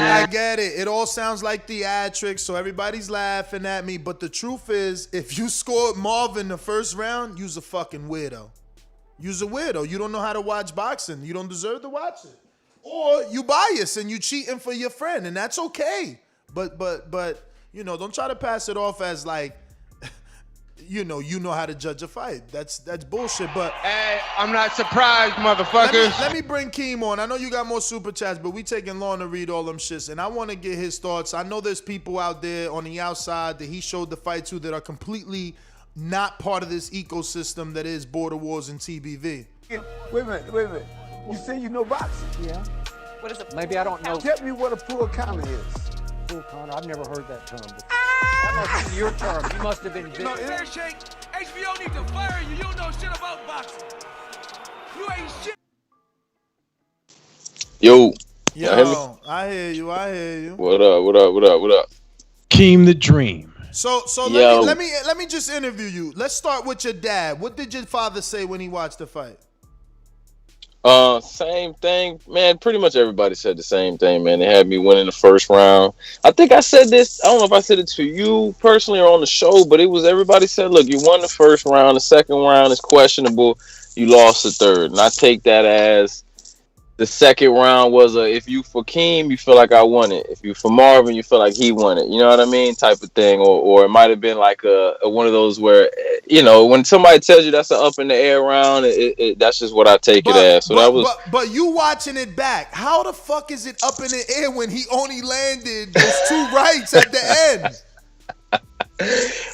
I get it. It all sounds like theatrics, so everybody's laughing at me. But the truth is, if you scored Marvin the first round, you's a fucking weirdo. You's a weirdo. You don't know how to watch boxing. You don't deserve to watch it. Or you biased and you cheating for your friend, and that's okay. But you know, don't try to pass it off as like, you know how to judge a fight. That's bullshit. But hey, I'm not surprised, motherfuckers. Let me bring Keem on. I know you got more super chats, but we taking long to read all them shits, and I want to get his thoughts. I know there's people out there on the outside that he showed the fight to that are completely not part of this ecosystem that is Border Wars and TBV. Wait a minute. You say you know boxing? Yeah. What is it? Maybe I don't know. Tell me what a full counter is. Full counter? I've never heard that term before. That must be your term. You must have been No, Fair Shake, HBO need to fire you. You don't know shit about boxing. You ain't shit. Yo, I hear you. What up? Keem the Dream. So Yo. let me just interview you. Let's start with your dad. What did your father say when he watched the fight? Same thing, man. Pretty much everybody said the same thing, man. They had me winning the first round. I think I said this. I don't know if I said it to you personally or on the show, but it was everybody said, look, you won the first round. The second round is questionable. You lost the third. And I take that as the second round was if you for Keem, you feel like I won it. If you for Marvin, you feel like he won it. You know what I mean? Type of thing. Or it might have been like a one of those where, you know, when somebody tells you that's an up in the air round, that's just what I take it as. So But you watching it back, how the fuck is it up in the air when he only landed those two rights at the end?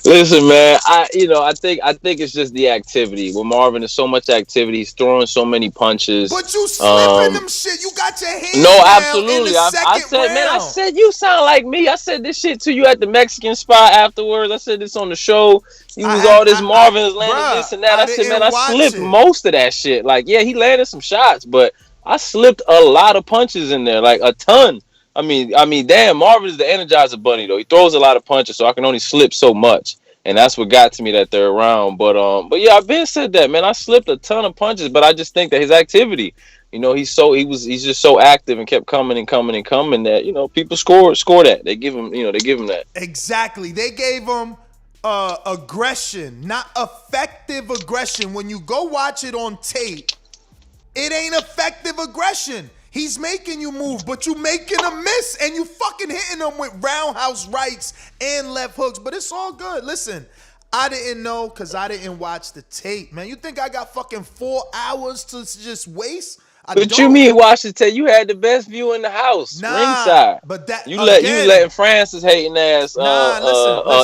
Listen, man, I think it's just the activity. With Marvin, there's so much activity. He's throwing so many punches. But you slipping them shit. You got your hands No, down absolutely. in the second said, round. man, I said you sound like me. I said this shit to you at the Mexican spot afterwards. I said this on the show. You was all this Marvin is landing this and that. I said, man, I slipped most of that shit. Like, yeah, he landed some shots, but I slipped a lot of punches in there, like a ton. I mean, damn, Marvin is the Energizer Bunny though. He throws a lot of punches, so I can only slip so much, and that's what got to me that third round. But yeah, I've been said that, man. I slipped a ton of punches, but I just think that his activity, you know, he's just so active and kept coming that, you know, people score that. They give him that. Exactly. They gave him aggression, not effective aggression. When you go watch it on tape, it ain't effective aggression. He's making you move, but you making a miss, and you fucking hitting them with roundhouse rights and left hooks. But it's all good. Listen, I didn't know because I didn't watch the tape, man. You think I got fucking 4 hours to just waste? But you mean Washington? You had the best view in the house, ringside. But that you letting Francis hating ass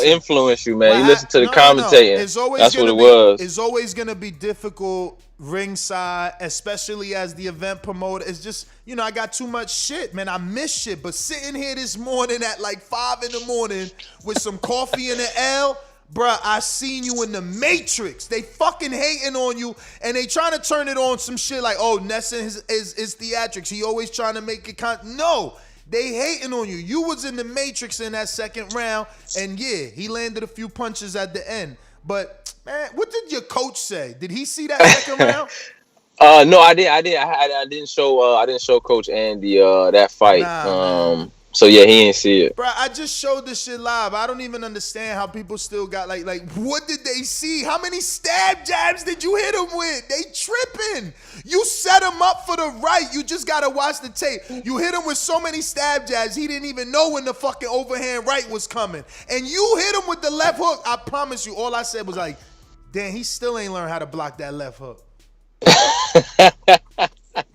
influence you, man. You listen to the commentating. That's what it was. It's always gonna be difficult ringside, especially as the event promoter. It's just, I got too much shit, man. I miss shit. But sitting here this morning at like 5 a.m. with some coffee and an L. Bruh, I seen you in the Matrix. They fucking hating on you, and they trying to turn it on some shit like, oh, Nesson is theatrics. He always trying to make it no, they hating on you. You was in the Matrix in that second round, and yeah, he landed a few punches at the end. But man, what did your coach say? Did he see that second round? No, I did. I didn't show Coach Andy that fight. So yeah, he didn't see it. Bro, I just showed this shit live. I don't even understand how people still got like what did they see? How many stab jabs did you hit him with? They tripping. You set him up for the right. You just gotta watch the tape. You hit him with so many stab jabs, he didn't even know when the fucking overhand right was coming. And you hit him with the left hook. I promise you, all I said was like, damn, he still ain't learned how to block that left hook.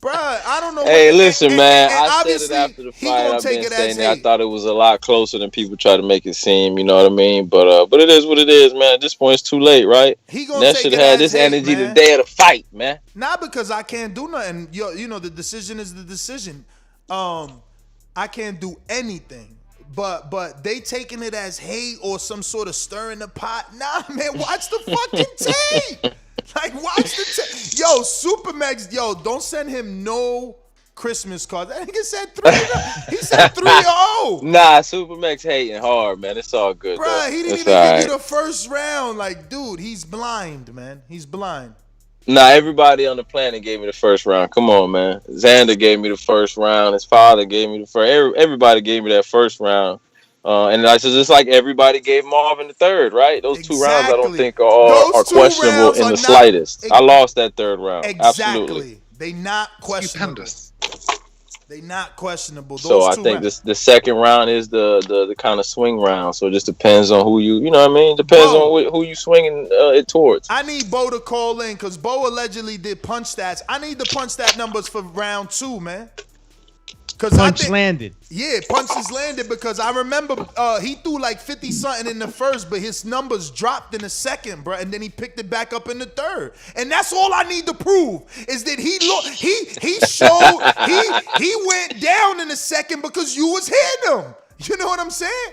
Bruh, I don't know. Hey, listen, man. I said it after the fight. I've been saying that. I thought it was a lot closer than people try to make it seem. You know what I mean? But it is what it is, man. At this point, it's too late, right? That should have had this energy the day of the fight, man. Not because I can't do nothing. The decision is the decision. I can't do anything. But they taking it as hate or some sort of stirring the pot. Nah, man. Watch the fucking tape. Like, watch the tape. Yo, Supermax, don't send him no Christmas cards. That nigga said 3-0. He said 3-0. Nah, Supermax hating hard, man. It's all good, bruh, he didn't even give you the first round. Like, dude, he's blind, man. He's blind. Nah, everybody on the planet gave me the first round. Come on, man. Xander gave me the first round. His father gave me the first. Everybody gave me that first round. And it's just like everybody gave Marvin the third, right? Those 2 rounds I don't think are questionable in the slightest. I lost that third round. Exactly. Absolutely. They not questionable. They not questionable. So I think the second round is the kind of swing round. So it just depends on who you know what I mean? Depends on who you swinging it towards. I need Bo to call in because Bo allegedly did punch stats. I need the punch stat numbers for round 2, man. Punch landed. Yeah, punches landed because I remember he threw like 50 something in the first, but his numbers dropped in the second, bro, and then he picked it back up in the third. And that's all I need to prove is that he went down in the second because you was hitting him. You know what I'm saying?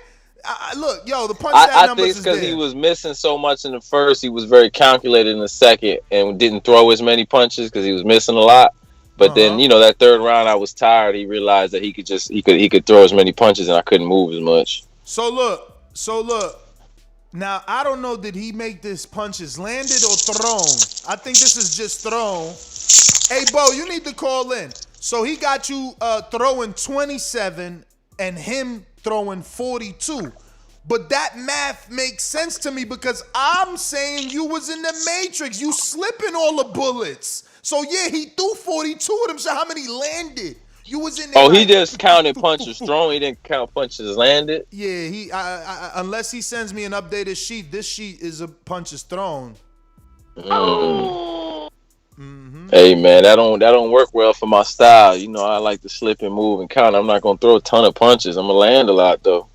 Look, the punch stat numbers think it's because he was missing so much in the first. He was very calculated in the second and didn't throw as many punches because he was missing a lot. But then, that third round, I was tired. He realized that he could throw as many punches, and I couldn't move as much. So look. Now I don't know. Did he make this punches landed or thrown? I think this is just thrown. Hey, Bo, you need to call in. So he got you throwing 27 and him throwing 42. But that math makes sense to me because I'm saying you was in the Matrix. You slipping all the bullets. So yeah, he threw 42 of them. So how many landed? You was in there. Oh, he just counted punches thrown. He didn't count punches landed. Yeah, he. Unless he sends me an updated sheet, this sheet is a punches thrown. Hey man, that don't work well for my style. I like to slip and move and count. I'm not gonna throw a ton of punches. I'm gonna land a lot though.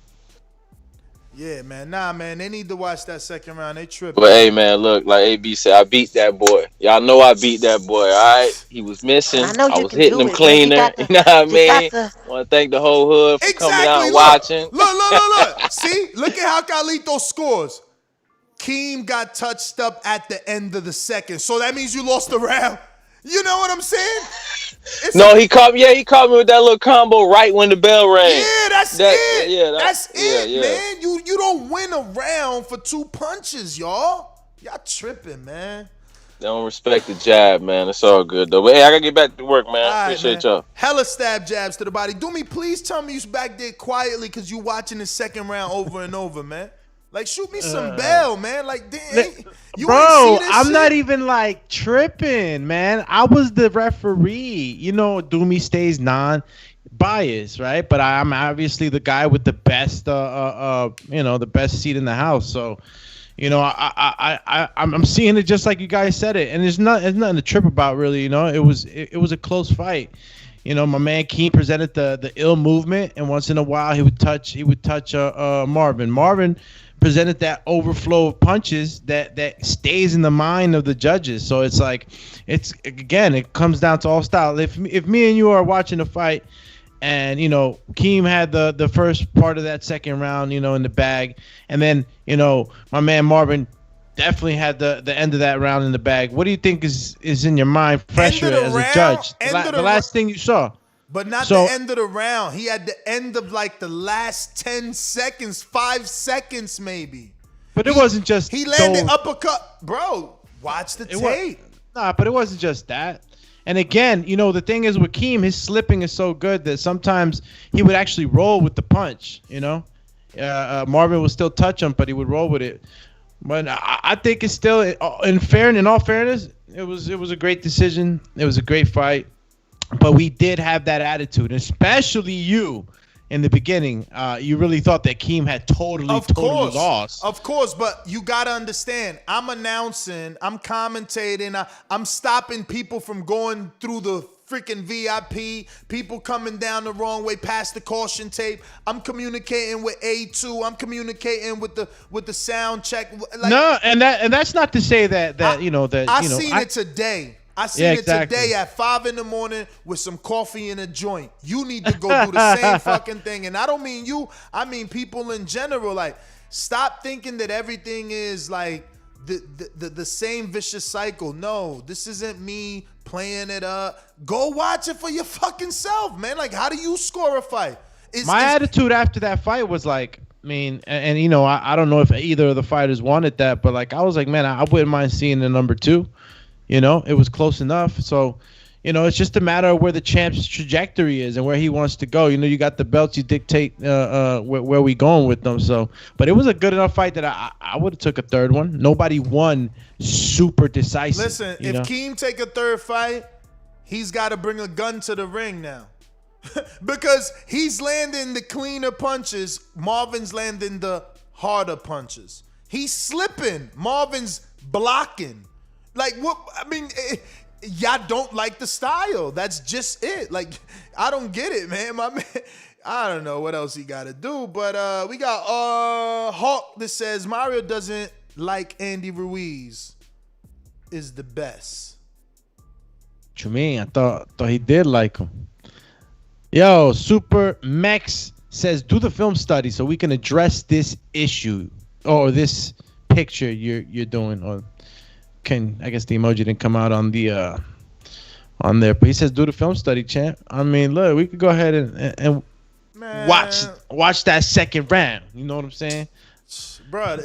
Yeah, man. Nah, man. They need to watch that second round. They tripping. But hey, man, look, like AB said, I beat that boy. Y'all know I beat that boy, all right? He was missing. I was hitting him cleaner. You know what I mean? Want to thank the whole hood for coming out and watching. Look. See? Look at how Carlito scores. Keem got touched up at the end of the second. So that means you lost the round. You know what I'm saying? He caught me with that little combo right when the bell rang. Yeah, that's it. Yeah, that's it, man. You don't win a round for 2 punches, y'all. Y'all tripping, man. They don't respect the jab, man. It's all good though. But hey, I gotta get back to work, man. All Appreciate right, y'all. Hella stab jabs to the body. Do me, please tell me you back there quietly because you watching the second round over and over, man. Like, shoot me some bell, man. Like, damn, you bro, ain't see this I'm shit? not even like tripping, man. I was the referee. Doomy stays non-biased, right? But I'm obviously the guy with the best, the best seat in the house. So, You know, I'm seeing it just like you guys said it, and there's nothing to trip about really. You know, it was a close fight. You know, my man Keem presented the ill movement, and once in a while he would touch Marvin. Marvin presented that overflow of punches that stays in the mind of the judges. So it's like, it comes down to all style. If me and you are watching a fight, and you know Keem had the first part of that second round, you know, in the bag, and then you know my man Marvin definitely had the end of that round in the bag. What do you think is in your mind fresher as a judge? The last thing you saw. But not the end of the round. He had the end of like the last 10 seconds, 5 seconds maybe. But it wasn't just he landed uppercut. Bro, watch the tape. But it wasn't just that. And again, you know, the thing is with Keem, his slipping is so good that sometimes he would actually roll with the punch, you know. Marvin would still touch him, but he would roll with it. But I think it's still, in all fairness, it was a great decision. It was a great fight. But we did have that attitude, especially you in the beginning. You really thought that Keem had totally lost. Of course, but you got to understand, I'm announcing, I'm commentating, I'm stopping people from going through the freaking VIP, people coming down the wrong way past the caution tape. I'm communicating with A2. I'm communicating with the sound check. Like, no, and that's not to say that I seen it today. I seen it today at 5 a.m. with some coffee and a joint. You need to go do the same fucking thing. And I don't mean you. I mean people in general. Like, stop thinking that everything is like the same vicious cycle. No, this isn't me playing it up. Go watch it for your fucking self, man. Like, how do you score a fight? My attitude after that fight was like, I mean, and you know, I don't know if either of the fighters wanted that, but like, I was like, man, I wouldn't mind seeing the number 2. You know, it was close enough. So, you know, it's just a matter of where the champ's trajectory is and where he wants to go. You know, you got the belts, you dictate where we going with them. So, but it was a good enough fight that I would have took a third one. Nobody won super decisive. Listen, if Keem take a third fight, he's got to bring a gun to the ring now. Because he's landing the cleaner punches. Marvin's landing the harder punches. He's slipping. Marvin's blocking. Like, what? I mean, y'all don't like the style. That's just it. Like, I don't get it, man. My man, I don't know what else he got to do. But we got Hawk that says Mario doesn't like Andy Ruiz is the best. What you mean? I thought he did like him. Yo, Super Max says do the film study so we can address this issue or this picture you're doing. Or I guess the emoji didn't come out on the on there, but he says do the film study, champ. I mean, look, we could go ahead and watch that second round. You know what I'm saying, bro?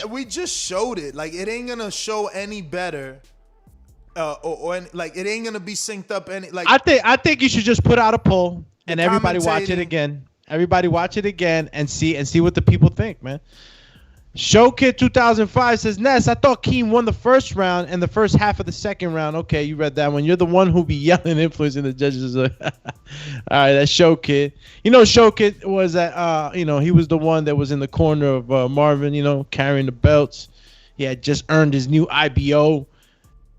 We just showed it. Like, it ain't gonna show any better, or like it ain't gonna be synced up any. Like, I think you should just put out a poll and everybody watch it again. Everybody watch it again and see what the people think, man. Showkid 2005 says, Ness, I thought Keem won the first round and the first half of the second round. Okay, you read that one. You're the one who be yelling, influencing the judges. All right, that's Showkid. You know, Showkid was at, you know, he was the one that was in the corner of Marvin, you know, carrying the belts. He had just earned his new IBO.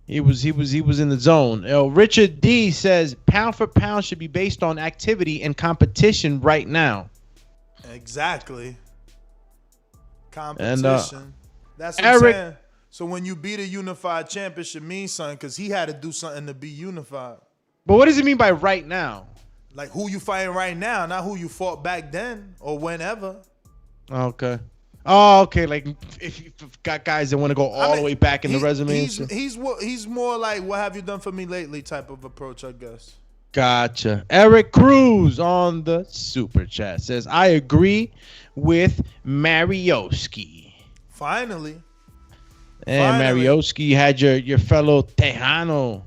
He was in the zone. Richard D says, pound for pound should be based on activity and competition right now. Exactly. Competition. And, that's what I'm saying. So when you beat a unified champ, it should mean something because he had to do something to be unified. But what does it mean by right now? Like who you fighting right now, not who you fought back then or whenever. Okay. Oh, okay. Like if you've got guys that want to go all the way back in the resume. He's more like what have you done for me lately type of approach, I guess. Gotcha. Eric Cruz on the super chat says, I agree with Marioski. Finally. And Marioski had your fellow Tejano.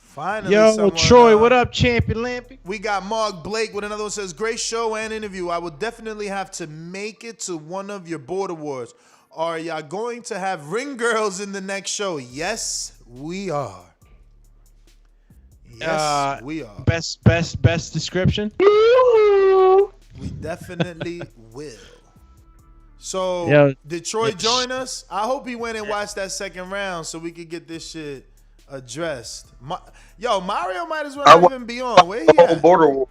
Finally. Yo, Troy, what up, Champion Lampy? We got Mark Blake with another one says, great show and interview. I will definitely have to make it to one of your board awards. Are y'all going to have ring girls in the next show? Yes, we are. Yes, we are. Best description? We definitely will. So did Troy join us? I hope he went and watched that second round so we could get this shit addressed. Mario might as well not even be on. Where he at? Border War.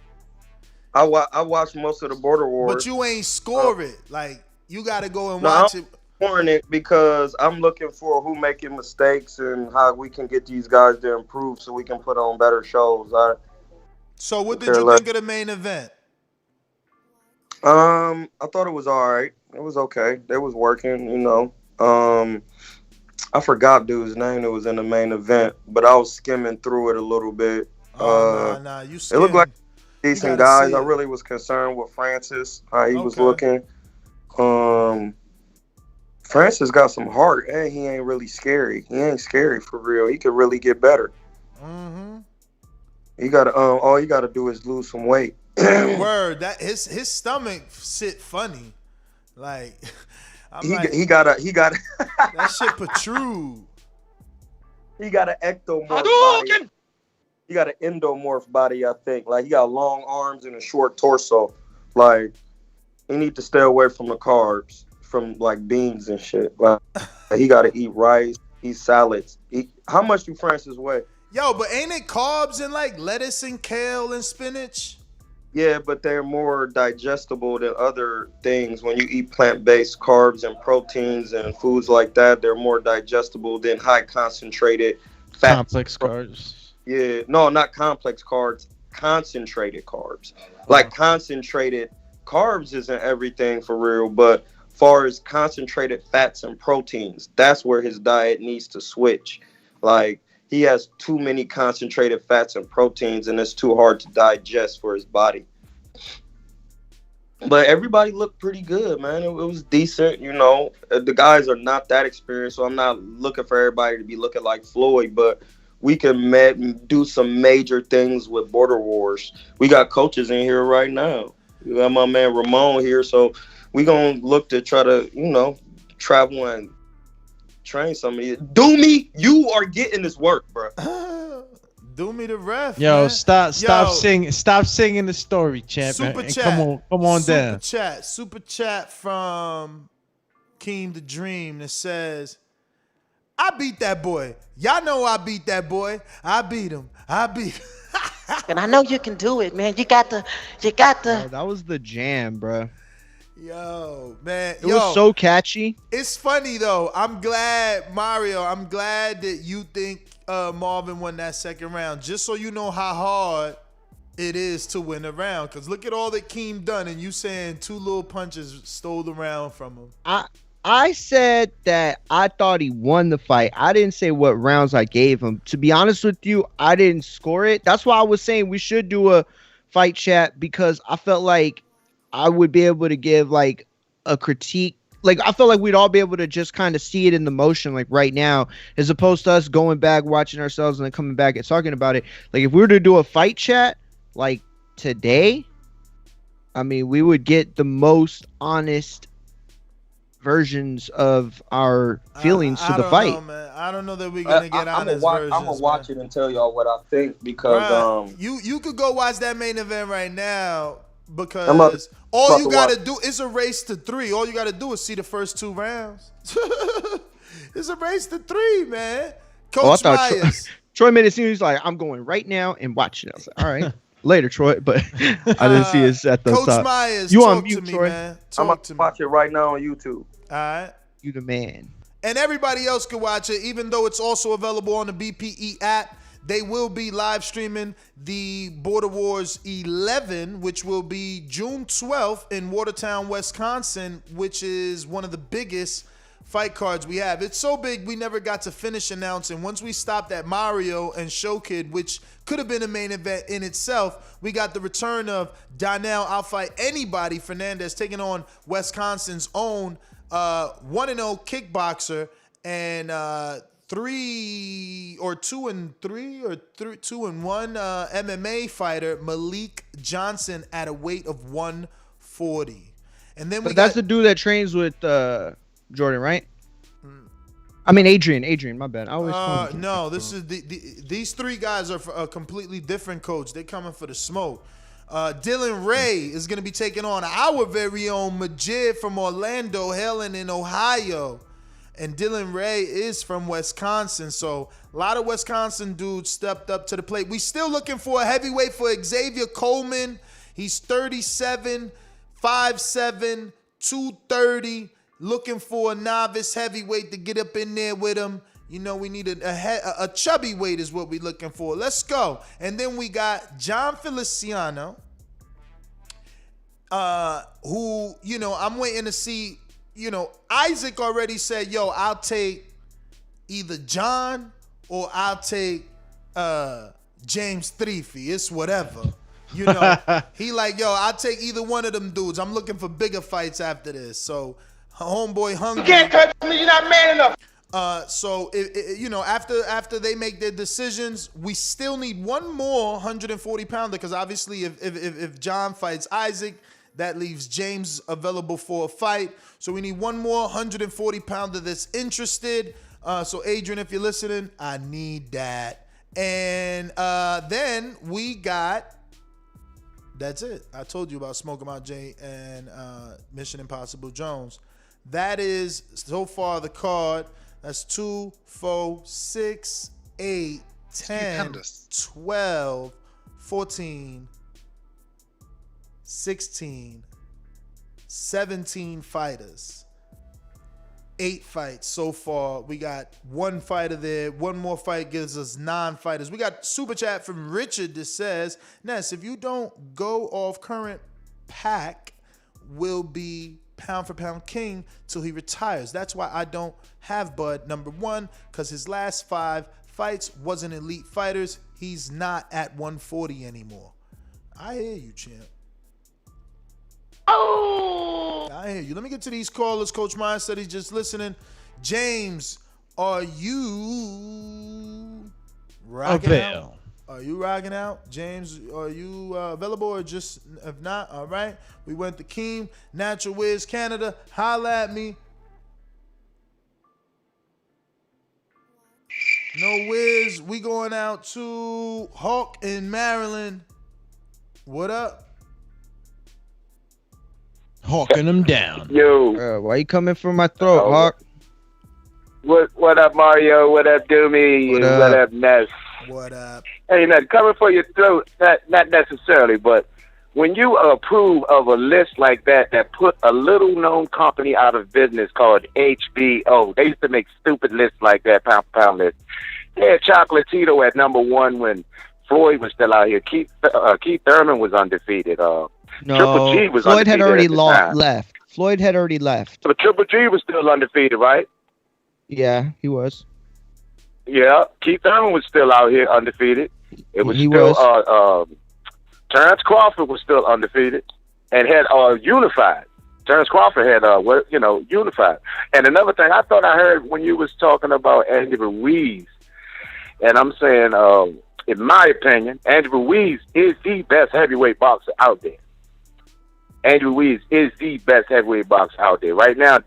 I watched most of the Border Wars. But you ain't score it. Like, you got to go and watch it. I'm scoring it because I'm looking for who making mistakes and how we can get these guys to improve so we can put on better shows. So what did you think of the main event? I thought it was all right. It was okay. They was working, you know. I forgot dude's name that was in the main event, but I was skimming through it a little bit. You it looked like decent guys. I really was concerned with Francis, how he was looking. Francis got some heart, and he ain't really scary. He ain't scary for real. He could really get better. Mm-hmm. He got all he got to do is lose some weight. Word, that his stomach sit funny, like he got that shit protrude. He got an ectomorph body. He got an endomorph body, I think. Like, he got long arms and a short torso. Like, he need to stay away from the carbs, from like beans and shit. Like, he got to eat rice, eat salads. How much do Francis weigh? Yo, but ain't it carbs in like lettuce and kale and spinach? Yeah, but they're more digestible than other things. When you eat plant-based carbs and proteins and foods like that, they're more digestible than high concentrated fat. Complex carbs. Yeah, no, not complex carbs, concentrated carbs. Like, concentrated carbs isn't everything for real, but far as concentrated fats and proteins, that's where his diet needs to switch. Like, he has too many concentrated fats and proteins, and it's too hard to digest for his body. But everybody looked pretty good, man. It was decent, you know. The guys are not that experienced, so I'm not looking for everybody to be looking like Floyd, but we can do some major things with Border Wars. We got coaches in here right now. We got my man Ramon here, so we gonna look to try to, you know, travel and train somebody. Doomy, you are getting this work, bro. Doomy the ref. Yo, man. stop singing the story, champ. Super and chat. Come on down. Super chat from Keem the Dream that says, I beat that boy. Y'all know I beat that boy. I beat him. And I know you can do it, man. You got the. Yo, that was the jam, bro. Yo, man. It was so catchy. It's funny, though. I'm glad, Mario, that you think Marvin won that second round. Just so you know how hard it is to win a round. Because look at all that Keem done, and you saying two little punches stole the round from him. I said that I thought he won the fight. I didn't say what rounds I gave him. To be honest with you, I didn't score it. That's why I was saying we should do a fight chat, because I felt like I would be able to give like a critique. Like, I felt like we'd all be able to just kind of see it in the motion, like right now, as opposed to us going back, watching ourselves, and then coming back and talking about it. Like, if we were to do a fight chat like today, I mean, we would get the most honest versions of our feelings to the fight. Know, man. I don't know that we're gonna get honest versions. I'm gonna watch it and tell y'all what I think, because you could go watch that main event right now, because all you gotta do is a race to 3. All you gotta do is see the first 2 rounds. It's a race to 3, man. Coach Myers. Troy made it seem he's like, I'm going right now and watching it. I was like, all right. Later, Troy, but I didn't see his at the Coach top. Myers, you talk on mute, to me, Troy? man. I'm going to watch it right now on YouTube. All right. You the man. And everybody else can watch it, even though it's also available on the BPE app. They will be live streaming the Border Wars 11, which will be June 12th in Watertown, Wisconsin, which is one of the biggest fight cards we have. It's so big we never got to finish announcing. Once we stopped at Mario and Show Kid, which could have been a main event in itself, we got the return of Donnell Outfight Anybody Fernandez taking on Wisconsin's own 1-0 kickboxer and 2-1 MMA fighter Malik Johnson at a weight of 140. And then that's the dude that trains with Jordan, right? I mean Adrian. My bad. I always call him. No, this is these 3 guys are for a completely different coach. They're coming for the smoke. Dylan Ray is going to be taking on our very own Majid from Orlando, hailing in Ohio. And Dylan Ray is from Wisconsin, so a lot of Wisconsin dudes stepped up to the plate. We still looking for a heavyweight for Xavier Coleman. He's 37, 5'7", 230. Looking for a novice heavyweight to get up in there with him. You know, we need a chubby weight is what we're looking for. Let's go. And then we got John Feliciano, who, you know, I'm waiting to see. You know, Isaac already said, yo, I'll take either John or I'll take James Threefy. It's whatever. You know, he like, yo, I'll take either one of them dudes. I'm looking for bigger fights after this. So, homeboy hungry. You can't touch me. You're not man enough. So, you know, after they make their decisions, we still need one more 140-pounder because obviously if John fights Isaac, that leaves James available for a fight. So we need one more 140-pounder that's interested. So Adrian, if you're listening, I need that. And then we got, that's it. I told you about Smoke 'em Out Jay and Mission Impossible Jones. That is so far the card. That's 2, 4, 6, 8, 10, 12, 14, 16, 17 fighters. 8 fights so far. We got 1 fighter there. 1 more fight gives us 9 fighters. We got super chat from Richard that says, Ness, if you don't go off current, Pac will be pound for pound king till he retires. That's why I don't have Bud. Number 1, because his last 5 fights wasn't elite fighters. He's not at 140 anymore. I hear you, champ. Oh! I hear you. Let me get to these callers. Coach Meyer said he's just listening. James, are you rocking out? Are you rocking out? James, are you available or just, if not, all right. We went to Keem, Natural Wiz, Canada. Holla at me. No Wiz. We going out to Hawk in Maryland. What up? Hawking them down. Yo. Why you coming for my throat, Hawk? What up, Mario? What up, Doomy? What up, Ness? What up? Hey, nothing coming for your throat, not necessarily, but when you approve of a list like that put a little-known company out of business called HBO, they used to make stupid lists like that, pound for pound list. They had Chocolatito at number 1 when Floyd was still out here. Keith Thurman was undefeated. Triple G was Floyd had already left. Floyd had already left. But Triple G was still undefeated, right? Yeah, he was. Yeah, Keith Thurman was still out here undefeated. It was Terrence Crawford was still undefeated and had unified. Terrence Crawford had unified. And another thing, I thought I heard when you was talking about Andy Ruiz, and I'm saying, in my opinion, Andy Ruiz is the best heavyweight boxer out there. Andy Ruiz is the best heavyweight boxer out there. Right now,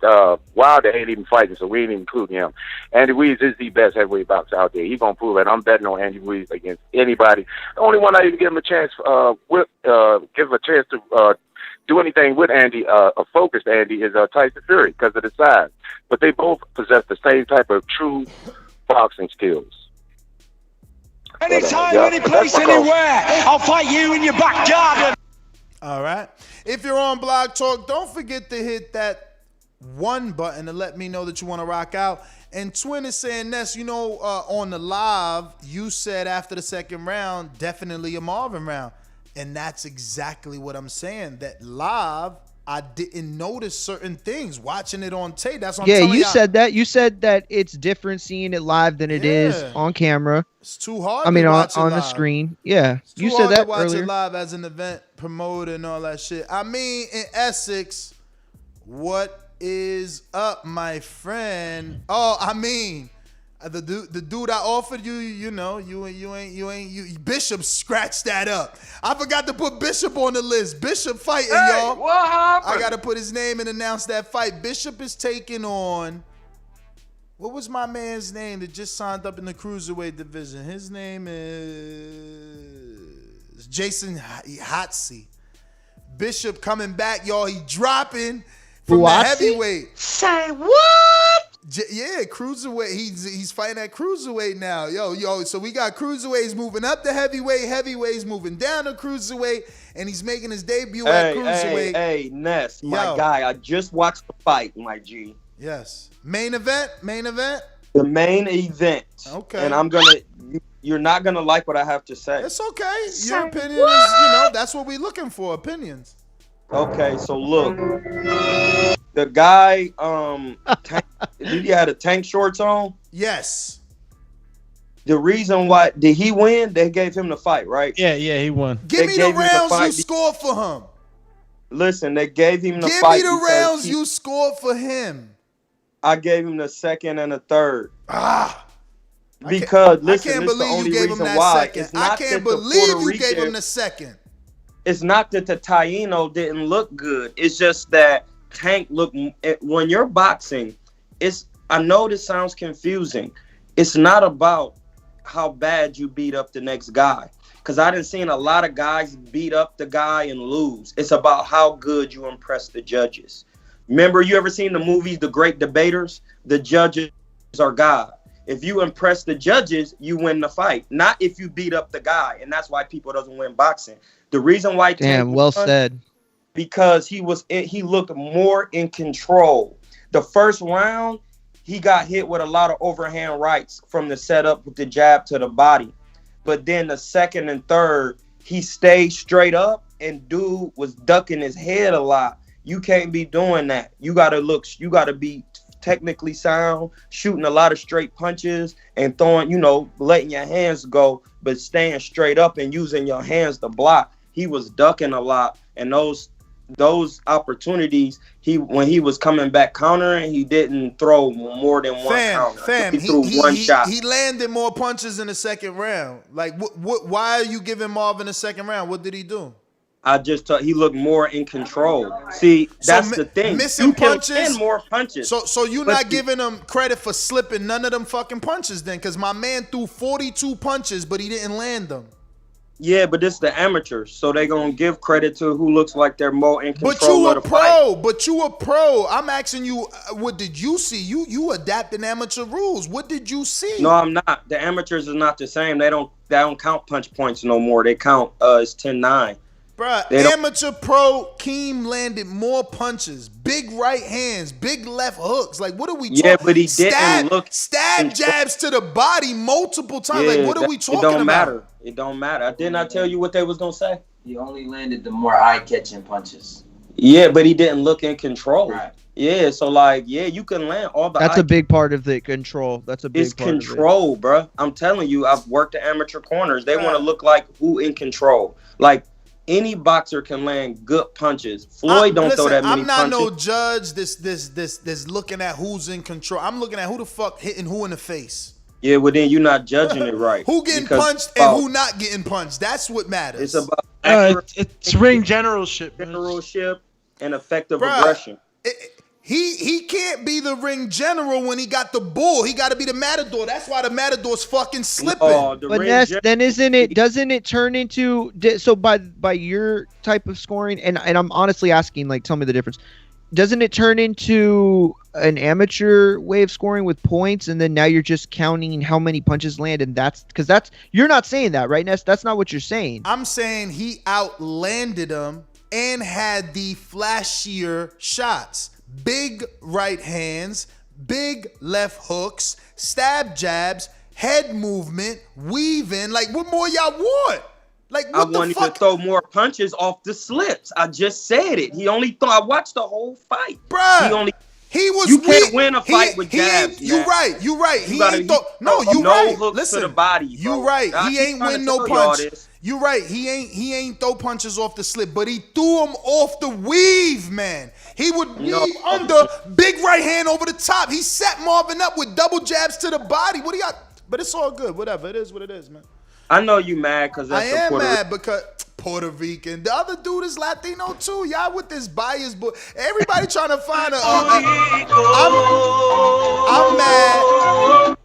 Wilder ain't even fighting, so we ain't even including him. Andy Ruiz is the best heavyweight boxer out there. He's going to prove it. I'm betting on Andy Ruiz against anybody. The only one I even give him a chance to do anything with Andy, a focused Andy, is Tyson Fury because of the size. But they both possess the same type of true boxing skills. Anytime, any place, anywhere, I'll fight you in your backyard. All right. If you're on Blog Talk, don't forget to hit that 1 button to let me know that you want to rock out. And Twin is saying, Ness, you know, on the live, you said after the 2nd round, definitely a Marvin round. And that's exactly what I'm saying. That live, I didn't notice certain things. Watching it on tape, that's what I'm telling you. You said that. You said that it's different seeing it live than it is on camera. It's too hard. I mean, to watch on it the live. screen. Yeah, It's too you said hard that to watch earlier. it live as an event promoter and all that shit. I mean, in Essex, what is up, my friend? Oh, I mean, the dude I offered you, you ain't Bishop scratched that up. I forgot to put Bishop on the list. Bishop fighting, y'all. What happened? I gotta put his name and announce that fight. Bishop is taking on, what was my man's name that just signed up in the cruiserweight division? His name is Jason Hotsy. Bishop coming back, y'all. He dropping from the heavyweight. Say what? Yeah, cruiserweight. He's fighting at cruiserweight now. Yo. So we got cruiserweights moving up to heavyweight, heavyweights moving down to cruiserweight, and he's making his debut at cruiserweight. Hey, Ness, my guy. I just watched the fight, my G. Yes. Main event. The main event. Okay. And you're not gonna like what I have to say. It's okay. Your opinion is, that's what we're looking for. Opinions. Okay, so look, the guy, did he had a tank shorts on? Yes. The reason why did he win? They gave him the fight, right? Yeah, he won. Give me the rounds you scored for him. Listen, they gave him the fight. Give me the rounds you scored for him. I gave him the second and the third. Because listen, I can't believe you gave him that second. I can't believe you gave him the second. It's not that the Taino didn't look good. It's just that Tank looked. When you're boxing, I know this sounds confusing. It's not about how bad you beat up the next guy. Because I done seen a lot of guys beat up the guy and lose. It's about how good you impress the judges. Remember, you ever seen the movies, The Great Debaters? The judges are God. If you impress the judges, you win the fight. Not if you beat up the guy. And that's why people doesn't win boxing. The reason why Damn, well said. Because he looked more in control. The first round, he got hit with a lot of overhand rights from the setup with the jab to the body. But then the second and third, he stayed straight up and dude was ducking his head a lot. You can't be doing that. You gotta be technically sound, shooting a lot of straight punches and throwing, letting your hands go, but staying straight up and using your hands to block. He was ducking a lot, and those opportunities, when he was coming back countering, he didn't throw more than one counter. He threw one shot. He landed more punches in the second round. Like, why are you giving Marvin a second round? What did he do? I just thought he looked more in control. See, that's the thing. Missing punches, can land more punches. So you're not giving him credit for slipping none of them fucking punches then, because my man threw 42 punches, but he didn't land them. Yeah, but it's the amateurs, so they're gonna give credit to who looks like they're more in control. But you a pro. I'm asking you, what did you see? You adapting amateur rules. What did you see? No, I'm not. The amateurs is not the same. They don't count punch points no more. They count it's 10-9. Bruh, amateur pro Keem landed more punches, big right hands, big left hooks. Like, what are we talking? Yeah, but he didn't look stab jabs to the body multiple times. Yeah, like, what are we talking about? Matter. It don't matter. Didn't I tell you what they was gonna say? He only landed the more eye-catching punches. Yeah, but he didn't look in control. Right. Yeah, so you can land all the. That's a big part of the control. That's a big part of it. It's control, bro. I'm telling you, I've worked the amateur corners. They want to look like who in control. Like, any boxer can land good punches. Floyd don't throw that many punches. I'm not no judge. This looking at who's in control. I'm looking at who the fuck hitting who in the face. Yeah, well then you're not judging it right. Who getting punched and who not getting punched? That's what matters. It's about it's ring generalship, and effective aggression. He can't be the ring general when he got the bull. He got to be the matador. That's why the matador's fucking slipping. But then doesn't it turn into, so by your type of scoring, and I'm honestly asking, like, tell me the difference. Doesn't it turn into an amateur way of scoring with points, and then now you're just counting how many punches land, and that's you're not saying that, right, Ness? That's not what you're saying. I'm saying he outlanded him and had the flashier shots. Big right hands, big left hooks, stab jabs, head movement, weaving. Like, what more y'all want? Like, what the fuck? I wanted to throw more punches off the slips. I just said it. He only thought. I watched the whole fight. Bruh. You can't win a fight with jabs. You right. He ain't throw. No, you right. Listen, to the body. You right. He ain't win no punch. You right. He ain't throw punches off the slip, but he threw them off the weave, man. He would weave under, big right hand over the top. He set Marvin up with double jabs to the body. What do you got? But it's all good. Whatever. It is what it is, man. I know you mad because that's I am mad because Puerto Rican. The other dude is Latino too. Y'all with this bias, but everybody trying to find I'm mad.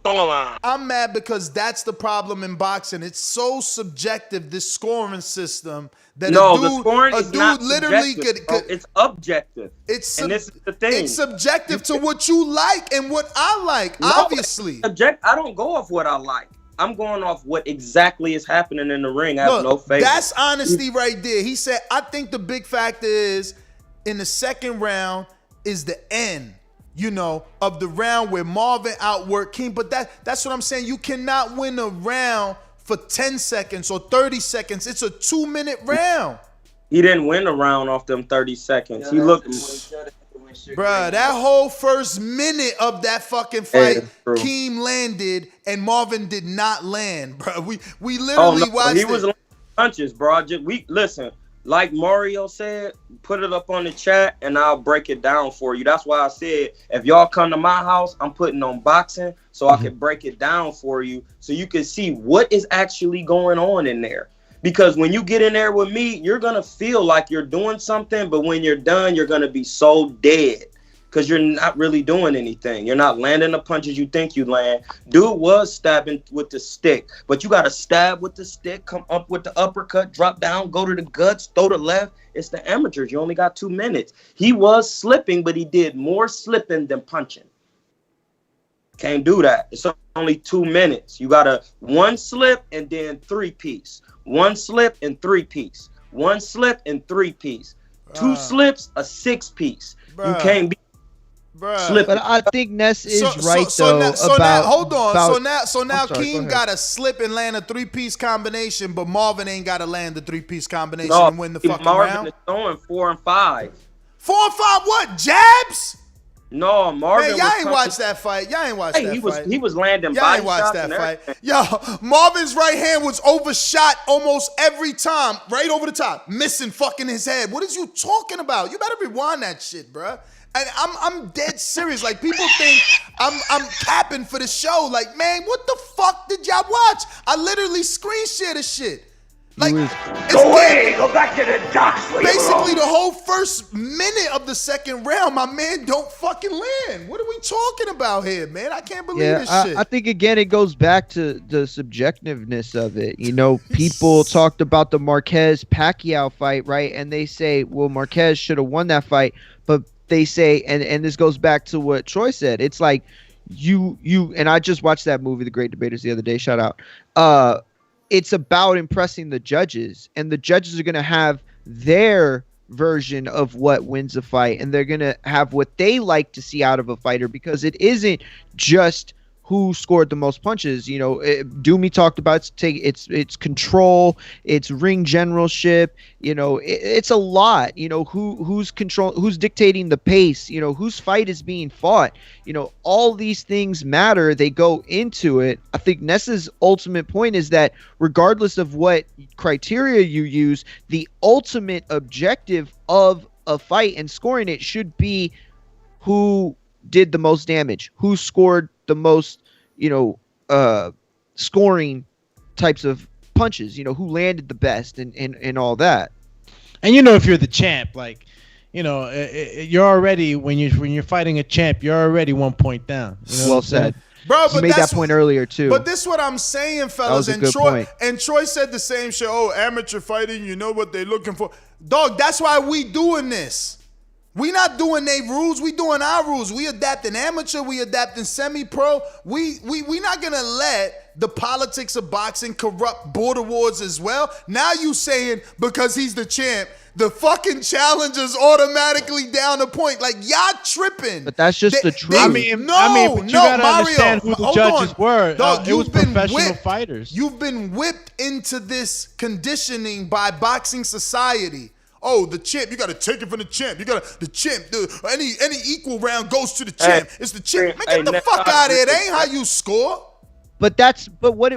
I'm mad because that's the problem in boxing. It's so subjective, this scoring system, that the scoring is dude not literally subjective, bro. It's objective. And this is the thing. It's subjective to what you like and what I like, obviously. I don't go off what I like. I'm going off what exactly is happening in the ring. I have no faith. That's honesty right there. He said, I think the big factor is in the second round is the end, of the round where Marvin outworked King. But that's what I'm saying. You cannot win a round for 10 seconds or 30 seconds. It's a 2-minute round. He didn't win a round off them 30 seconds. He looked... Bruh, that whole first minute of that fucking fight, Keem landed and Marvin did not land, bro. We literally watched He was landing punches, bro. Listen, like Mario said, put it up on the chat and I'll break it down for you. That's why I said, if y'all come to my house, I'm putting on boxing so I can break it down for you so you can see what is actually going on in there. Because when you get in there with me, you're going to feel like you're doing something, but when you're done, you're going to be so dead because you're not really doing anything. You're not landing the punches you think you land. Dude was stabbing with the stick, but you got to stab with the stick, come up with the uppercut, drop down, go to the guts, throw the left. It's the amateurs. You only got 2 minutes. He was slipping, but he did more slipping than punching. Can't do that. It's only 2 minutes. You got to 1 slip and then 3-piece. 1 slip and 3-piece. 1 slip and 3-piece. 2 slips, a 6-piece. You can't be slipping. But I think Ness is right so though. Hold on. So now Keem got to slip and land a 3-piece combination, but Marvin ain't got to land the 3-piece combination and win the fucking Marvin round. Is throwing 4 and 5. 4 and 5 what? Jabs? No, Marvin. Man, y'all ain't watched that fight. Y'all ain't watched that fight. He was landing y'all body ain't watched shots that and fight. everything. Yo, Marvin's right hand was overshot almost every time, right over the top, missing fucking his head. What is you talking about? You better rewind that shit, bruh. And I'm dead serious. Like, people think I'm capping for the show. Like, man, what the fuck did y'all watch? I literally screen share the shit. Like, go away, go back to the docks. Basically, the whole first minute of the second round, my man don't fucking land. What are we talking about here, man? I can't believe this shit. I think, again, it goes back to the subjectiveness of it. People talked about the Marquez-Pacquiao fight, right? And they say, well, Marquez should have won that fight. But they say, and this goes back to what Troy said, it's like you and I just watched that movie, The Great Debaters, the other day, shout out. It's about impressing the judges, and the judges are going to have their version of what wins a fight, and they're going to have what they like to see out of a fighter, because it isn't just who scored the most punches. Doomy talked about it's control, it's ring generalship, it's a lot, who's dictating the pace, whose fight is being fought, all these things matter. They go into it. I think Ness's ultimate point is that regardless of what criteria you use, the ultimate objective of a fight and scoring it should be who did the most damage, who scored the most, scoring types of punches, who landed the best and all that. And if you're the champ, like, you're already, when you're fighting a champ, you're already 1 point down. Well said. Bro, you made that point earlier too. But this is what I'm saying, fellas. That was a good point. And Troy said the same shit. Oh, amateur fighting, you know what they're looking for. Dog, that's why we doing this. We not doing their rules. We doing our rules. We adapting amateur. We adapting semi-pro. We not gonna let the politics of boxing corrupt border wars as well. Now you saying because he's the champ, the fucking challenger's automatically down a point. Like, y'all tripping. But that's just the truth. But you gotta understand who the judges were. Dog, it was professional fighters. You've been whipped into this conditioning by boxing society. Oh, the champ, you got to take it from the champ. The champ, any equal round goes to the champ. It's the champ. Man, get the fuck out of here. That ain't how you score. But what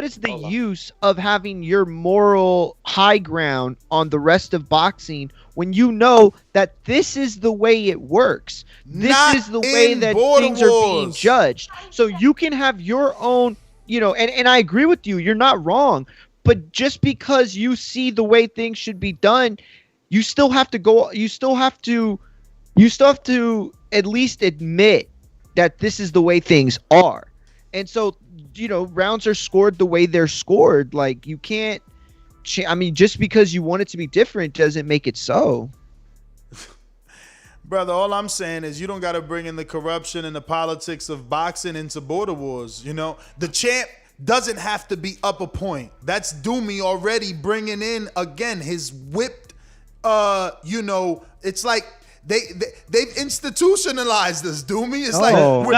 is the use of having your moral high ground on the rest of boxing when you know that this is the way it works? This is the way that things are being judged. So you can have your own, and I agree with you. You're not wrong. But just because you see the way things should be done, you still have to go. You still have to at least admit that this is the way things are. And so, rounds are scored the way they're scored. Like, you can't. I mean, just because you want it to be different doesn't make it so. Brother, all I'm saying is you don't got to bring in the corruption and the politics of boxing into border wars. The champ doesn't have to be up a point. That's Doomy already bringing in, again, his whipped, it's like they've institutionalized this, Doomy. It's like we're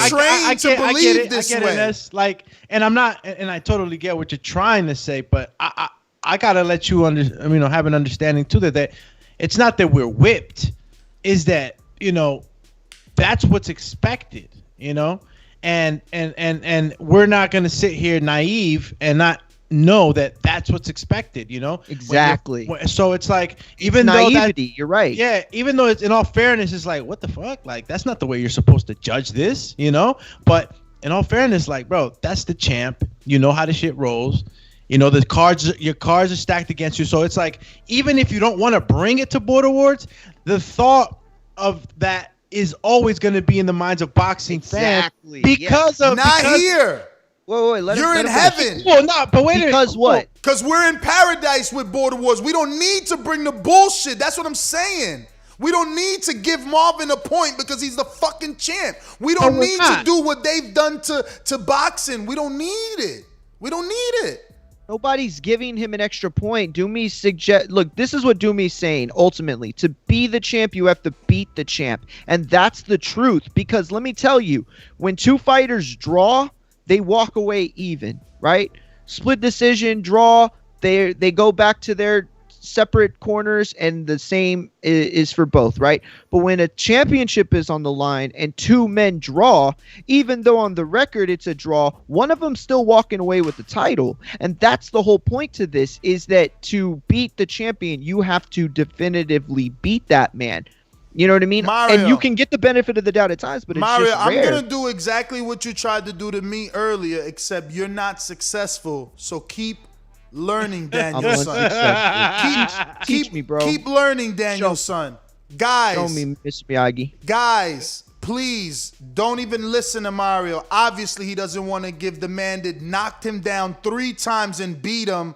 trained to believe this way. That's like, and I'm not, and I totally get what you're trying to say, but I gotta let you have an understanding too that it's not that we're whipped, is that that's what's expected, and we're not gonna sit here naive and not know that that's what's expected, Exactly. So it's like, even it's though naivety, you're right. Yeah, even though it's, in all fairness, it's like, what the fuck? Like, that's not the way you're supposed to judge this, But in all fairness, like, bro, that's the champ. You know how the shit rolls. Your cards are stacked against you. So it's like, even if you don't want to bring it to border wars, the thought of that is always going to be in the minds of boxing fans because of here. Wait, you're in heaven. Well, no, but wait a minute. Because what? Because we're in paradise with border wars. We don't need to bring the bullshit. That's what I'm saying. We don't need to give Marvin a point because he's the fucking champ. We don't need to do what they've done to boxing. We don't need it. We don't need it. Nobody's giving him an extra point. Look, this is what Doomy's saying. Ultimately, to be the champ, you have to beat the champ. And that's the truth. Because let me tell you, when two fighters draw, they walk away even, right? Split decision, draw, they go back to their separate corners, and the same is for both, right? But when a championship is on the line and two men draw, even though on the record it's a draw, one of them still walking away with the title. And that's the whole point to this, is that to beat the champion, you have to definitively beat that man. You know what I mean? Mario, and you can get the benefit of the doubt at times, but it's just rare. I'm going to do exactly what you tried to do to me earlier, except you're not successful. So keep learning, Daniel-son. Teach me, bro. Keep learning, Daniel-son. Guys. Show me, Mr. Miyagi. Guys, please don't even listen to Mario. Obviously, he doesn't want to give the man that knocked him down 3 times and beat him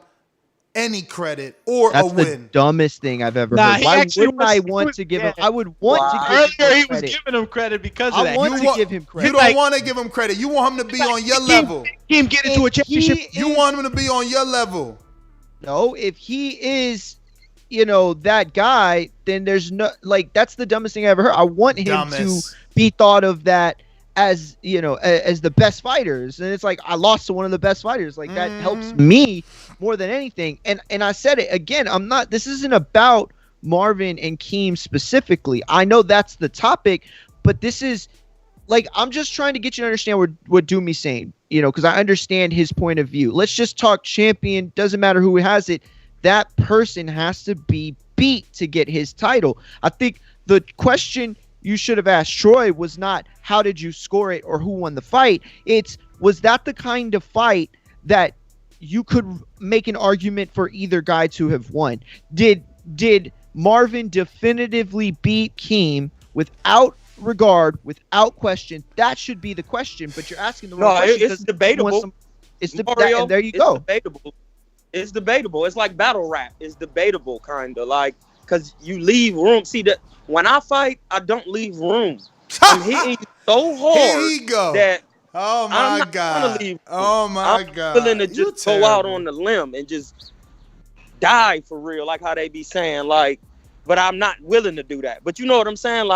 any credit or That's a win. the dumbest thing I've ever heard. Why wouldn't I want to give him? I would want to give him earlier. He credit. was giving him credit because of that. I want to give him credit. You don't want to give him credit. You want him to be on your level. Him get into a championship. You want him to be on your level. No, if he is, that guy, then there's no, that's the dumbest thing I ever heard. I want him to be thought of that as, as the best fighters. And it's like, I lost to one of the best fighters. Like, that helps me more than anything. And I said it again, this isn't about Marvin and Keem specifically. I know that's the topic, but this is, I'm just trying to get you to understand what Doomy's saying, because I understand his point of view. Let's just talk champion. Doesn't matter who has it. That person has to be beat to get his title. I think the question you should have asked Troy was not how did you score it or who won the fight. Was that the kind of fight that you could make an argument for either guy to have won? Did Marvin definitively beat Keem without regard, without question? That should be the question, but you're asking the wrong question. It's debatable. Mario, and there you go. It's debatable. It's like battle rap. It's debatable, kind of like, because you leave room. See, that when I fight, I don't leave room. I'm hitting you so hard. Here he go. That oh my I'm not God. Leave oh my I'm God. willing to just go out on the limb and just die for real, like how they be saying, but I'm not willing to do that. But you know what I'm saying?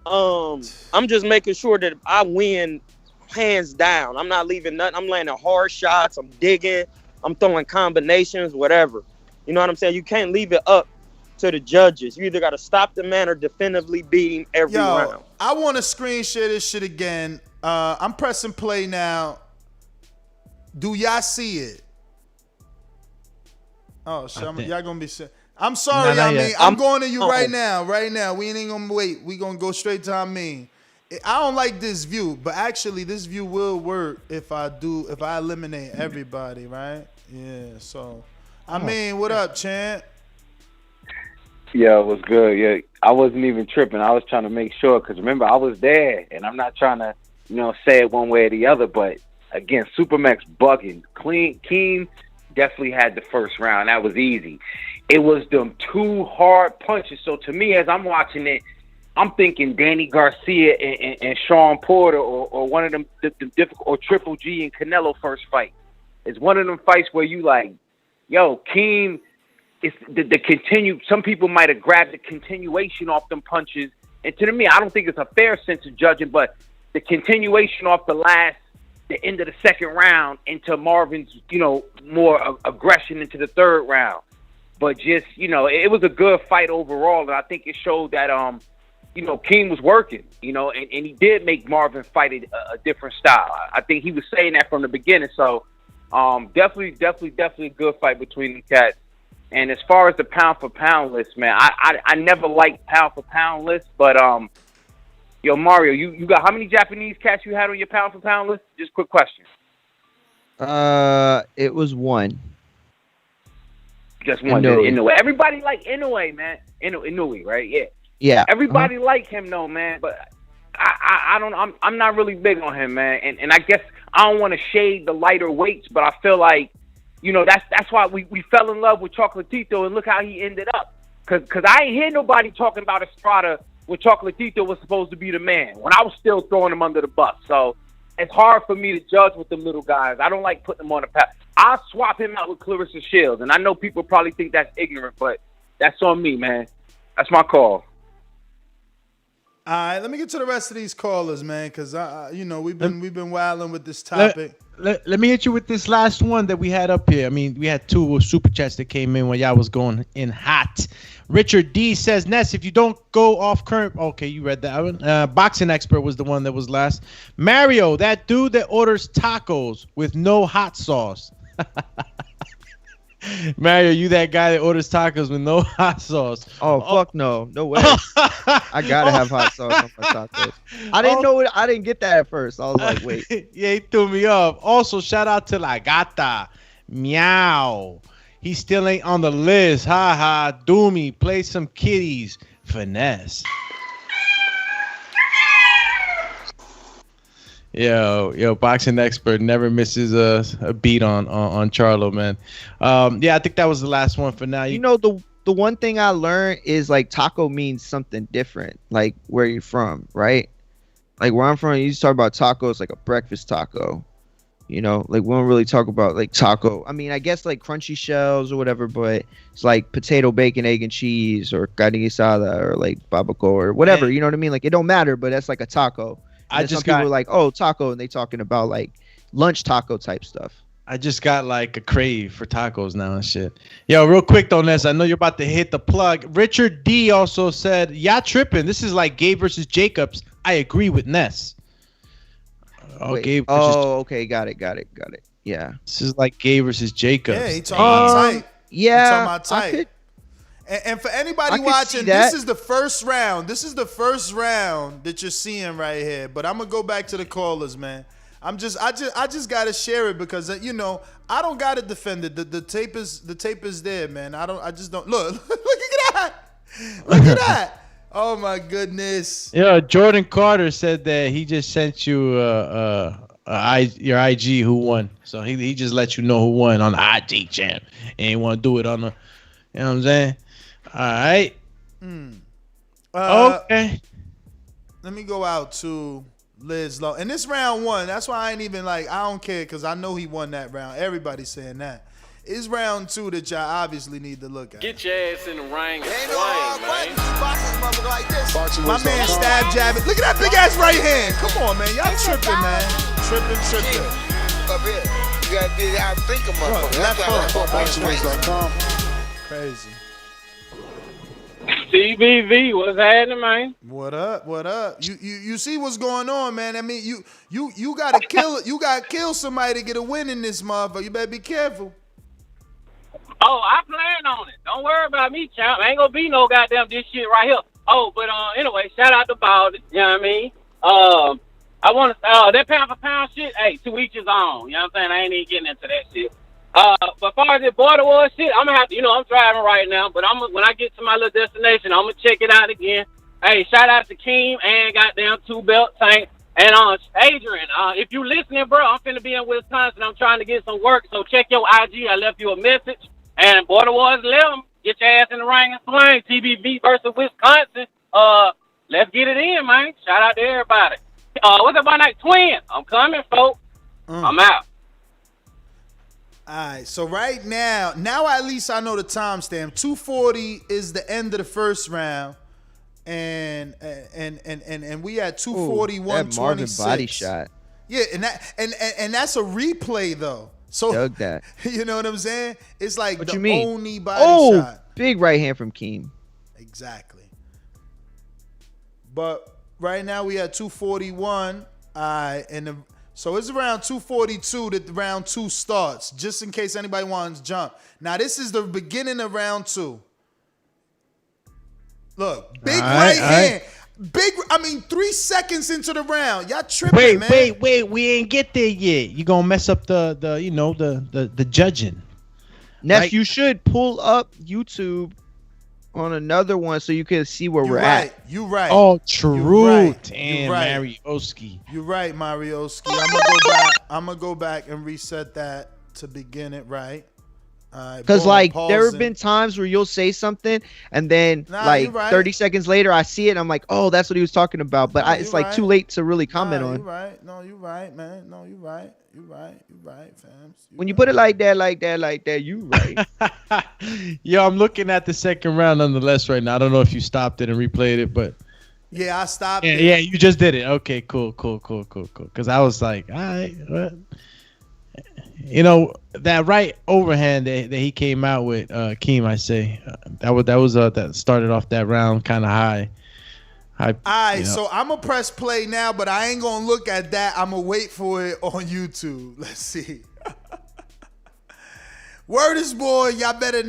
I'm just making sure that I win hands down. I'm not leaving nothing. I'm landing hard shots. I'm digging. I'm throwing combinations, whatever. You know what I'm saying? You can't leave it up to the judges. You either got to stop the man or definitively beat him every round. I want to screen share this shit again. I'm pressing play now. Do y'all see it? Oh, y'all gonna be sick. I'm sorry, I'm going to you right now. We ain't gonna wait. We gonna go straight to I don't like this view, but actually this view will work if I eliminate everybody, right? Yeah. So, I mean, what up, champ? Yeah, it was good. Yeah, I wasn't even tripping. I was trying to make sure because remember I was there, and I'm not trying to, say it one way or the other. But again, Supermax bugging. Keem definitely had the first round. That was easy. It was them two hard punches. So to me, as I'm watching it, I'm thinking Danny Garcia and Sean Porter or one of them the difficult or Triple G and Canelo first fight. It's one of them fights where you like, yo, Keem. It's the continue. Some people might have grabbed the continuation off them punches, and to me, I don't think it's a fair sense of judging. But the continuation off the end of the second round into Marvin's, more aggression into the third round. But just, it was a good fight overall, and I think it showed that Keem was working, and he did make Marvin fight a different style. I think he was saying that from the beginning. So definitely a good fight between the cats. And as far as the pound for pound list, man, I never liked pound for pound list, but yo, Mario, you got how many Japanese cats you had on your pound for pound list? Just quick question. It was one. Just one. Inoue. Everybody like Inoue, man. Inoue, right? Yeah. Yeah. Everybody like him though, man. But I don't. I'm not really big on him, man. And I guess I don't want to shade the lighter weights, but I feel like. That's why we fell in love with Chocolatito, and look how he ended up. Cause I ain't hear nobody talking about Estrada when Chocolatito was supposed to be the man. When I was still throwing him under the bus. So it's hard for me to judge with them little guys. I don't like putting them on the path. I'll swap him out with Clarissa Shields, and I know people probably think that's ignorant, but that's on me, man. That's my call. All right, let me get to the rest of these callers, man, because we've been wilding with this topic. Let me hit you with this last one that we had up here. I mean, we had two super chats that came in when y'all was going in hot. Richard D says, Ness, if you don't go off current... Okay, you read that one. Boxing Expert was the one that was last. Mario, that dude that orders tacos with no hot sauce. Mario, you that guy that orders tacos with no hot sauce. Oh, fuck no. No way. I gotta have hot sauce on my tacos. I didn't know it. I didn't get that at first. I was like, wait. Yeah, he threw me off. Also, shout out to La Gata. Meow. He still ain't on the list. Ha ha. Doomy. Play some kitties. Finesse. Yo, Boxing Expert never misses a beat on Charlo, man. Yeah, I think that was the last one for now. The one thing I learned is like taco means something different, like where you're from, right? Like where I'm from, you used to talk about tacos like a breakfast taco. Like we don't really talk about like taco. I mean, I guess like crunchy shells or whatever, but it's like potato, bacon, egg, and cheese or carne asada or like babaco or whatever. Man. You know what I mean? Like it don't matter, but that's like a taco. Some people are like, oh, taco, and they talking about like lunch taco type stuff. I just got like a crave for tacos now and shit. Yo, real quick though, Ness, I know you're about to hit the plug. Richard D also said, "Yeah, tripping. This is like Gabe versus Jacobs. I agree with Ness." Oh, Gabe. Oh, okay, got it. Yeah, this is like Gabe versus Jacobs. Yeah, he talking about tight. Yeah, he talking about tight. And for anybody watching, this is the first round. This is the first round that you're seeing right here. But I'm gonna go back to the callers, man. I just gotta share it because I don't gotta defend it. The tape is there, man. I just don't look. Look at that. Look at that. Oh my goodness. Yeah, Jordan Carter said that he just sent you your IG who won. So he just let you know who won on the IG champ. And he want to do it on the, you know what I'm saying? All right. Okay. Let me go out to Liz Low. And this round one, that's why I ain't even like, I don't care because I know he won that round. Everybody's saying that. It's round two that y'all obviously need to look at. Get your ass in the ring and swing, man. My man stab jabbing. Look at that big ass right hand. Come on, man. Y'all tripping, man. Tripping. Up here. You gotta get out think about it. Left hook. Crazy. CBV, what's happening, man? What up? You see what's going on, man? I mean, you gotta kill somebody to get a win in this motherfucker. You better be careful. Oh, I plan on it. Don't worry about me, champ. Ain't gonna be no goddamn this shit right here. Oh, but anyway, shout out to Baldy. You know what I mean? I want to that pound for pound shit. Hey, to each his own. You know what I'm saying? I ain't even getting into that shit. But as far as the border war shit, I'm gonna have to. You know, I'm driving right now, but when I get to my little destination, I'm gonna check it out again. Hey, shout out to Keem and goddamn Two Belt Tank and Adrian. If you listening, bro, I'm finna be in Wisconsin. I'm trying to get some work, so check your IG. I left you a message. And Border Wars 11, get your ass in the ring and swing. TBV versus Wisconsin. Let's get it in, man. Shout out to everybody. What's up, my night? Twin. I'm coming, folks. I'm out. All right, so right now at least I know the timestamp. 2:40 is the end of the first round, and we at 2:41. That Marvin body shot. Yeah, and that's a replay though. So Dug that. You know what I'm saying? It's like What the you mean? only body shot. Big right hand from Keem. Exactly. But right now we at 2:41. So it's around 2:42 that round 2 starts, just in case anybody wants to jump. Now, this is the beginning of round 2. Look, big right hand. 3 seconds into the round. Y'all tripping, man. Wait. We ain't get there yet. You gonna mess up the judging. Neff, right? you should pull up YouTube on another one so you can see where we're at. You right. Oh, true. Right. Damn, right. Marioski. You're right, Marioski. I'm gonna go back and reset that to begin it right. Because there have been times where you'll say something and then 30 seconds later I see it and I'm like, oh, that's what he was talking about. But it's like too late to really comment on. You're right. No, you're right, man. No, you're right. You're right, fam. When you put it like that, you right. Yo, I'm looking at the second round nonetheless right now. I don't know if you stopped it and replayed it, but yeah, I stopped it. Yeah, you just did it. Okay, cool. Because I was like, all right, what? You know, that right overhand that he came out with, Keem, I say, that started off that round kind of high. All right, so I'm going to press play now, but I ain't going to look at that. I'm going to wait for it on YouTube. Let's see. Word is boy, y'all better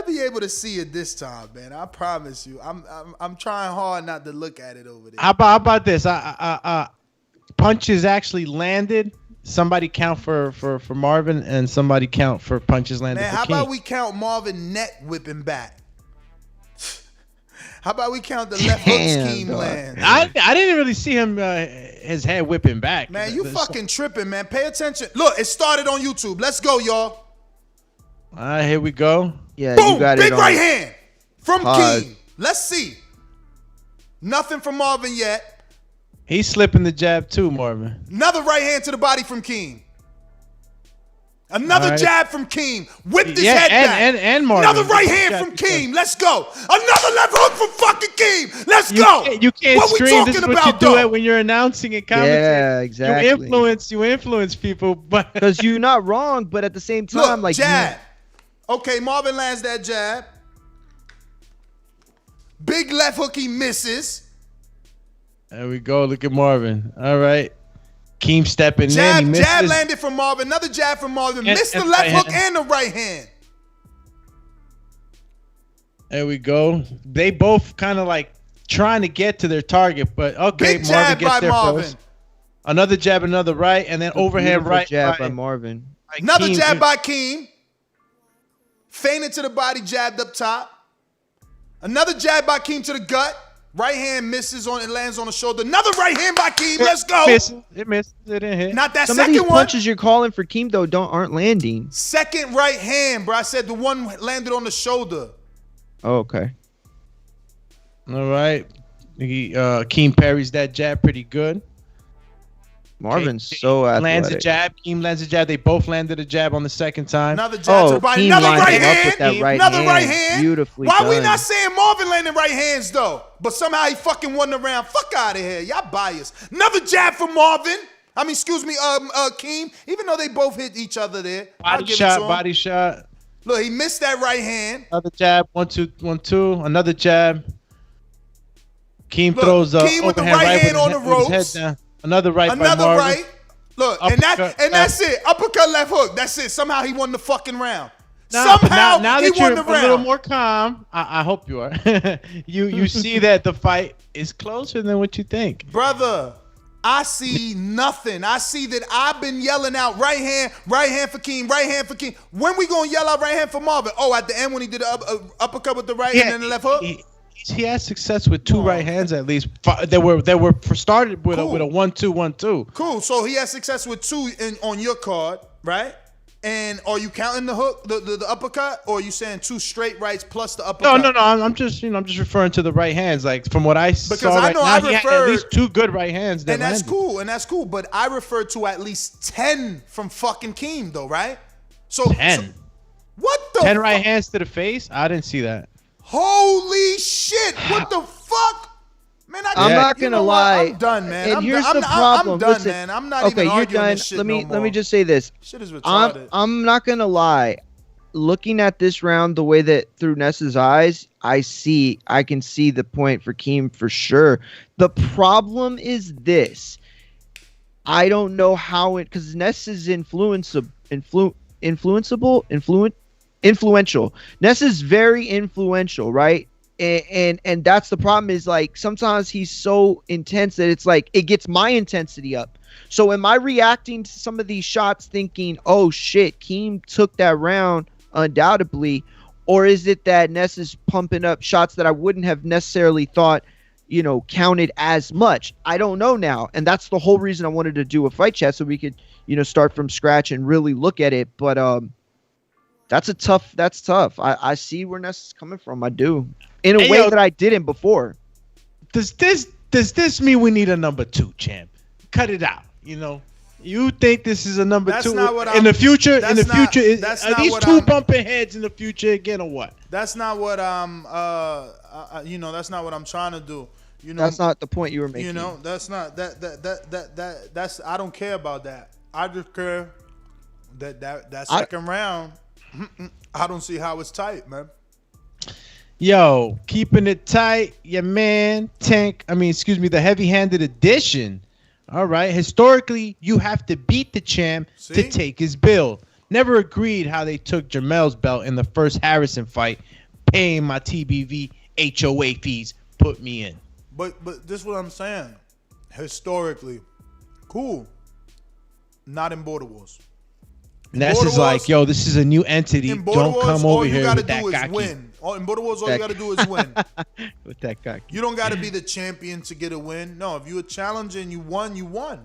be able to see it this time, man. I promise you. I'm trying hard not to look at it over there. How about this? Punches actually landed. Somebody count for Marvin and somebody count for punches landed. Man, for how Keem. about we count Marvin neck whipping back? How about we count the left hook scheme land? I didn't really see him his head whipping back. Man, you fucking tripping, man. Pay attention. Look, it started on YouTube. Let's go, y'all. All right, here we go. Yeah, boom, you got big it right hand from Keem. Let's see. Nothing from Marvin yet. He's slipping the jab too, Marvin. Another right hand to the body from Keem. Another jab from Keem. Whipped his head back. And Marvin. Another right hand from Keem. Let's go. Another left hook from fucking Keem. Let's go. You can't what scream. We this is talking what about, you do it when you're announcing and commentating. Yeah, exactly. You influence people, but because you're not wrong, but at the same time, look, jab. Okay, Marvin lands that jab. Big left hook, he misses. There we go. Look at Marvin. All right. Keem stepping jab, in. He jab misses. landed from Marvin. Another jab from Marvin. Missed the left hook and the right hand. There we go. They both kind of like trying to get to their target, but okay, big Marvin jab gets by there Marvin. first. Another jab, another right, and then overhand right. Jab by Marvin. Another jab by Keem. Feinted to the body, jabbed up top. Another jab by Keem to the gut. Right hand misses on it, lands on the shoulder. Another right hand by Keem. Let's go. It missed. It didn't hit. Not that Some second of these one. punches you're calling for Keem though aren't landing. Second right hand, bro. I said the one landed on the shoulder. Oh, okay. All right. Keem parries that jab pretty good. Marvin's so athletic. Lands a jab. Keem lands a jab. They both landed a jab on the second time. Another jab to the body. Another right hand. Another right hand. Beautifully Why done. we not saying Marvin landing right hands though? But somehow he fucking won the round. Fuck out of here. Y'all biased. Another jab from Marvin. Keem. Even though they both hit each other there. Body shot. Look, he missed that right hand. Another jab. 1, 2, 1, 2. Another jab. Keem throws Keem with the right hand on the ropes. Another right. Another by right. Look, and that's it. Uppercut, left hook. That's it. Somehow he won the fucking round. Somehow now he that won you're the a little round. more calm, I hope you are. you see that the fight is closer than what you think. Brother, I see nothing. I see that I've been yelling out right hand for Keem, right hand for Keem. When we gonna yell out right hand for Marvin? Oh, at the end when he did the uppercut with the right hand and the left hook? He has success with two right hands at least. They were started with a 1-2-1-2. Cool. So he has success with two on your card, right? And are you counting the hook, the uppercut, or are you saying two straight rights plus the uppercut? No. I'm just referring to the right hands. Like from what I saw I know now, I he had referred, at least two good right hands. And that's cool. But I referred to at least 10 from fucking Keem, though, right? So 10. What the 10 right hands to the face? I didn't see that. Holy shit! What the fuck? Man, I'm not gonna lie. I'm done, man. And here's the I'm problem. done, Listen, man. I'm not even arguing this shit let me no more. let me just say this. Shit is retarded. I'm not gonna lie. Looking at this round the way that through Ness's eyes, I can see the point for Keem for sure. The problem is this. I don't know how it because Ness is influential. Ness is very influential, right? And that's the problem is like sometimes he's so intense that it's like it gets my intensity up. So am I reacting to some of these shots thinking, oh shit, Keem took that round undoubtedly, or is it that Ness is pumping up shots that I wouldn't have necessarily thought, counted as much? I don't know now, and that's the whole reason I wanted to do a fight chat so we could, start from scratch and really look at it. But that's tough. I see where Ness is coming from. I do. In a way that I didn't before. Does this mean we need a number 2, champ? Cut it out. You think this is a number 2 in the future? Are these two bumping heads in the future again, or what? That's not what that's not what I'm trying to do. That's not the point you were making. That's not that's I don't care about that. I just care that second round. I don't see how it's tight, man. Yo, keeping it tight, your man, the heavy-handed edition. All right. Historically, you have to beat the champ to take his bill. Never agreed how they took Jermell's belt in the first Harrison fight, paying my TBV HOA fees, put me in. But this is what I'm saying. Historically, cool. Not in Border Wars. Ness is like, yo, this is a new entity. Don't come over here with that cocky. Win. In Border Wars, all you got to do is win. With that cocky. You don't got to be the champion to get a win. No, if you're a challenger and you won, you won.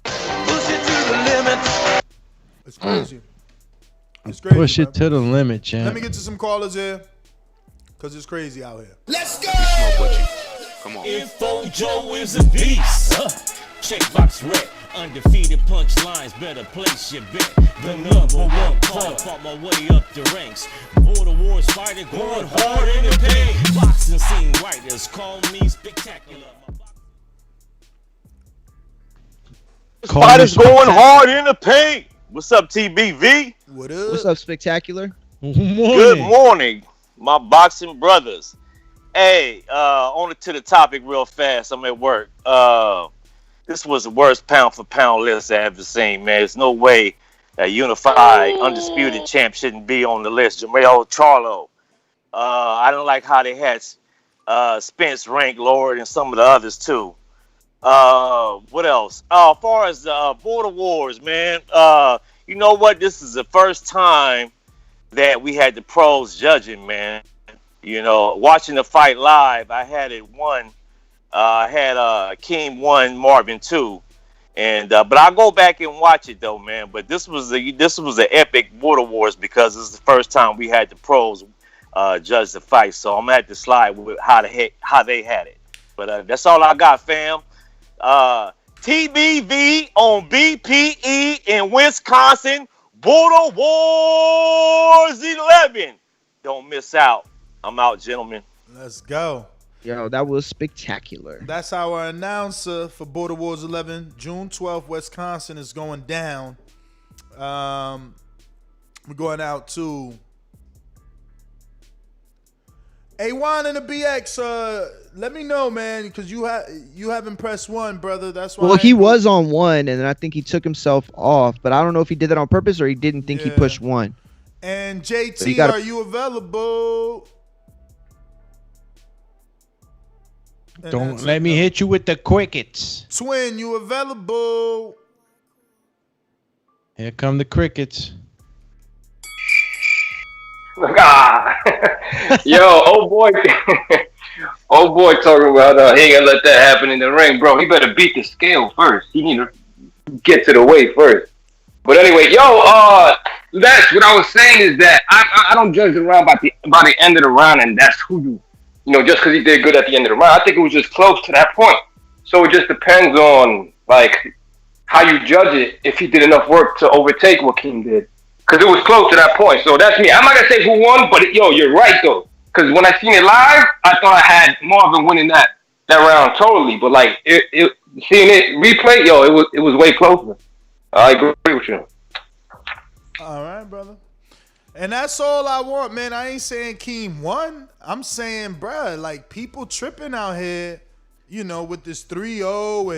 Push it to the limit. It's crazy. It's crazy. Push it to the limit, champ. Let me get to some callers here, because it's crazy out here. Let's go. Smoke with you. Come on. Info Joe is a beast. Checkbox red. Undefeated punchlines, better place your bet. The number one call, fought my way up the ranks. Border Wars fighter, going hard in the paint. Boxing scene writers call me spectacular. Fighters going hard in the paint. What's up, TBV? What up? What's up, Spectacular? Good morning, my boxing brothers. Hey, on to the topic real fast. I'm at work. This was the worst pound for pound list I ever seen, man. There's no way a unified, undisputed champ shouldn't be on the list. Jermell, Charlo. I don't like how they had Spence ranked lower than some of the others, too. What else? As far as Border Wars, man, you know what? This is the first time that we had the pros judging, man. Watching the fight live, I had it one. I had Keem 1, Marvin 2, and but I'll go back and watch it though, man. But this was an epic Border Wars because this is the first time we had the pros judge the fight. So I'm gonna have to slide with how they had it. But that's all I got, fam. TBV on BPE in Wisconsin, Border Wars 11. Don't miss out. I'm out, gentlemen. Let's go. Yo, that was spectacular. That's our announcer for Border Wars 11. June 12th, Wisconsin is going down. We're going out to A1 and the BX. Let me know, man, because you haven't pressed 1, brother. That's why. Well, he was on 1, and then I think he took himself off. But I don't know if he did that on purpose or he didn't think he pushed 1. And JT, So you gotta- are you available? Don't let me hit you with the crickets. Twin, you available? Here come the crickets. Ah. Yo, old boy talking about he ain't gonna let that happen in the ring, bro. He better beat the scale first. He need to get to the weight first. But anyway, that's what I was saying is that I don't judge the round by the end of the round, and that's who just because he did good at the end of the round. I think it was just close to that point. So it just depends on like how you judge it. If he did enough work to overtake what King did, because it was close to that point. So that's me. I'm not gonna say who won, but you're right though. Because when I seen it live, I thought I had Marvin winning that round totally. But like seeing it replay, it was way closer. I agree with you. All right, brother. And that's all I want, man. I ain't saying Keem won. I'm saying, bruh, like people tripping out here, with this 3-0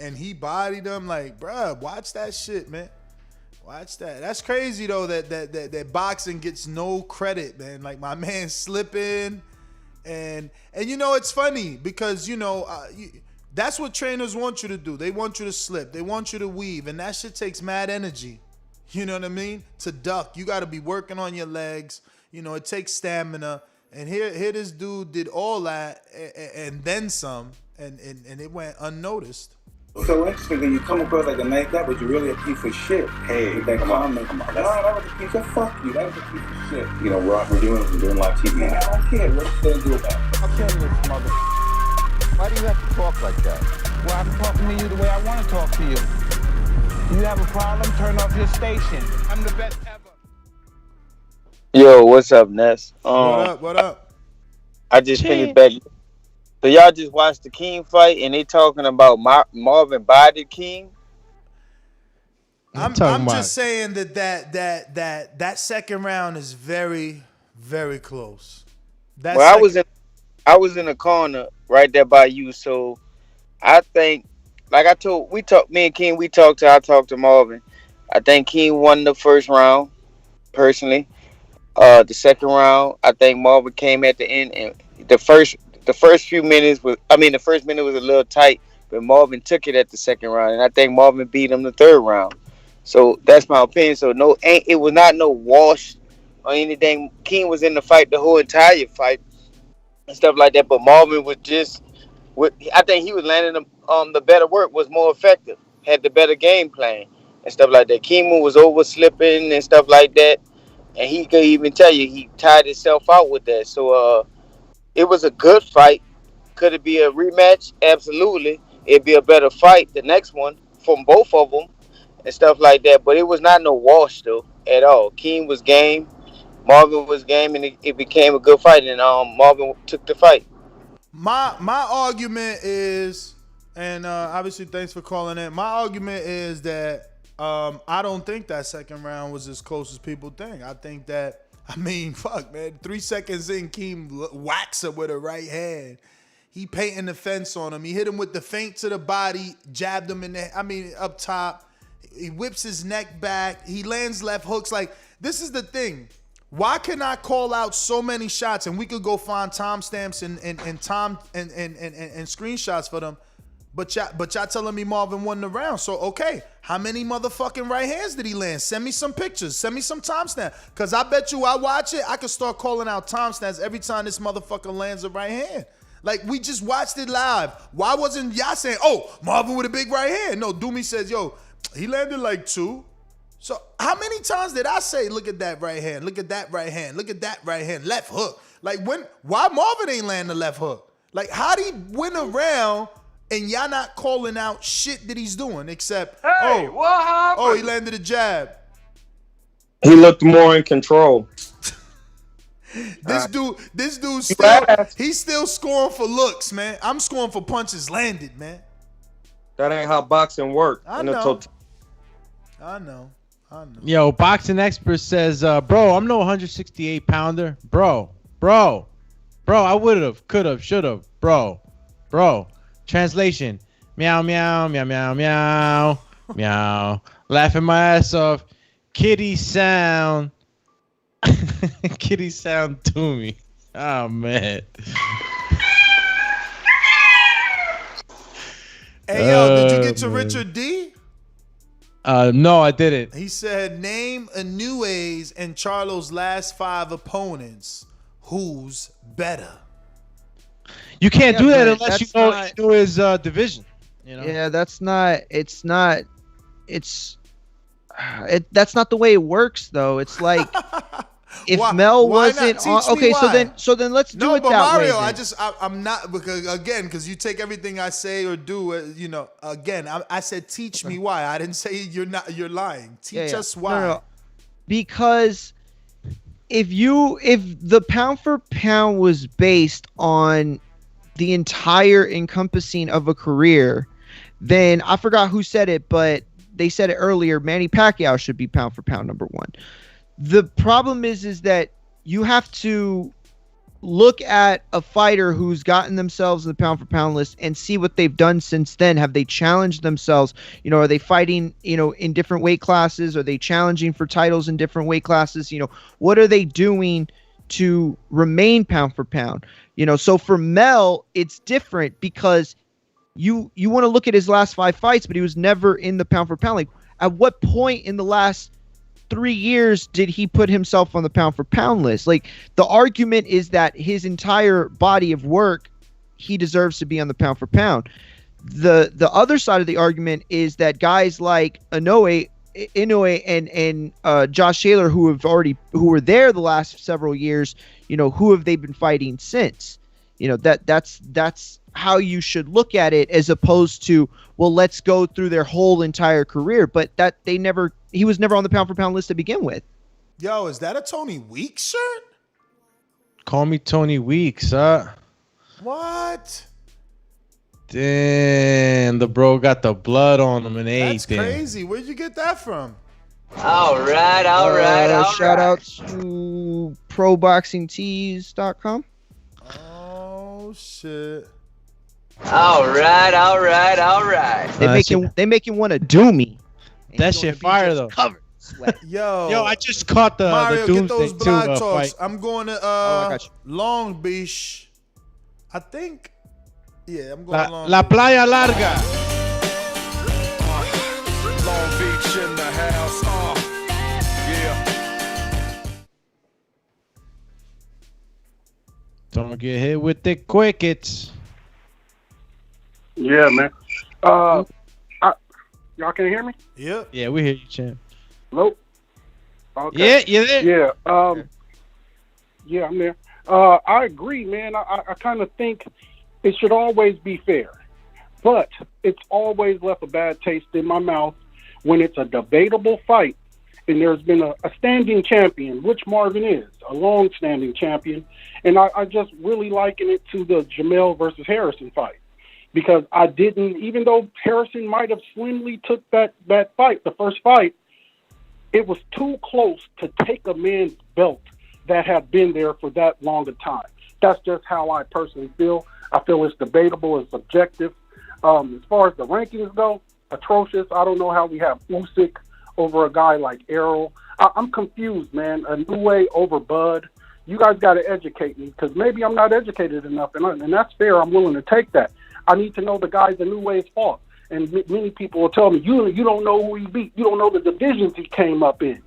and he bodied them. Like, bruh, watch that shit, man. Watch that. That's crazy though that boxing gets no credit, man. Like my man slipping, and it's funny because that's what trainers want you to do. They want you to slip. They want you to weave, and that shit takes mad energy. You know what I mean? To duck, you got to be working on your legs. It takes stamina. And here this dude did all that and then some, and it went unnoticed. So interesting that you come across like a nice guy, but you're really a piece of shit. Hey, with that comment. No, that was a piece of fuck you. That was a piece of shit. We're doing live TV. Man, I don't care. What you gonna do about it? I'll kill this mother. Why do you have to talk like that? Well, I'm talking to you the way I want to talk to you. You have a problem? Turn off your station. I'm the best ever. Yo, what's up, Ness? What up? I just finished back. So y'all just watched the King fight, and they talking about Marvin bodied King. I'm just saying that second round is very, very close. I was in the corner right there by you, so I think, like I talked to Marvin. I think King won the first round, personally. The second round, I think Marvin came at the end, and the first minute was a little tight, but Marvin took it at the second round, and I think Marvin beat him the third round. So that's my opinion. So it was not no wash or anything. King was in the fight the whole entire fight and stuff like that, but Marvin was I think he was landing the better work, was more effective, had the better game plan and stuff like that. King was over slipping and stuff like that, and he could even tell you he tired himself out with that. So it was a good fight. Could it be a rematch? Absolutely. It'd be a better fight, the next one, from both of them and stuff like that. But it was not no wash, though, at all. King was game. Marvin was game, and it became a good fight. And Marvin took the fight. My argument is, and obviously thanks for calling in. My argument is that I don't think that second round was as close as people think. I think that, fuck, man. 3 seconds in, Keem whacks him with a right hand. He painting the fence on him. He hit him with the feint to the body, jabbed him up top. He whips his neck back. He lands left hooks. Like, this is the thing. Why can I call out so many shots, and we could go find timestamps and screenshots for them, but y'all telling me Marvin won the round. So okay, how many motherfucking right hands did he land? Send me some pictures. Send me some timestamp. Cause I bet you I watch it, I could start calling out timestamps every time this motherfucker lands a right hand. Like, we just watched it live. Why wasn't y'all saying, oh, Marvin with a big right hand? No, Doomy says, yo, he landed like 2. So how many times did I say, look at that right hand, look at that right hand, look at that right hand, left hook? Like, why Marvin ain't land the left hook? Like, how did he win a round and y'all not calling out shit that he's doing except, what happened? He landed a jab. He looked more in control. This dude he's still scoring for looks, man. I'm scoring for punches landed, man. That ain't how boxing works. I know. Yo, boxing expert says, bro, I'm no 168 pounder. Bro, I would've, could've, should've, bro. Translation, meow, meow, meow, meow, meow, meow. Laughing my ass off. Kitty sound. Kitty sound to me. Oh man. Hey yo, did you get to Richard D? No, I didn't. He said, name Inouye's and Charlo's last 5 opponents. Who's better? You can't do that but unless you that's know his division. You know? Yeah, that's not the way it works though. It's like if Mel wasn't on, okay, so then let's do it that Mario, way. Then. I'm not, because you take everything I say or do, I said teach me why. I didn't say you're lying. Teach us why. No. Because if the pound for pound was based on the entire encompassing of a career, then I forgot who said it, but they said it earlier, Manny Pacquiao should be pound for pound number 1. The problem is that you have to look at a fighter who's gotten themselves in the pound for pound list and see what they've done since then. Have they challenged themselves? Are they fighting, in different weight classes? Are they challenging for titles in different weight classes? What are they doing to remain pound for pound? So for Mel, it's different because you want to look at his last 5 fights, but he was never in the pound for pound. Like, at what point in the last 3 years did he put himself on the pound for pound list? Like, the argument is that his entire body of work, he deserves to be on the pound for pound. The other side of the argument is that guys like Inoue and Josh Taylor, who were there the last several years, who have they been fighting since? That's how you should look at it, as opposed to, well, let's go through their whole entire career. But he was never on the pound for pound list to begin with. Yo, is that a Tony Weeks shirt? Call me Tony Weeks, huh? What? Damn, the bro got the blood on him and everything. That's crazy. Where'd you get that from? All right. Shout out to proboxingtees.com. Oh shit. All right. They make him want to do me. That shit fire though. Covered in sweat. Yo, I just caught the Mario, the get those Doomsday blog 2 talks. fight. I'm going to I got you. Long Beach. I think. Yeah, I'm going to Long La Beach. Playa Larga. Long Beach in the house. Yeah. Don't get hit with the quickets. Yeah, man. Y'all can hear me? Yep. Yeah, we hear you, champ. Hello? Okay. Yeah, you there? Yeah. Yeah, I'm there. I agree, man. I kind of think it should always be fair. But it's always left a bad taste in my mouth when it's a debatable fight and there's been a standing champion, which Marvin is, a long-standing champion. And I just really liken it to the Jermell versus Harrison fight. Because I didn't, even though Harrison might have slimly took that fight, the first fight, it was too close to take a man's belt that had been there for that long a time. That's just how I personally feel. I feel it's debatable, it's subjective. As far as the rankings go, atrocious. I don't know how we have Usyk over a guy like Errol. I'm confused, man. Inoue over Bud. You guys got to educate me, because maybe I'm not educated enough, and that's fair. I'm willing to take that. I need to know the guys Inouye's fought. And many people will tell me, you don't know who he beat. You don't know the divisions he came up in.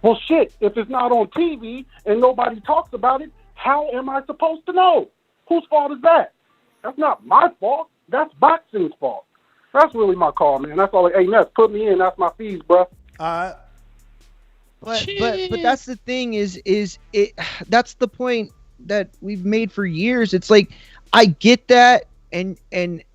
Well, shit, if it's not on TV and nobody talks about it, how am I supposed to know? Whose fault is that? That's not my fault. That's boxing's fault. That's really my call, man. That's all. Hey, Ness, put me in. That's my fees, bro. All right. But that's the thing is it. That's the point that we've made for years. It's like, I get that. And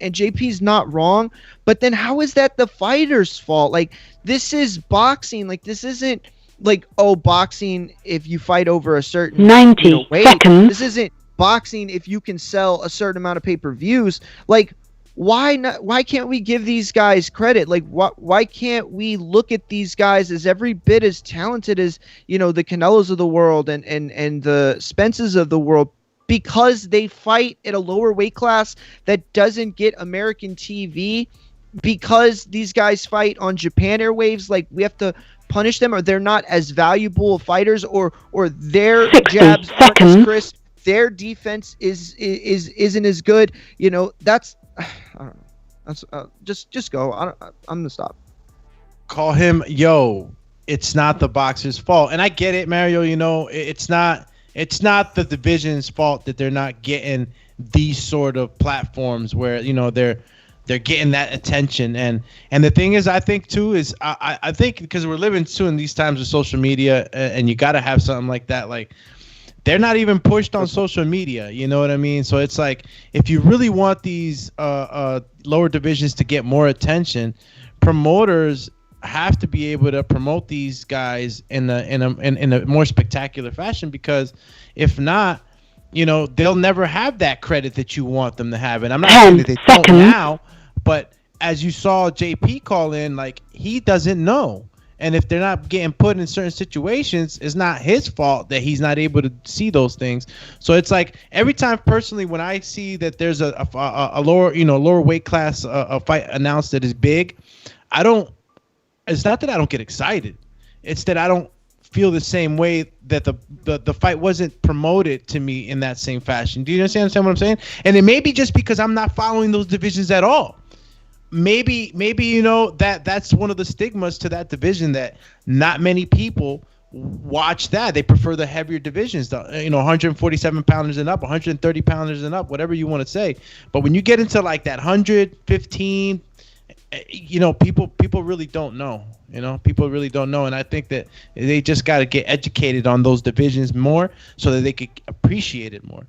JP's not wrong, but then how is that the fighter's fault? Like, this is boxing. Like, this isn't like, oh, boxing if you fight over a certain 90 weight. seconds. This isn't boxing if you can sell a certain amount of pay-per-views. Like, why not? Why can't we give these guys credit? Like, why can't we look at these guys as every bit as talented as, the Canelos of the world and the Spences of the world? Because they fight at a lower weight class that doesn't get American TV, because these guys fight on Japan airwaves. Like, we have to punish them, or they're not as valuable fighters, or their jabs aren't as crisp, their defense isn't as good. You know, that's I don't know. That's just go. I'm gonna stop. Call him it's not the boxer's fault, and I get it, Mario. You know, it's not the division's fault that they're not getting these sort of platforms where, you know, they're getting that attention. And the thing is, I think too is I think because we're living too in these times of social media, and you got to have something like that. Like, they're not even pushed on social media. You know what I mean? So it's like, if you really want these lower divisions to get more attention, promoters have to be able to promote these guys in a more spectacular fashion, because if not, you know, they'll never have that credit that you want them to have. And I'm not saying that they don't now, but as you saw JP call in, like, he doesn't know. And if they're not getting put in certain situations, it's not his fault that he's not able to see those things. So it's like, every time personally, when I see that there's a lower weight class a fight announced that is big, it's not that I don't get excited. It's that I don't feel the same way that the fight wasn't promoted to me in that same fashion. Do you understand what I'm saying? And it may be just because I'm not following those divisions at all. Maybe you know, that's one of the stigmas to that division, that not many people watch that. They prefer the heavier divisions, 147 pounders and up, 130 pounders and up, whatever you want to say. But when you get into like that 115, you know, people really don't know. You know, people really don't know, and I think that they just got to get educated on those divisions more so that they could appreciate it more.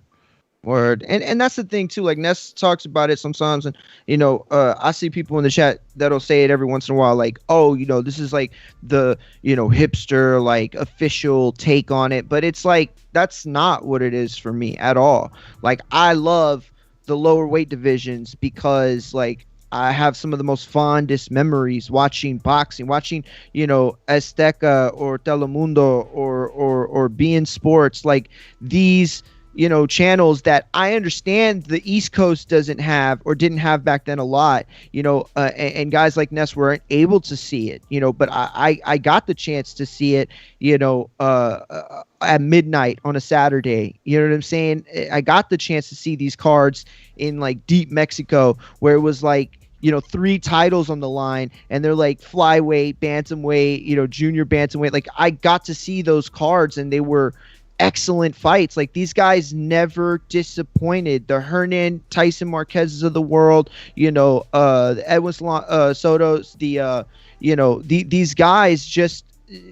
Word. And that's the thing too. Like, Ness talks about it sometimes, and you know, I see people in the chat that'll say it every once in a while, like, oh, you know, this is like the, you know, hipster, like, official take on it. But it's like, that's not what it is for me at all. Like, I love the lower weight divisions because, like, I have some of the most fondest memories watching boxing, you know, Azteca or Telemundo or beIN Sports, like these, you know, channels that I understand the East Coast doesn't have or didn't have back then a lot, you know, and guys like Ness weren't able to see it, you know, but I got the chance to see it, you know, at midnight on a Saturday. You know what I'm saying? I got the chance to see these cards in like deep Mexico, where it was like, you know, 3 titles on the line, and they're like flyweight, bantamweight, you know, junior bantamweight. Like, I got to see those cards, and they were excellent fights. Like, these guys never disappointed. The Hernan, Tyson Marquez's of the world, you know, Edwin Soto's, these guys just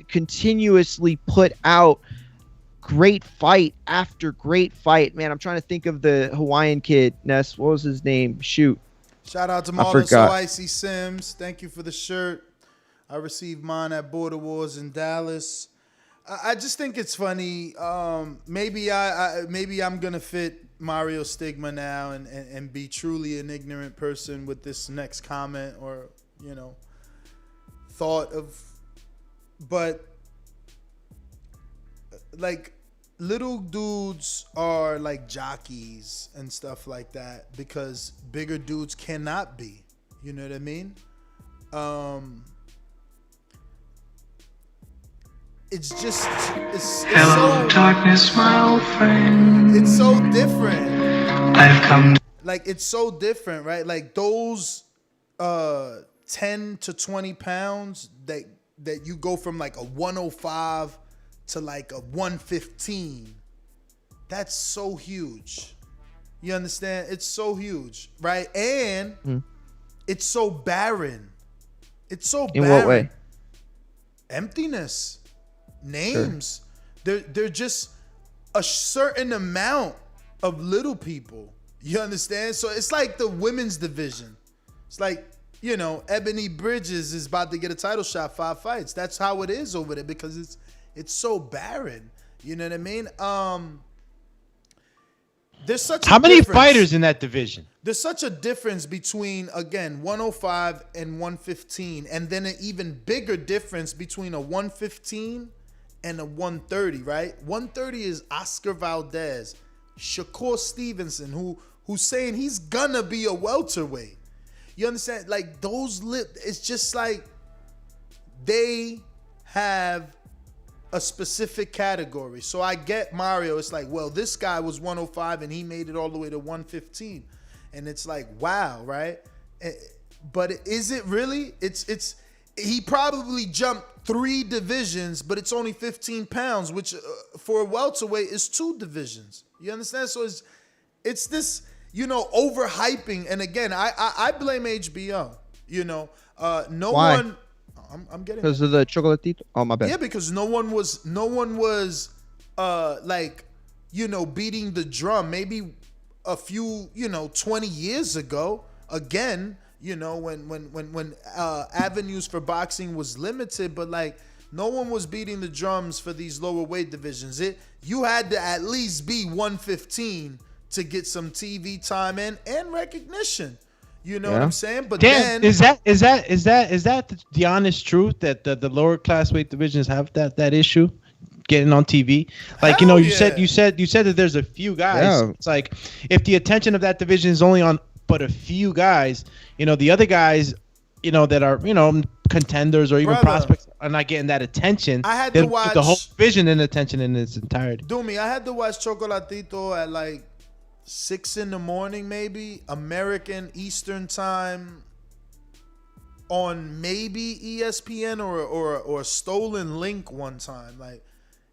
continuously put out great fight after great fight. Man, I'm trying to think of the Hawaiian kid, Ness. What was his name? Shoot. Shout out to Marlon So Icy Sims. Thank you for the shirt. I received mine at Border Wars in Dallas. I just think it's funny. Maybe I'm gonna fit Mario's stigma now and be truly an ignorant person with this next comment or, you know, thought of, but like, little dudes are like jockeys and stuff like that because bigger dudes cannot be. You know what I mean? It's just Hello, so, darkness, my old friend. It's so different. I've come. Like, it's so different, right? Like, those 10 to 20 pounds that you go from like a 105 to like a 115. That's so huge. You understand? It's so huge, right? And it's so barren. It's so barren. In what way? Emptiness. Names. Sure. They're just a certain amount of little people. You understand? So it's like the women's division. It's like, you know, Ebony Bridges is about to get a title shot, 5 fights. That's how it is over there because it's so barren. You know what I mean? There's such how a many difference. Fighters in that division? There's such a difference between, again, 105 and 115, and then an even bigger difference between a 115 and a 130, right? 130 is Oscar Valdez, Shakur Stevenson, who's saying he's gonna be a welterweight. You understand? Like, those it's just like they have a specific category. So I get Mario. It's like, well, this guy was 105 and he made it all the way to 115. And it's like, wow, right? But is it really? It's he probably jumped 3 divisions, but it's only 15 pounds, which for a welterweight is 2 divisions. You understand? So it's this, overhyping. And again, I blame HBO. Why? One. I'm getting because of the chocolatito. Oh, my bad. Yeah, because no one was beating the drum. Maybe a few 20 years ago. Again, when avenues for boxing was limited, but like no one was beating the drums for these lower weight divisions. You had to at least be 115 to get some TV time and recognition. You know what I'm saying? But Dan, then is that the honest truth that the lower class weight divisions have that issue getting on TV? Like, you said that there's a few guys. Yeah. It's like if the attention of that division is only on but a few guys, the other guys, that are, contenders or even prospects are not getting that attention. I had to watch the whole division in attention in its entirety. Doomy, I had to watch Chocolatito at like 6 a.m, maybe American Eastern time on maybe ESPN or Stolen Link one time. Like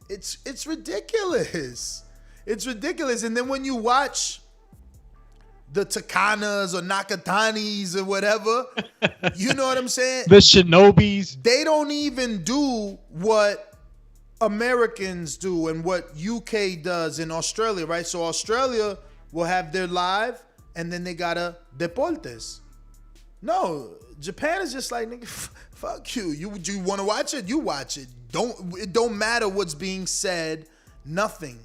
it's ridiculous. It's ridiculous. And then when you watch the Takanas or Nakatanis or whatever, you know what I'm saying? The Shinobis. They don't even do what Americans do and what UK does in Australia, right? So Australia will have their live, and then they got a Deportes. No, Japan is just like, nigga, fuck you. You want to watch it? You watch it. It don't matter what's being said. Nothing.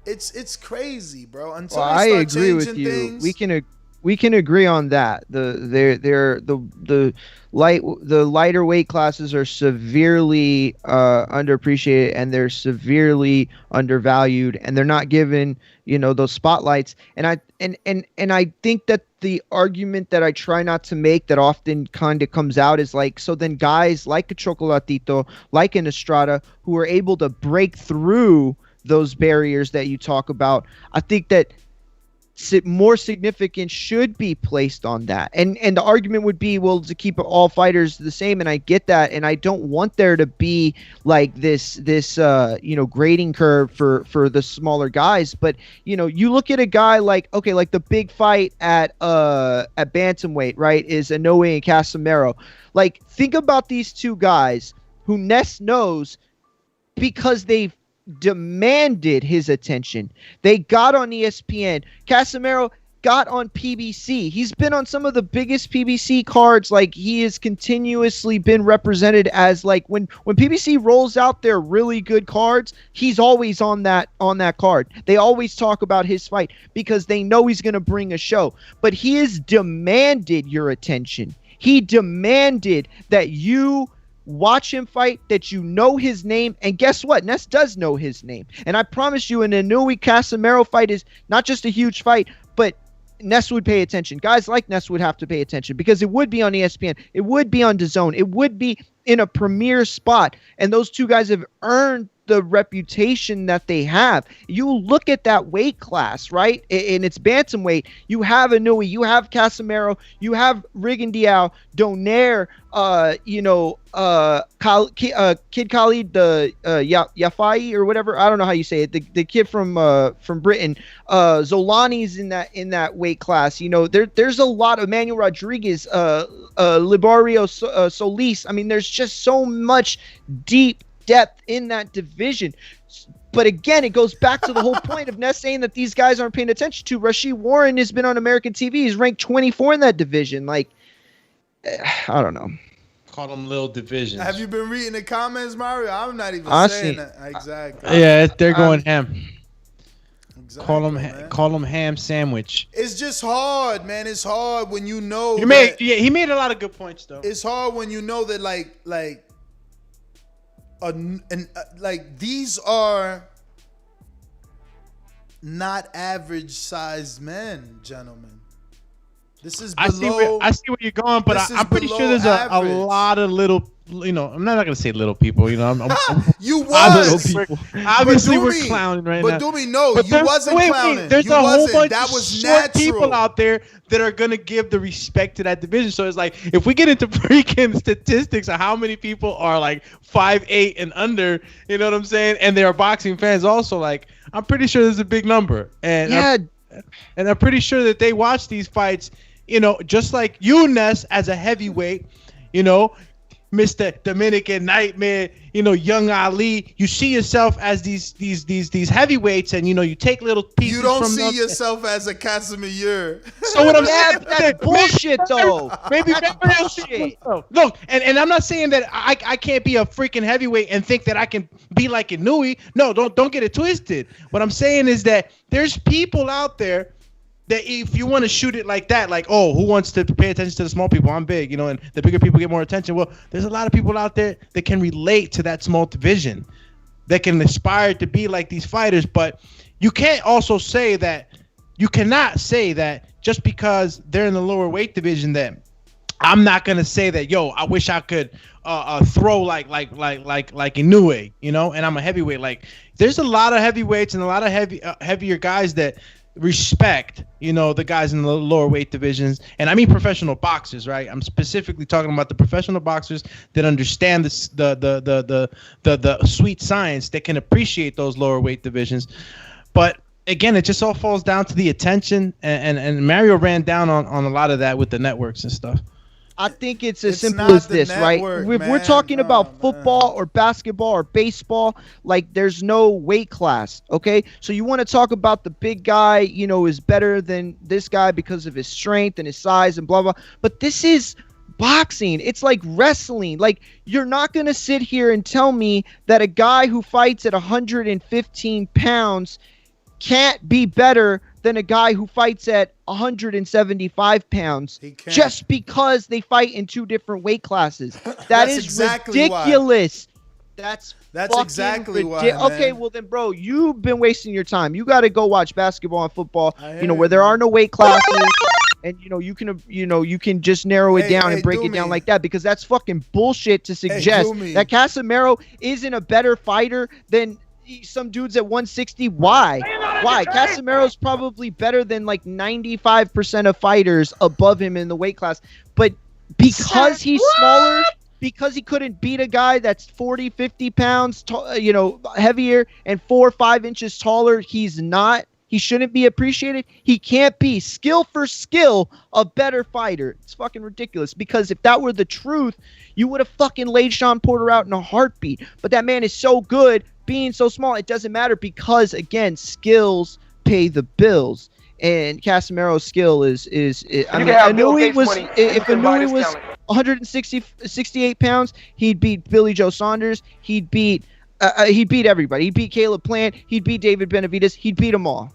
It's crazy, bro. Until I agree with you. Things, we can agree on that. The lighter weight classes are severely underappreciated, and they're severely undervalued, and they're not given those spotlights. And I think that the argument that I try not to make that often kind of comes out is like, so then guys like a Chocolatito, like an Estrada, who are able to break through those barriers that you talk about, I think that more significance should be placed on that. And the argument would be, well, to keep all fighters the same, and I get that, and I don't want there to be like this grading curve for the smaller guys. But you look at a guy like the big fight at bantamweight, right, is Inoue and Casemiro. Like, think about these two guys who Ness knows because they've demanded his attention. They got on ESPN. Casemiro got on PBC. He's been on some of the biggest PBC cards. Like, he has continuously been represented as, like, when PBC rolls out their really good cards, he's always on that card. They always talk about his fight because they know he's going to bring a show. But he has demanded your attention. He demanded that you watch him fight, that his name, and guess what? Ness does know his name. And I promise you, an Inoue Casemiro fight is not just a huge fight, but Ness would pay attention. Guys like Ness would have to pay attention because it would be on ESPN. It would be on Dazn. It would be in a premier spot. And those two guys have earned the reputation that they have. You look at that weight class, right? And it's bantamweight. You have Inoue, you have Casemiro, you have Rigondeaux, Donaire, Kid Khalid, the Yafai or whatever. I don't know how you say it. The kid from Britain. Zolani's in that weight class. There's a lot of Manuel Rodriguez, Liborio Solis. I mean, there's just so much deep depth in that division. But again, it goes back to the whole point of Ness saying that these guys aren't paying attention to. Rashid Warren has been on American TV. He's ranked 24 in that division. Like, I don't know. Call them little divisions. Have you been reading the comments, Mario? I'm not even saying that. Exactly. Yeah, they're going ham. Exactly, call them ham sandwich. It's just hard, man. It's hard when you know. He made a lot of good points though. It's hard when you know that these are not average sized men, gentlemen. This is I see where you're going, but I'm pretty sure there's a lot of little. I'm not gonna say little people. You was. was. Obviously, we're clowning right now. But Doomy, no, you wasn't clowning. There's you a whole wasn't. bunch that of was short natural. people out there that are gonna give the respect to that division. So it's like if we get into freaking statistics of how many people are like 5'8" and under, you know what I'm saying, and they are boxing fans also, like I'm pretty sure there's a big number, and I'm pretty sure that they watch these fights. Just like you, Ness, as a heavyweight, Mr. Dominican Nightmare, Young Ali, you see yourself as these heavyweights, and you take little pieces. You don't from see them. yourself as a Casimir. So what I'm saying, that's bullshit, though. Maybe bullshit. Look, and I'm not saying that I can't be a freaking heavyweight and think that I can be like Inouye. No, don't get it twisted. What I'm saying is that there's people out there that if you want to shoot it like that, like, oh, who wants to pay attention to the small people? I'm big, and the bigger people get more attention. Well, there's a lot of people out there that can relate to that small division, that can aspire to be like these fighters. But you cannot say that just because they're in the lower weight division that I'm not gonna say that, yo, I wish I could throw like Inouye, and I'm a heavyweight. Like, there's a lot of heavyweights and a lot of heavier guys that respect, the guys in the lower weight divisions, and I mean professional boxers, right? I'm specifically talking about the professional boxers that understand the sweet science, that can appreciate those lower weight divisions. But again, it just all falls down to the attention, and Mario ran down on a lot of that with the networks and stuff. I think it's as simple as this, right? If we're talking about football or basketball or baseball, like there's no weight class, okay? So you want to talk about the big guy, is better than this guy because of his strength and his size and blah, blah. But this is boxing. It's like wrestling. Like, you're not going to sit here and tell me that a guy who fights at 115 pounds can't be better than a guy who fights at 175 pounds just because they fight in two different weight classes. That is exactly ridiculous. Why. That's exactly why. Okay, well then, bro, you've been wasting your time. You got to go watch basketball and football, where there are no weight classes, and you can just narrow it down and break it down like that, because that's fucking bullshit to suggest that Casimiro isn't a better fighter than some dudes at 160. Why? Casimiro's probably better than like 95% of fighters above him in the weight class. But because he's smaller, because he couldn't beat a guy that's 40, 50 pounds, heavier and 4 or 5 inches taller, he shouldn't be appreciated. He can't be skill for skill a better fighter. It's fucking ridiculous, because if that were the truth, you would have fucking laid Sean Porter out in a heartbeat. But that man is so good, being so small, it doesn't matter, because again, skills pay the bills, and Casimiro's skill is I mean, Inouye was, if Inouye was 168 pounds, he'd beat Billy Joe Saunders, he'd beat everybody, he'd beat Caleb Plant, he'd beat David Benavidez, he'd beat them all.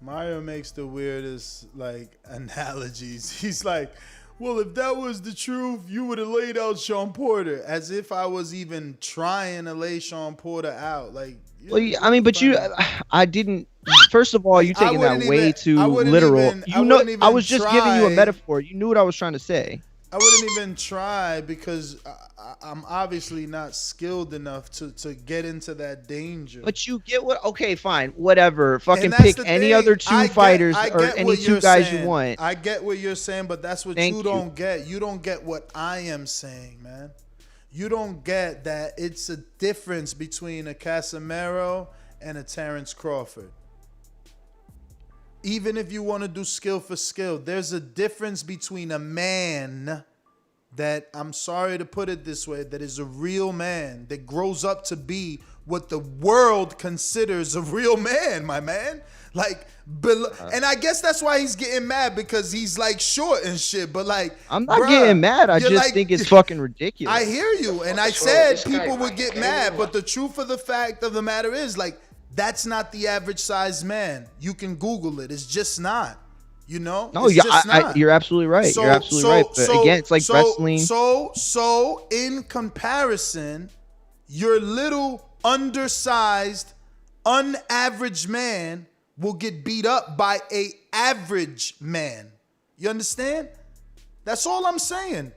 Mario makes the weirdest analogies. He's like, well, if that was the truth, you would have laid out Sean Porter, as if I was even trying to lay Sean Porter out. I didn't. First of all, you taking that way too literal. I was just giving you a metaphor. You knew what I was trying to say. I wouldn't even try, because I'm obviously not skilled enough to get into that danger. But you get what? Okay, fine, whatever. Fucking pick any other two fighters or any two guys you want. I get what you're saying, but that's what you don't get. You don't get what I am saying, man. You don't get that it's a difference between a Casimiro and a Terrence Crawford. Even if you want to do skill for skill, there's a difference between a man that, I'm sorry to put it this way, that is a real man, that grows up to be what the world considers a real man, my man. And I guess that's why he's getting mad, because he's short and shit. But I'm not getting mad. I just think it's fucking ridiculous. I hear you, and I said people would get mad, but the truth of the fact of the matter is, that's not the average size man. You can Google it. It's just not. No, you're absolutely right. You're absolutely right. But again, it's like wrestling. So in comparison, your little undersized, unaverage man will get beat up by a average man. You understand? That's all I'm saying.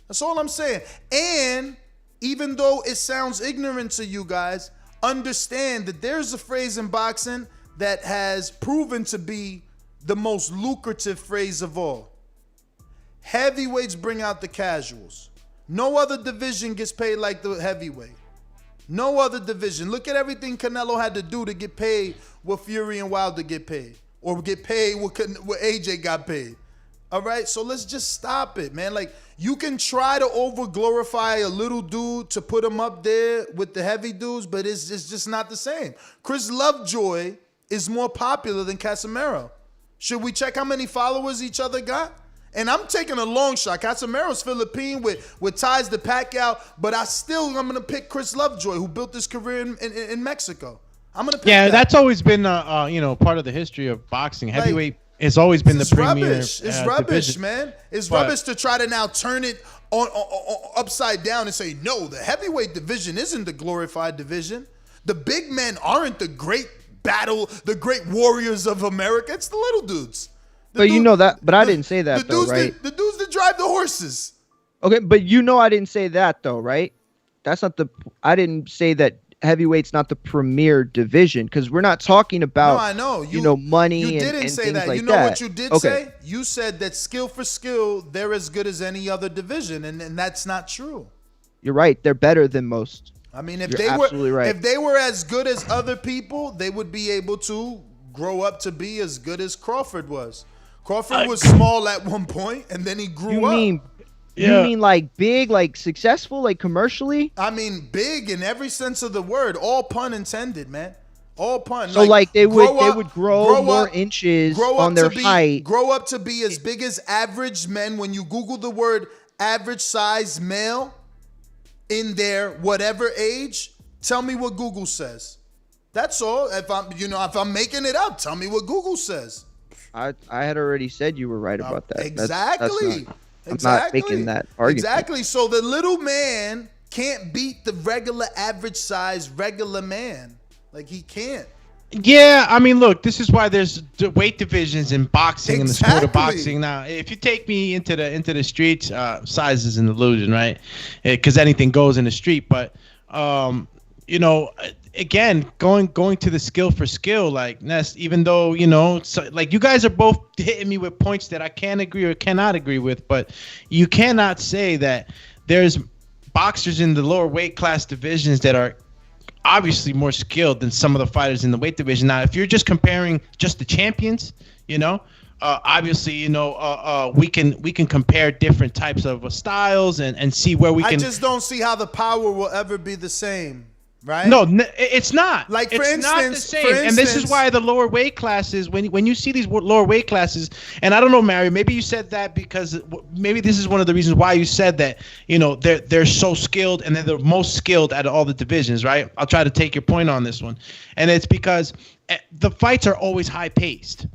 That's all I'm saying. And even though it sounds ignorant to you guys, understand that there's a phrase in boxing that has proven to be the most lucrative phrase of all. Heavyweights bring out the casuals. No other division gets paid like the heavyweight. No other division. Look at everything Canelo had to do to get paid what Fury and Wilder get paid. Or get paid what AJ got paid. All right? So let's just stop it, man. Like, you can try to over-glorify a little dude to put him up there with the heavy dudes, but it's just not the same. Chris Lovejoy is more popular than Casemiro. Should we check how many followers each other got? And I'm taking a long shot. Casemiro's Philippine with ties to Pacquiao, but I'm going to pick Chris Lovejoy, who built his career in Mexico. I'm going to pick that. That's always been part of the history of boxing. Heavyweight has always been the premier It's rubbish, division. man. It's rubbish to try to now turn it on upside down and say, no, the heavyweight division isn't the glorified division. The big men aren't the great warriors of America. It's the little dudes. But I didn't say that though, right? The dudes that drive the horses. Okay, but I didn't say that though, right? I didn't say that heavyweight's not the premier division because we're not talking about. No, I know. Money. You didn't and say things that. Like you know that. what you did say? You said that skill for skill, they're as good as any other division, and that's not true. You're right. They're better than most. I mean, if they were as good as other people, they would be able to grow up to be as good as Crawford was. Crawford was small at one point, and then he grew up. You mean like big, like successful, like commercially? I mean big in every sense of the word, all pun intended, man. All pun. So like they would grow more inches on their height. Grow up to be as big as average men. When you Google the word average size male in their whatever age, tell me what Google says. That's all. If I'm making it up, tell me what Google says. I had already said you were right about that. Exactly. I'm not making that argument. Exactly. So the little man can't beat the regular average size regular man. Like he can't. Yeah, I mean, look, this is why there's weight divisions in boxing and the sport of boxing. Now, if you take me into the streets, size is an illusion, right? Because anything goes in the street. But again, going to the skill for skill, like Ness, even though, like you guys are both hitting me with points that I can agree or cannot agree with, but you cannot say that there's boxers in the lower weight class divisions that are obviously more skilled than some of the fighters in the weight division. Now, if you're just comparing just the champions, obviously, we can compare different types of styles and see where we can. I just don't see how the power will ever be the same. Right? No, it's not. Like it's for instance, not the same. And this is why the lower weight classes, when you see these lower weight classes, and I don't know, Mario, maybe you said that because maybe this is one of the reasons why you said that. They're so skilled and they're the most skilled out of all the divisions, right? I'll try to take your point on this one, and it's because the fights are always high paced.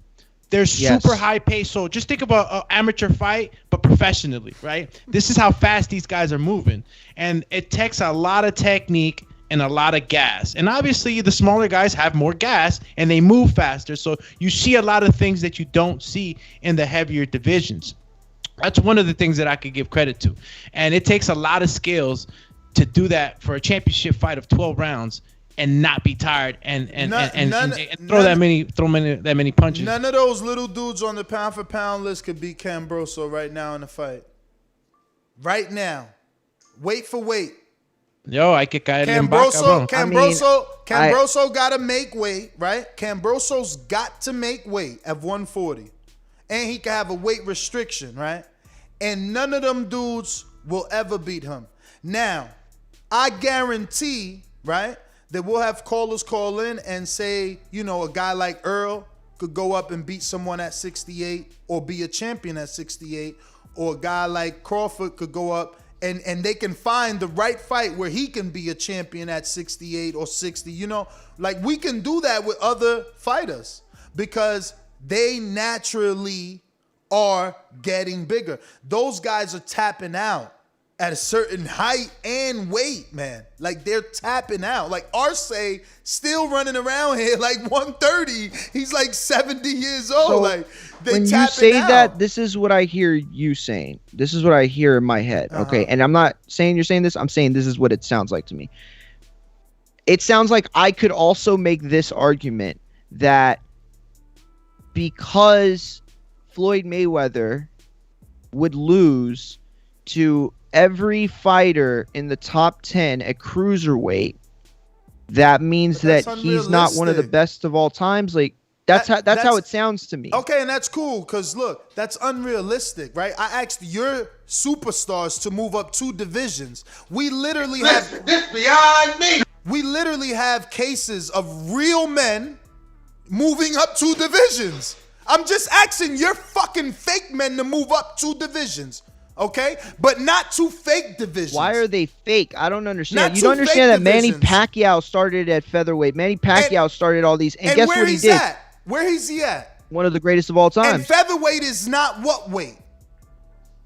They're super high paced. So just think about an amateur fight, but professionally, right? This is how fast these guys are moving, and it takes a lot of technique and a lot of gas. And obviously the smaller guys have more gas and they move faster. So you see a lot of things that you don't see in the heavier divisions. That's one of the things that I could give credit to. And it takes a lot of skills to do that for a championship fight of 12 rounds and not be tired and throw that many punches. None of those little dudes on the pound for pound list could beat Cambroso right now in the fight. Right now. Weight for weight. Yo, hay que caerle en Cambroso, vaca, Cambroso got to make weight, right? Cambroso's got to make weight at 140. And he can have a weight restriction, right? And none of them dudes will ever beat him. Now, I guarantee, right, that we'll have callers call in and say, a guy like Earl could go up and beat someone at 68 or be a champion at 68, or a guy like Crawford could go up and they can find the right fight where he can be a champion at 68 or 60. Like we can do that with other fighters because they naturally are getting bigger. Those guys are tapping out. at a certain height and weight, man. Like, they're tapping out. Like, Arce still running around here like 130. He's like 70 years old. So like, they when you tapping say out. that, this is what I hear you saying. This is what I hear in my head. Okay, and I'm not saying you're saying this. I'm saying this is what it sounds like to me. It sounds like I could also make this argument that because Floyd Mayweather would lose to every fighter in the top 10 at cruiserweight, that means that he's not one of the best of all times. Like, that's how it sounds to me. Okay, and that's cool, because look, that's unrealistic, right? I asked your superstars to move up 2 divisions. We literally have This beyond me. We literally have cases of real men moving up 2 divisions. I'm just asking your fucking fake men to move up 2 divisions. Okay, but not 2 fake divisions. Why are they fake? I don't understand. Not You don't 2 understand that fake Manny divisions. Pacquiao started at featherweight. Manny Pacquiao started all these, and guess where what he he's did? at? Where is he at? One of the greatest of all time. And featherweight is not what weight?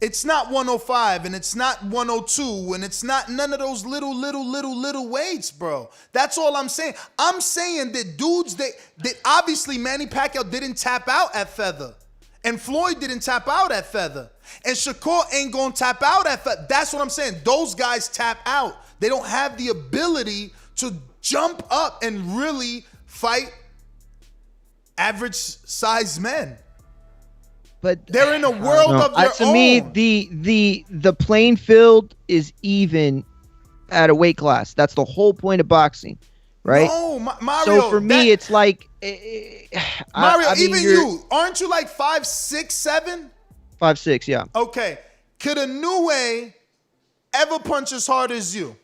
It's not 105, and it's not 102, and it's not none of those little weights, bro. That's all I'm saying. I'm saying that dudes that obviously Manny Pacquiao didn't tap out at feather. And Floyd didn't tap out at feather. And Shakur ain't gonna tap out at feather. That's what I'm saying. Those guys tap out. They don't have the ability to jump up and really fight average size men. But they're in a world of their to own. me, the playing field is even at a weight class. That's the whole point of boxing, right? No, Mario. So for me, it's like Mario, I mean, even you, aren't you like 5'6", 7"? 5'6", yeah. Okay. Could a new way ever punch as hard as you?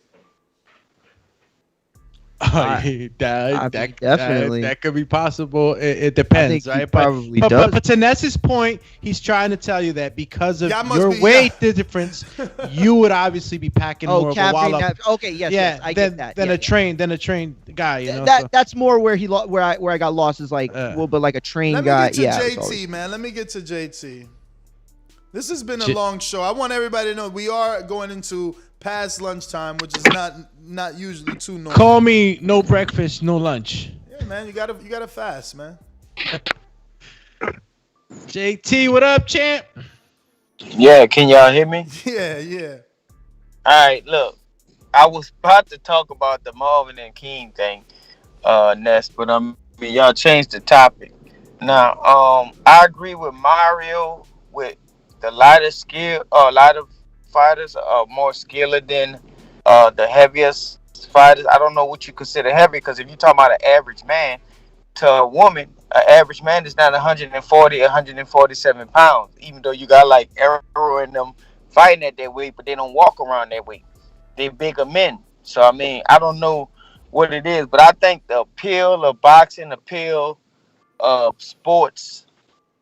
Definitely. That could be possible. It depends, I think he right? probably but, does. but to Ness's point, he's trying to tell you that because of Yeah, I must your be- weight yeah. difference, you would obviously be packing more of a capping wallop. that. Okay, yes, I get that. Than Yeah, a trained guy, you know. that's more where where I got lost is like but like a trained Let me guy. get to Yeah, it's JT, always- man. Let me get to JT. This has been a long show. I want everybody to know we are going into past lunchtime, which is not usually too normal. Call me no breakfast, no lunch. Yeah, man, you gotta fast, man. JT, what up, champ? Yeah, can y'all hear me? Yeah. All right, look, I was about to talk about the Marvin and King thing, Ness, but y'all changed the topic. Now, I agree with Mario with the lighter skill, a lot of fighters are more skilled than the heaviest fighters. I don't know what you consider heavy, because if you're talking about an average man to a woman, an average man is not 140, 147 pounds, even though you got like Arrow and them fighting at that weight, but they don't walk around that weight. They're bigger men. So, I mean, I don't know what it is, but I think the appeal of boxing, the appeal of sports,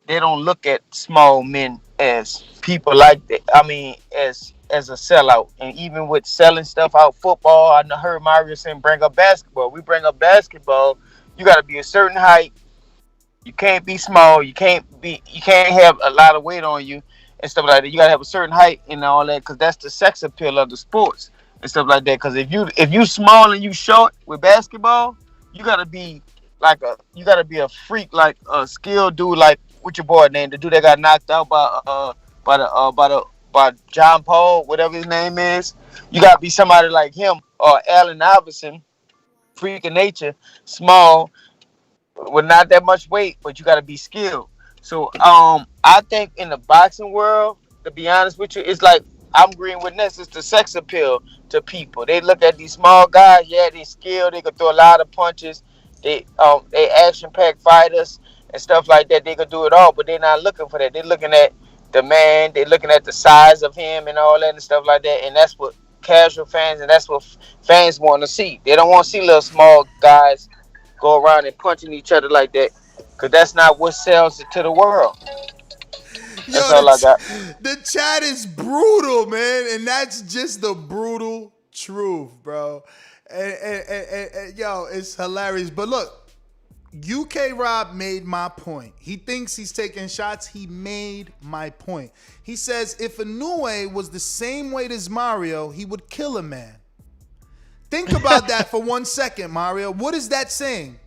they don't look at small men as people like that. I mean, as a sellout. And even with selling stuff out, football, I heard Mario saying bring up basketball. We bring up basketball. You got to be a certain height. You can't be small. You can't have a lot of weight on you and stuff like that. You got to have a certain height and all that, because that's the sex appeal of the sports and stuff like that. Because if you small and you short with basketball, you got to be a freak, like a skilled dude, like what's your boy name? The dude that got knocked out by John Paul, whatever his name is. You gotta be somebody like him or Allen Iverson, freak of nature, small, with not that much weight, but you gotta be skilled. So I think in the boxing world, to be honest with you, it's like I'm agreeing with Ness. It's the sex appeal to people. They look at these small guys. Yeah, they skilled. They can throw a lot of punches. They action-packed fighters and stuff like that. They could do it all, but they're not looking for that. They're looking at the man. They're looking at the size of him and all that and stuff like that. And that's what casual fans and that's what fans want to see. They don't want to see little small guys go around and punching each other like that, because that's not what sells it to the world. That's all I got. The chat is brutal, man, and that's just the brutal truth, bro. And yo, it's hilarious. But look, UK Rob made my point. He thinks he's taking shots. He made my point. He says if Inoue was the same weight as Mario, he would kill a man. Think about that for 1 second, Mario. What is that saying?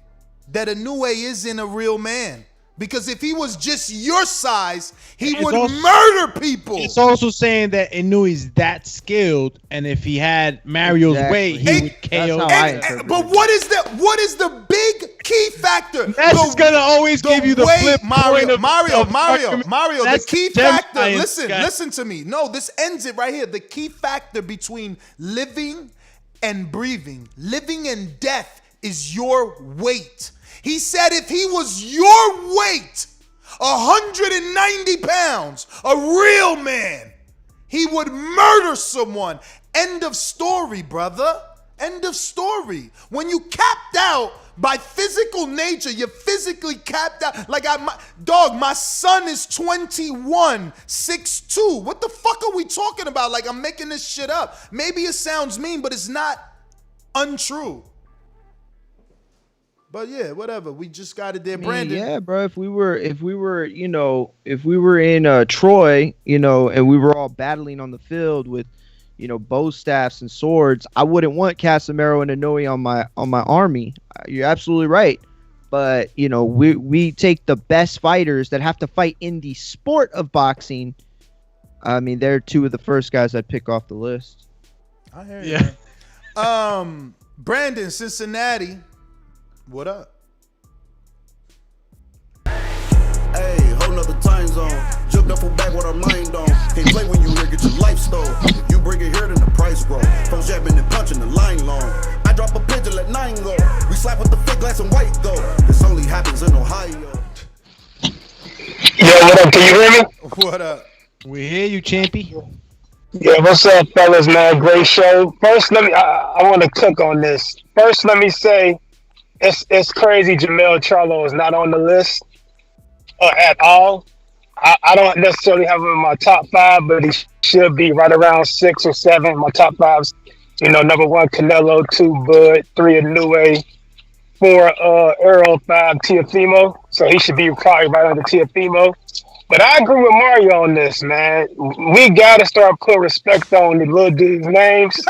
That Inoue isn't a real man. Because if he was just your size, he would murder people. It's also saying that Inoue is that skilled, and if he had Mario's weight, he would KO. But what is the big key factor? That's gonna always give you the flip Mario. Mario. The key factor. Listen to me. No, this ends it right here. The key factor between living and breathing, living and death, is your weight. He said if he was your weight, 190 pounds, a real man, he would murder someone. End of story, brother. End of story. When you capped out by physical nature, you're physically capped out. Like, my son is 21, 6'2". What the fuck are we talking about? Like, I'm making this shit up. Maybe it sounds mean, but it's not untrue. But yeah, whatever. We just got it there, Brandon. Yeah, bro. If we were in Troy, and we were all battling on the field with, bow staffs and swords, I wouldn't want Casemiro and Inoue on my army. You're absolutely right. But we take the best fighters that have to fight in the sport of boxing. I mean, they're two of the first guys I'd pick off the list. I hear you. Yeah. Brandon, Cincinnati. What up? Hey, whole nother time zone. Jumped up for back with our mind on. Can't play when you here, get your life stole. If you bring it here, then the price grow. Folks jabbing and punching the line long. I drop a pigeon, let 9 go. We slap with the fake glass and white go. This only happens in Ohio. Yo, what up? Can you hear me? What up? We hear you, Champy. Yeah, what's up, fellas, man? Great show. First, I want to cook on this. First, let me say, it's crazy Jermell Charlo is not on the list at all. I don't necessarily have him in my top 5, but he should be right around 6 or 7. My top 5's, number 1, Canelo, 2, Bud, 3, Inoue, 4, Earl, 5, Teofimo. So he should be probably right under Teofimo. But I agree with Mario on this, man. We got to start putting respect on the little dudes' names.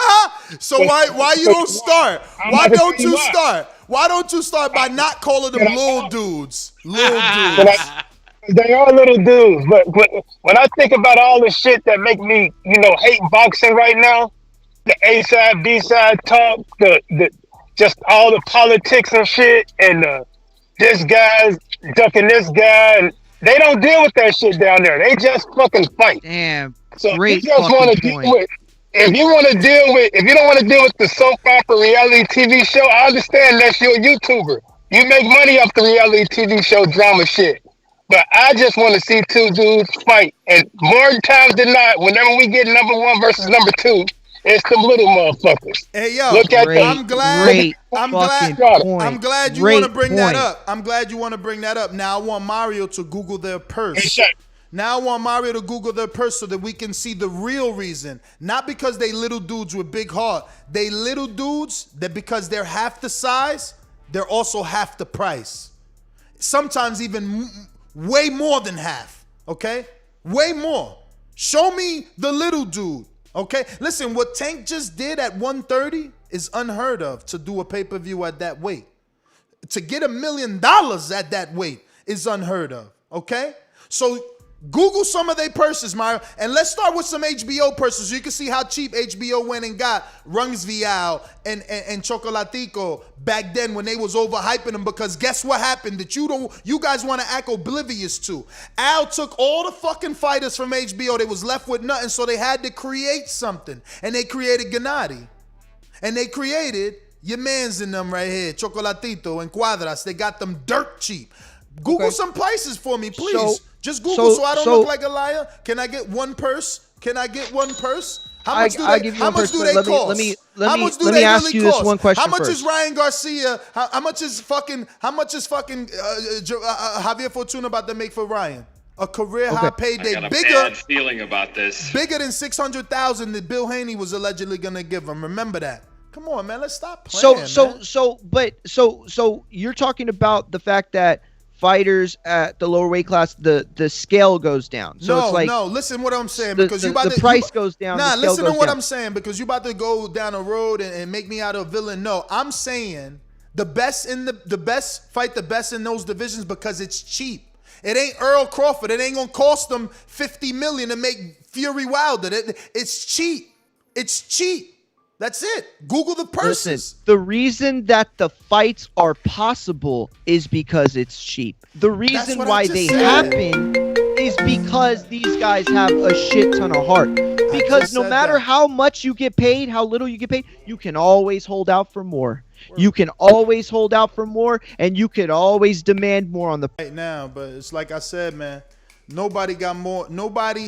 So why you don't start? Why don't you start? Why don't you start by not calling them little dudes? Little dudes. They are little dudes, but when I think about all the shit that make me, hate boxing right now, the A side, B side talk, the just all the politics and shit, and this guy's ducking this guy, and they don't deal with that shit down there. They just fucking fight. Damn. So great if you just want to deal with, if you don't want to deal with the soap opera reality TV show, I understand that's your YouTuber. You make money off the reality TV show drama shit. But I just want to see two dudes fight. And more times than not, whenever we get number 1 versus number 2, it's them little motherfuckers. Hey yo, look at I'm glad you want to bring that up. I'm glad you want to bring that up. Now I want Mario to Google their purse. Now I want Mario to Google their purse so that we can see the real reason. Not because they little dudes with big heart. They little dudes that because they're half the size, they're also half the price. Sometimes even way more than half, okay? Way more. Show me the little dude, okay? Listen, what Tank just did at 130 is unheard of to do a pay-per-view at that weight. To get $1 million at that weight is unheard of, okay? So Google some of their purses, Mario, and let's start with some HBO purses. You can see how cheap HBO went and got Rungsvial and Chocolatico back then when they was overhyping them, because guess what happened that you guys want to act oblivious to? Al took all the fucking fighters from HBO. They was left with nothing, so they had to create something, and they created Gennady, and they created your mans in them right here, Chocolatito and Cuadras. They got them dirt cheap. Google some prices for me, please. Just Google so I don't look like a liar. Can I get one purse? How much do they cost? How much do they ask really you cost? this one question How much first. is Ryan Garcia? How much is fucking Javier Fortuna about to make for Ryan? A career high payday, I got a bad feeling about this. Bigger than $600,000 that Bill Haney was allegedly gonna give him. Remember that. Come on, man. Let's stop playing. So you're talking about the fact that fighters at the lower weight class, the scale goes down. So it's like, no. Listen what I'm saying, the, because the, you about the to price goes down. Nah, the scale listen to goes what down. I'm saying, because you about to go down a road and make me out a villain. No, I'm saying the best fight the best in those divisions because it's cheap. It ain't Earl Crawford. It ain't gonna cost them $50 million to make Fury Wilder. It's cheap. It's cheap. That's it. Google the purses. Listen, the reason that the fights are possible is because it's cheap. The reason why they happen is because these guys have a shit ton of heart. Because no matter how much you get paid, how little you get paid, you can always hold out for more. You can always hold out for more, and you can always demand more on the right now. But it's like I said, man. Nobody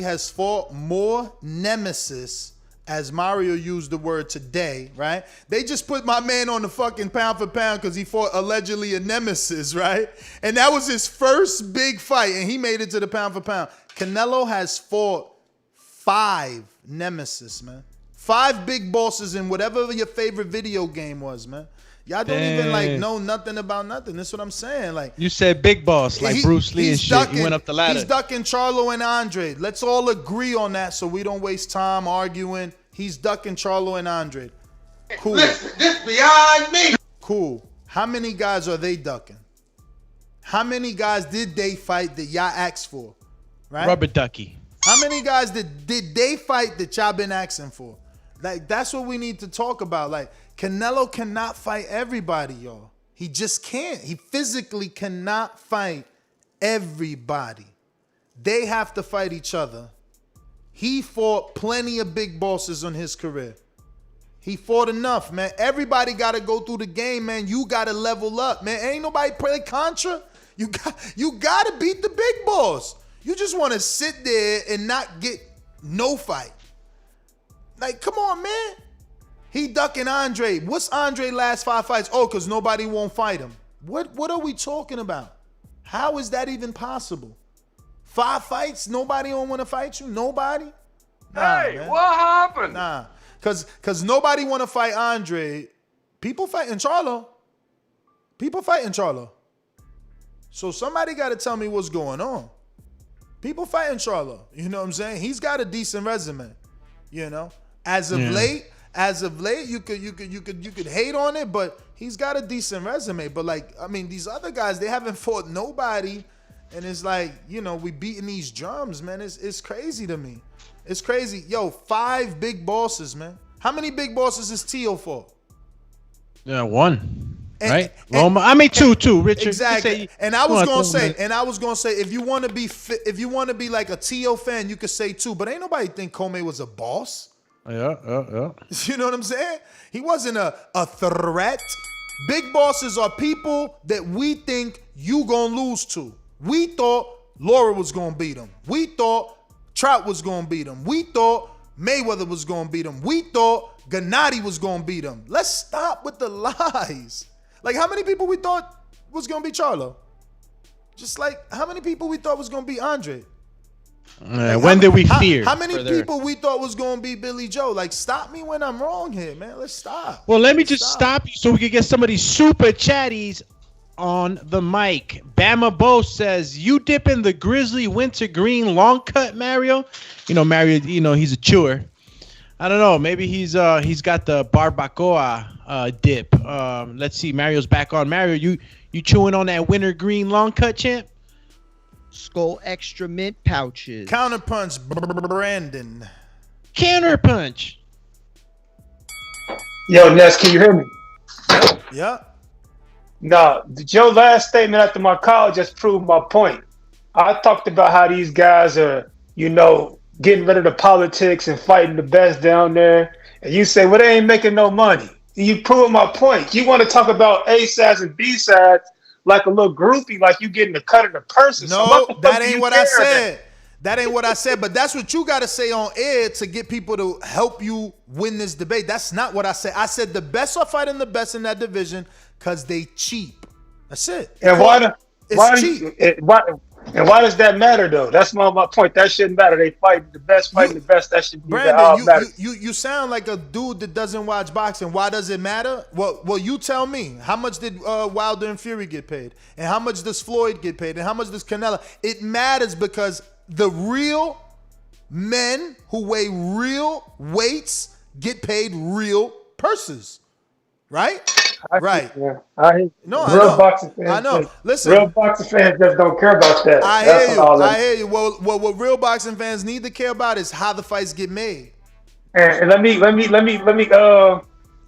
has fought more nemesis, as Mario used the word today, right? They just put my man on the fucking pound for pound because he fought allegedly a nemesis, right? And that was his first big fight, and he made it to the pound for pound. Canelo has fought 5 nemesis, man. 5 big bosses in whatever your favorite video game was, man. Y'all don't even like know nothing about nothing. That's what I'm saying. Like, you said big boss, like Bruce Lee and shit. He went up the ladder. He's ducking Charlo and Andre. Let's all agree on that so we don't waste time arguing. He's ducking Charlo and Andre. Cool. Listen, this beyond me. Cool. How many guys are they ducking? How many guys did they fight that y'all asked for? Right? Rubber ducky. How many guys did they fight that y'all been asking for? Like, that's what we need to talk about. Like, Canelo cannot fight everybody, y'all. He just can't. He physically cannot fight everybody. They have to fight each other. He fought plenty of big bosses on his career. He fought enough, man. Everybody got to go through the game, man. You got to level up, man. Ain't nobody play Contra. You got to beat the big boss. You just want to sit there and not get no fight. Like, come on, man. He ducking Andre. What's Andre last 5 fights? Oh, because nobody won't fight him. What are we talking about? How is that even possible? 5 fights, nobody don't want to fight you? Nobody? Nah, Hey, man. what happened? Nah. Because nobody want to fight Andre. People fighting Charlo. So somebody got to tell me what's going on. People fighting Charlo. You know what I'm saying? He's got a decent resume. You know? As of late, you could hate on it, but he's got a decent resume. But like, I mean, these other guys, they haven't fought nobody, and it's like, you know, we beating these drums, man. It's crazy to me. It's crazy. Yo, 5 big bosses, man. How many big bosses is Tio fought? Yeah, 1. Right? Roma. I mean 2, Richard. Exactly. And I was gonna say, if you want to be like a Tio fan, you could say 2. But ain't nobody think Comey was a boss. Yeah. You know what I'm saying? He wasn't a threat. Big bosses are people that we think you gonna lose to. We thought Laura was gonna beat him. We thought Trout was gonna beat him. We thought Mayweather was gonna beat him. We thought Gennady was gonna beat him. Let's stop with the lies. Like, how many people we thought was gonna be Charlo? Just like how many people we thought was gonna be Andre? When did we fear? How many people we thought was going to be Billy Joe? Like, stop me when I'm wrong here, man. Let's stop. Well, let me just stop you so we can get some of these super chatties on the mic. Bama Bo says, you dip in the Grizzly Wintergreen long cut, Mario? You know, Mario, he's a chewer. I don't know. Maybe he's got the barbacoa dip. Let's see. Mario's back on. Mario, you chewing on that wintergreen long cut, champ? Skull Extra Mint pouches. Counterpunch, Brandon. Counterpunch. Yo, Ness, can you hear me? Yeah. No, your last statement after my call just proved my point. I talked about how these guys are, getting rid of the politics and fighting the best down there. And you say, well, they ain't making no money. You proved my point. You want to talk about A-sides and B-sides like a little groupie, like you getting the cut of the person. No, that ain't what I said. That ain't what I said. But that's what you got to say on air to get people to help you win this debate. That's not what I said. I said the best are fighting the best in that division because they cheap. That's it. And And why does that matter though? That's my point. That shouldn't matter. They fight the best, fighting the best. That should be the Brandon, all matters. you sound like a dude that doesn't watch boxing. Why does it matter? Well, you tell me. How much did Wilder and Fury get paid? And how much does Floyd get paid? And how much does Canelo? It matters because the real men who weigh real weights get paid real purses. Right? Right. Yeah. No, real boxing fans. I know. Listen, real boxing fans just don't care about that. I hear you. Well, what real boxing fans need to care about is how the fights get made. And let me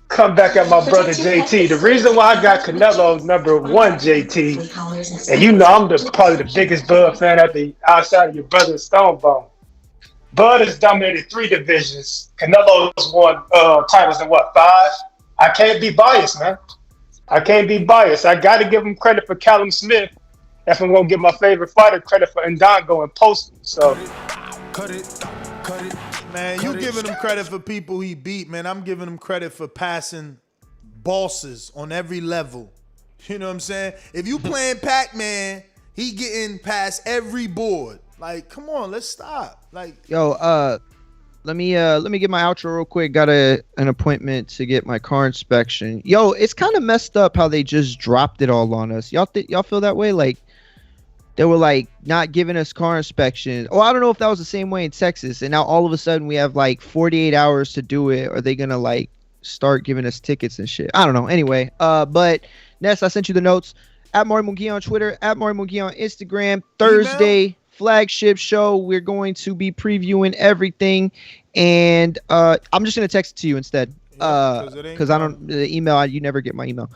come back at my brother JT. The reason why I got Canelo number one, JT, and you know I'm probably the biggest Bud fan outside of your brother Stonebone. Bud has dominated 3 divisions. Canelo's won titles in what, 5? I can't be biased, man. I can't be biased. I got to give him credit for Callum Smith. If I'm gonna give my favorite fighter credit for Ndongo and Poston. So, man, you giving him credit for people he beat, man. I'm giving him credit for passing bosses on every level. You know what I'm saying? If you playing Pac-Man, he getting past every board. Like, come on, let's stop. Like, yo, let me get my outro real quick. Got an appointment to get my car inspection. Yo, it's kind of messed up how they just dropped it all on us. Y'all feel that way? Like, they were like not giving us car inspections. Oh, I don't know if that was the same way in Texas. And now all of a sudden we have like 48 hours to do it. Are they gonna like start giving us tickets and shit? I don't know. Anyway, but Ness, I sent you the notes. At Mari Mugi on Twitter, at Mari Mugi on Instagram. Thursday flagship show. We're going to be previewing everything, and I'm just gonna text it to you instead. Because I don't the email. You never get my email.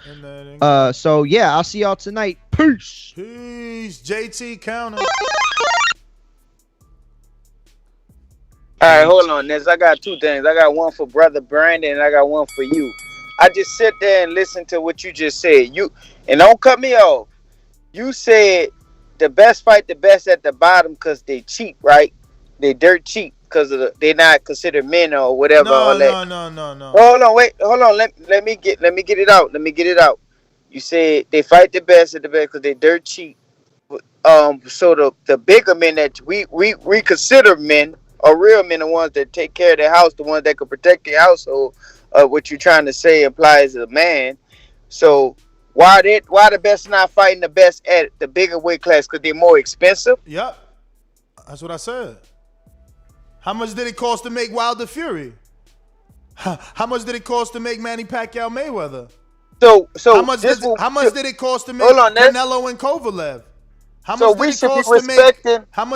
So yeah, I'll see y'all tonight. Peace. Peace. JT Counter. All right, hold on, Nez. I got 2 things. I got one for Brother Brandon, and I got one for you. I just sit there and listen to what you just said. And don't cut me off. You said the best fight the best at the bottom because they cheap, right? They dirt cheap because they not considered men or whatever. No. Hold on, wait, hold on. Let me get it out. Let me get it out. You said they fight the best at the best because they dirt cheap. So the bigger men that we consider men are real men, the ones that take care of their house, the ones that can protect their household. What you're trying to say implies a man. So why the best not fighting the best at the bigger weight class? Because they're more expensive. Yep, that's what I said. How much did it cost to make Wilder Fury? How much did it cost to make Manny Pacquiao Mayweather? So how much did it cost to make Canelo and Kovalev? How much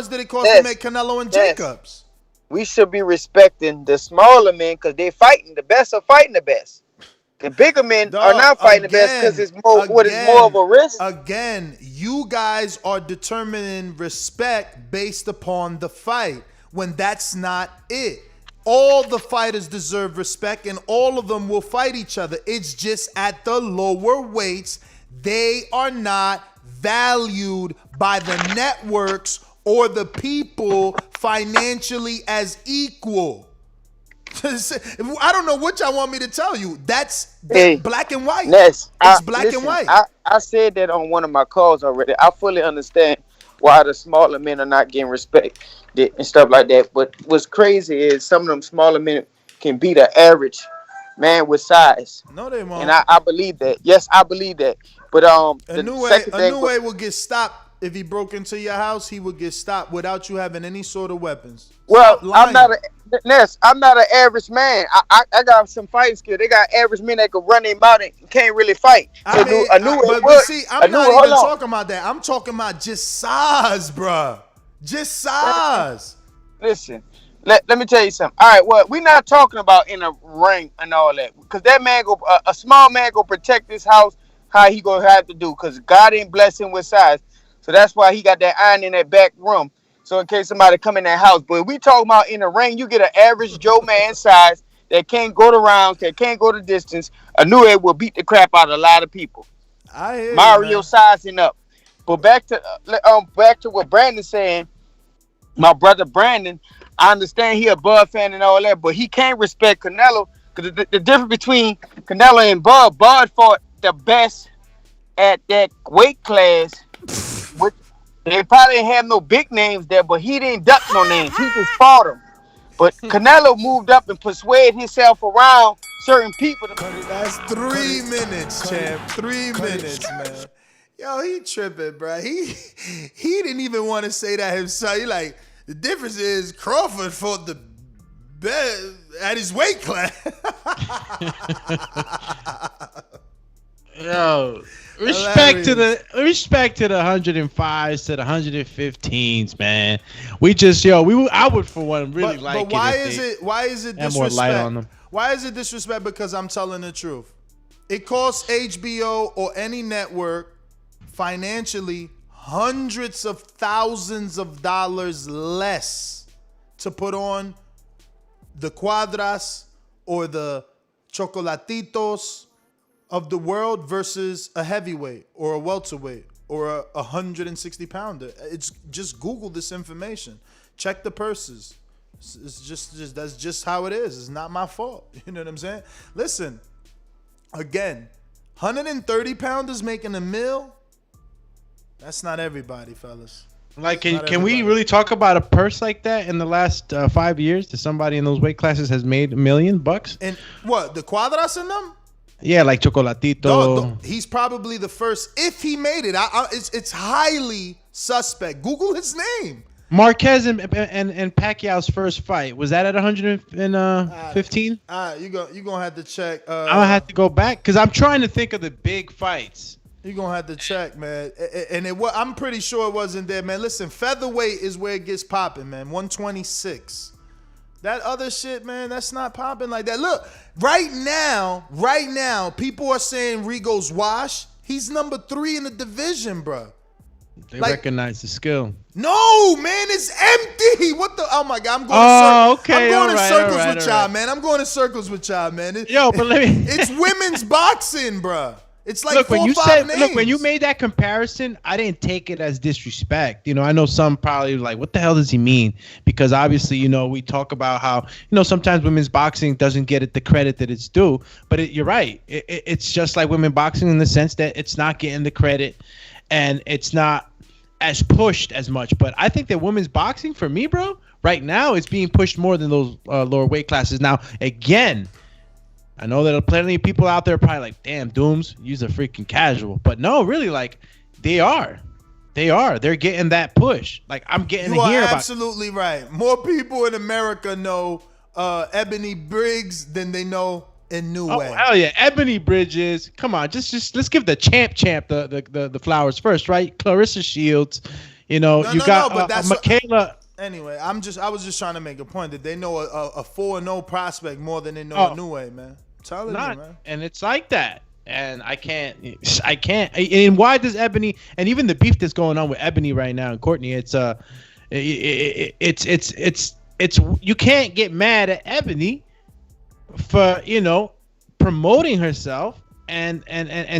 did it cost to make Canelo and Jacobs? We should be respecting the smaller men because they're fighting. The best are fighting the best. The bigger men are not fighting the best because it's more of a risk. Again, you guys are determining respect based upon the fight when that's not it. All the fighters deserve respect and all of them will fight each other. It's just at the lower weights, they are not valued by the networks or the people financially as equal. I don't know what y'all want me to tell you. That's black and white. Yes, it's black and white. I said that on one of my calls already. I fully understand why the smaller men are not getting respect and stuff like that. But what's crazy is some of them smaller men can beat an average man with size. No, they won't. And I believe that. Yes, I believe that. But a new way will get stopped. If he broke into your house, he would get stopped without you having any sort of weapons. Well, I'm not an average man. I got some fighting skill. They got average men that can run their mouth and can't really fight. So I'm not even talking about that. I'm talking about just size, bruh. Just size. Listen, let me tell you something. All right, well, we're not talking about in a ring and all that. Because that man a small man go protect his house how he gonna have to do. Because God ain't bless him with size. So that's why he got that iron in that back room. So in case somebody come in that house. But if we talking about in the ring, you get an average Joe man size that can't go the rounds, that can't go the distance. A new head will beat the crap out of a lot of people. I hear Mario sizing up. But back to what Brandon's saying. My brother Brandon, I understand he a Bud fan and all that, but he can't respect Canelo because the difference between Canelo and Bud fought the best at that weight class. They probably didn't have no big names there, but he didn't duck no names. He just fought them. But Canelo moved up and persuaded himself around certain people. That's 3 minutes, champ. 3 minutes, man. Yo, he tripping, bro. He didn't even want to say that himself. He like, the difference is Crawford fought the best at his weight class. Yo, respect to the 105s to the 115s, man. I would for one really like it. But why is it disrespect? More light on them. Why is it disrespect? Because I'm telling the truth. It costs HBO or any network financially hundreds of thousands of dollars less to put on the Cuadras or the Chocolatitos of the world versus a heavyweight or a welterweight or a 160 pounder. It's just Google this information. Check the purses. It's just that's just how it is. It's not my fault. You know what I'm saying? Listen, again, 130 pounders making a meal. That's not everybody, fellas. Like, can we really talk about a purse like that in the last 5 years? That somebody in those weight classes has made $1 million? And what, the Cuadras in them? Yeah, like Chocolatito. No, he's probably the first. If he made it, it's highly suspect. Google his name. Marquez and Pacquiao's first fight, was that at 115? You're gonna have to check. I'm gonna have to go back because I'm trying to think of the big fights. You're gonna have to check, man. And I'm pretty sure it wasn't there, man. Listen, featherweight is where it gets popping, man. 126. That other shit, man, that's not popping like that. Look, right now, people are saying Rigo's washed. He's number 3 in the division, bro. They recognize the skill. No, man, it's empty. What the? Oh my God, I'm going. Okay. I'm going in circles with y'all, man. I'm going in circles with y'all, man. Yo, but let me. It's women's boxing, bro. It's like when you made that comparison, I didn't take it as disrespect. You know, I know some probably like, what the hell does he mean? Because obviously, you know, we talk about how, you know, sometimes women's boxing doesn't get it the credit that it's due. But you're right. It's just like women's boxing in the sense that it's not getting the credit and it's not as pushed as much. But I think that women's boxing, for me, bro, right now is being pushed more than those lower weight classes. Now, again, I know that plenty of people out there are probably like, damn, Dooms, you're a freaking casual. But no, really, like, they are. They're getting that push. Like, I'm getting to hear about it. You are absolutely right. More people in America know Ebony Briggs than they know Inoue. Oh, hell yeah. Ebony Bridges. Come on, just let's give the champ the flowers first, right? Clarissa Shields. You know, got Michaela. Anyway, I was just trying to make a point that they know a 4-0 prospect more than they know Inoue, man. I'm telling you, man. And it's like that. And I can't. And why does Ebony, and even the beef that's going on with Ebony right now and Courtney, it's you can't get mad at Ebony for, you know, promoting herself and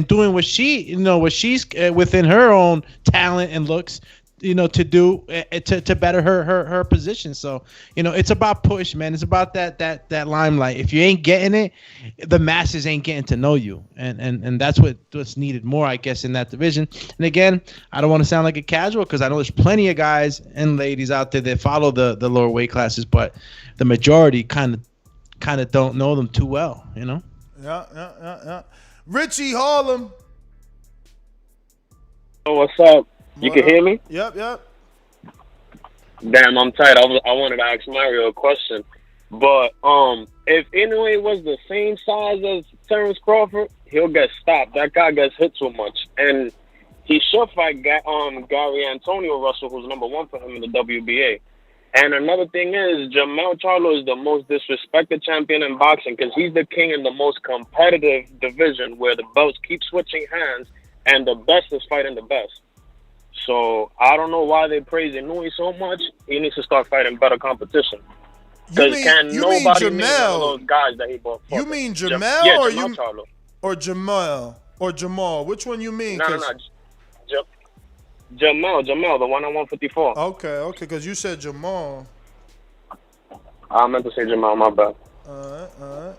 doing what she's within her own talent and looks, you know, to do to better her position. So, you know, it's about push, man. It's about that limelight. If you ain't getting it, the masses ain't getting to know you, and that's what's needed more, I guess, in that division. And again, I don't want to sound like a casual because I know there's plenty of guys and ladies out there that follow the lower weight classes, but the majority kind of don't know them too well, you know. Yeah. Richie Harlem. Oh, what's up? You can hear me? Yep. Damn, I'm tight. I wanted to ask Mario a question. But if Inoue was the same size as Terrence Crawford, he'll get stopped. That guy gets hit too much. And he should fight Gary Antonio Russell, who's number 1 for him in the WBA. And another thing is, Jermell Charlo is the most disrespected champion in boxing because he's the king in the most competitive division where the belts keep switching hands and the best is fighting the best. So I don't know why they praise Inoue so much. He needs to start fighting better competition. Because nobody mean those guys that he bought. You mean Jermell Charlo. Or Jermell or Jamal? Which one you mean? No. Jermell, the one on 154. Okay, because you said Jamal. I meant to say Jamal, my bad. All right.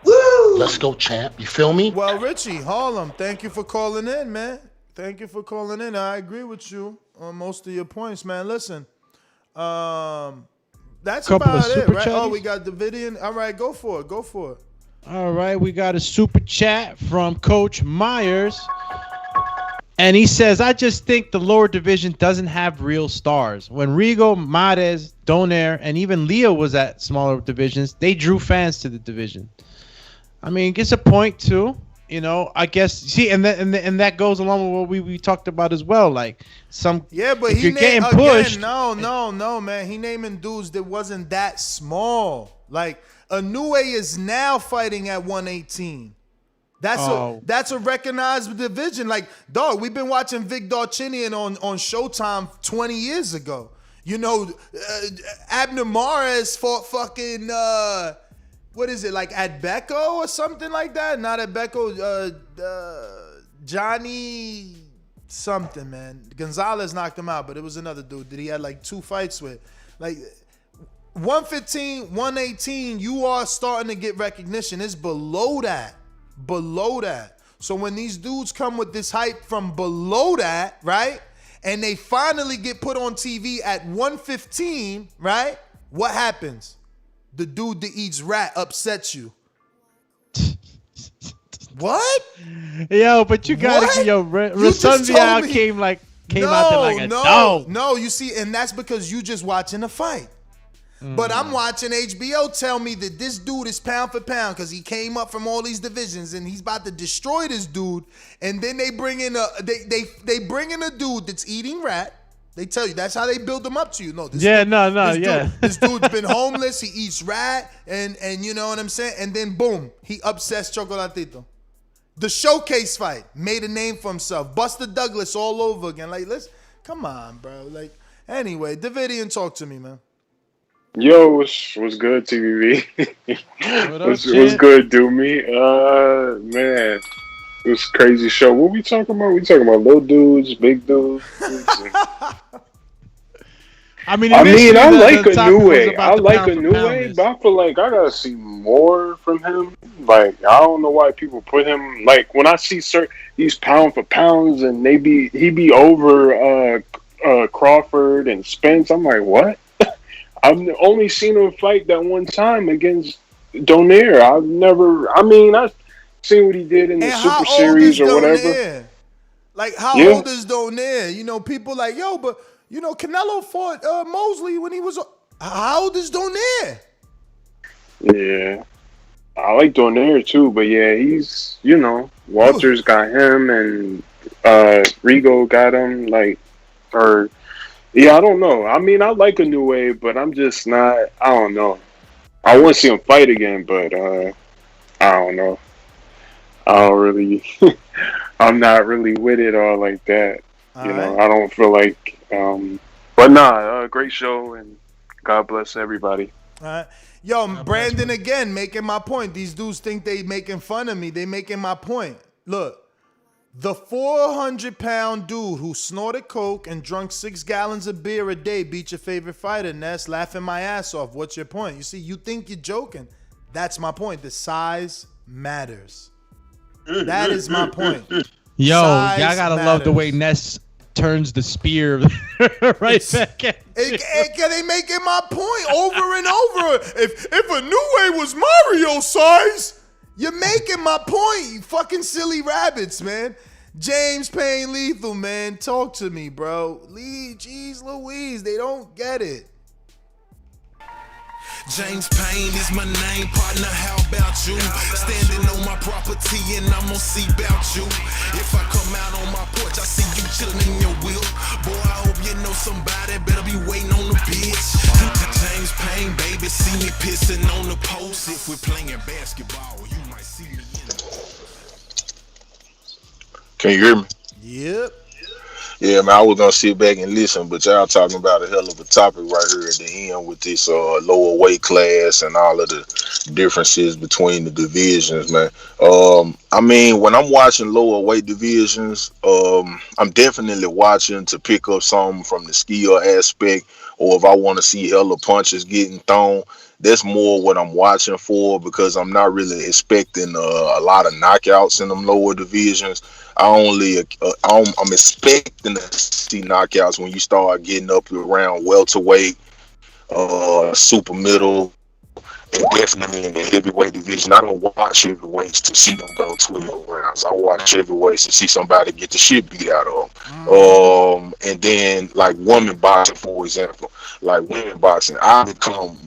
Woo! Let's go, champ. You feel me? Well, Richie Harlem, thank you for calling in, man. Thank you for calling in. I agree with you on most of your points, man. Listen, that's Couple of about it, super right? Oh, chatties? we got Davidian. All right, go for it. Go for it. All right, we got a super chat from Coach Myers. And he says, I just think the lower division doesn't have real stars. When Rigo, Mares, Donaire, and even Leo was at smaller divisions, they drew fans to the division. I mean, gets a point too. You know, I guess. See, and that goes along with what we talked about as well. Like Yeah, but if he you're getting again, pushed. No, man. He naming dudes that wasn't that small. Like Inoue is now fighting at 118. That's a recognized division. Like, dog, we've been watching Vic Darcinian on Showtime 20 years ago. You know, Abner Mares fought fucking what is it, like Adbeko or something like that? Not Adbeko, Johnny something, man. Gonzalez knocked him out, but it was another dude that he had like 2 fights with. Like 115, 118, you are starting to get recognition. It's below that. Below that. So when these dudes come with this hype from below that, right? And they finally get put on TV at 115, right? What happens? The dude that eats rat upsets you. What? Yo, but you gotta, yo, Rasunvial came out there like a dog. No, you see, and that's because you just watching the fight. But I'm watching HBO tell me that this dude is pound for pound because he came up from all these divisions and he's about to destroy this dude. And then they bring in they bring in a dude that's eating rat. They tell you that's how they build them up to you. No, this this dude's been homeless. He eats rat, and you know what I'm saying. And then boom, he upsets Chocolatito. The showcase fight made a name for himself. Buster Douglas all over again. Like, come on, bro. Like, anyway, Davidian, talk to me, man. Yo, what's good, TVV? What's good, do me? Man, it was a crazy show. What we talking about? We talking about little dudes, big dudes. I mean, I like Inoue. I like Inoue, but I feel like I gotta see more from him. Like, I don't know why people put him, like, when I see these pound for pounds and he be over Crawford and Spence, I'm like, what? I've only seen him fight that one time against Donaire. I've seen what he did in the Super Series or whatever. Like, how old is Donaire? You know, people like, yo, but, you know, Canelo fought Mosley when he was... How old is Donaire? Yeah. I like Donaire too, but yeah, he's, you know, Walters got him and Rigo got him, yeah, I don't know. I mean, I like Inoue, but I'm just not, I don't know. I want to see him fight again, but I don't know. I don't really, I'm not really with it all like that. You know, I don't feel like, but nah, great show and God bless everybody. All right. Yo, Brandon again making my point. These dudes think they making fun of me. They making my point. Look, the 400-pound dude who snorted coke and drunk 6 gallons of beer a day beat your favorite fighter, Ness, laughing my ass off. What's your point? You see, you think you're joking. That's my point. The size matters. That is my point. Yo, y'all gotta love the way Ness turns the spear right back at you. They making my point over and over. If Inoue was Mario size, you're making my point, you fucking silly rabbits, man. James Payne Lethal, man. Talk to me, bro. Jeez Louise, they don't get it. James Payne is my name, partner, how about you? Standing on my property and I'm gonna see about you. If I come out on my porch, I see you chilling in your wheel. Boy, I hope you know somebody better be waiting on the bitch. James Payne, baby, see me pissing on the post. If we're playing basketball, you might see me in it. Can you hear me? Yep. Yeah, man, I was gonna sit back and listen, but y'all talking about a hell of a topic right here at the end with this lower weight class and all of the differences between the divisions, man. I mean, when I'm watching lower weight divisions, I'm definitely watching to pick up some from the skill aspect or if I want to see hella punches getting thrown. That's more what I'm watching for because I'm not really expecting a lot of knockouts in them lower divisions. I'm expecting to see knockouts when you start getting up around welterweight, super middle, and definitely in the heavyweight division. I don't watch heavyweights to see them go 12 rounds. I watch heavyweights to see somebody get the shit beat out of them. And then like women boxing, for example, like women boxing, I become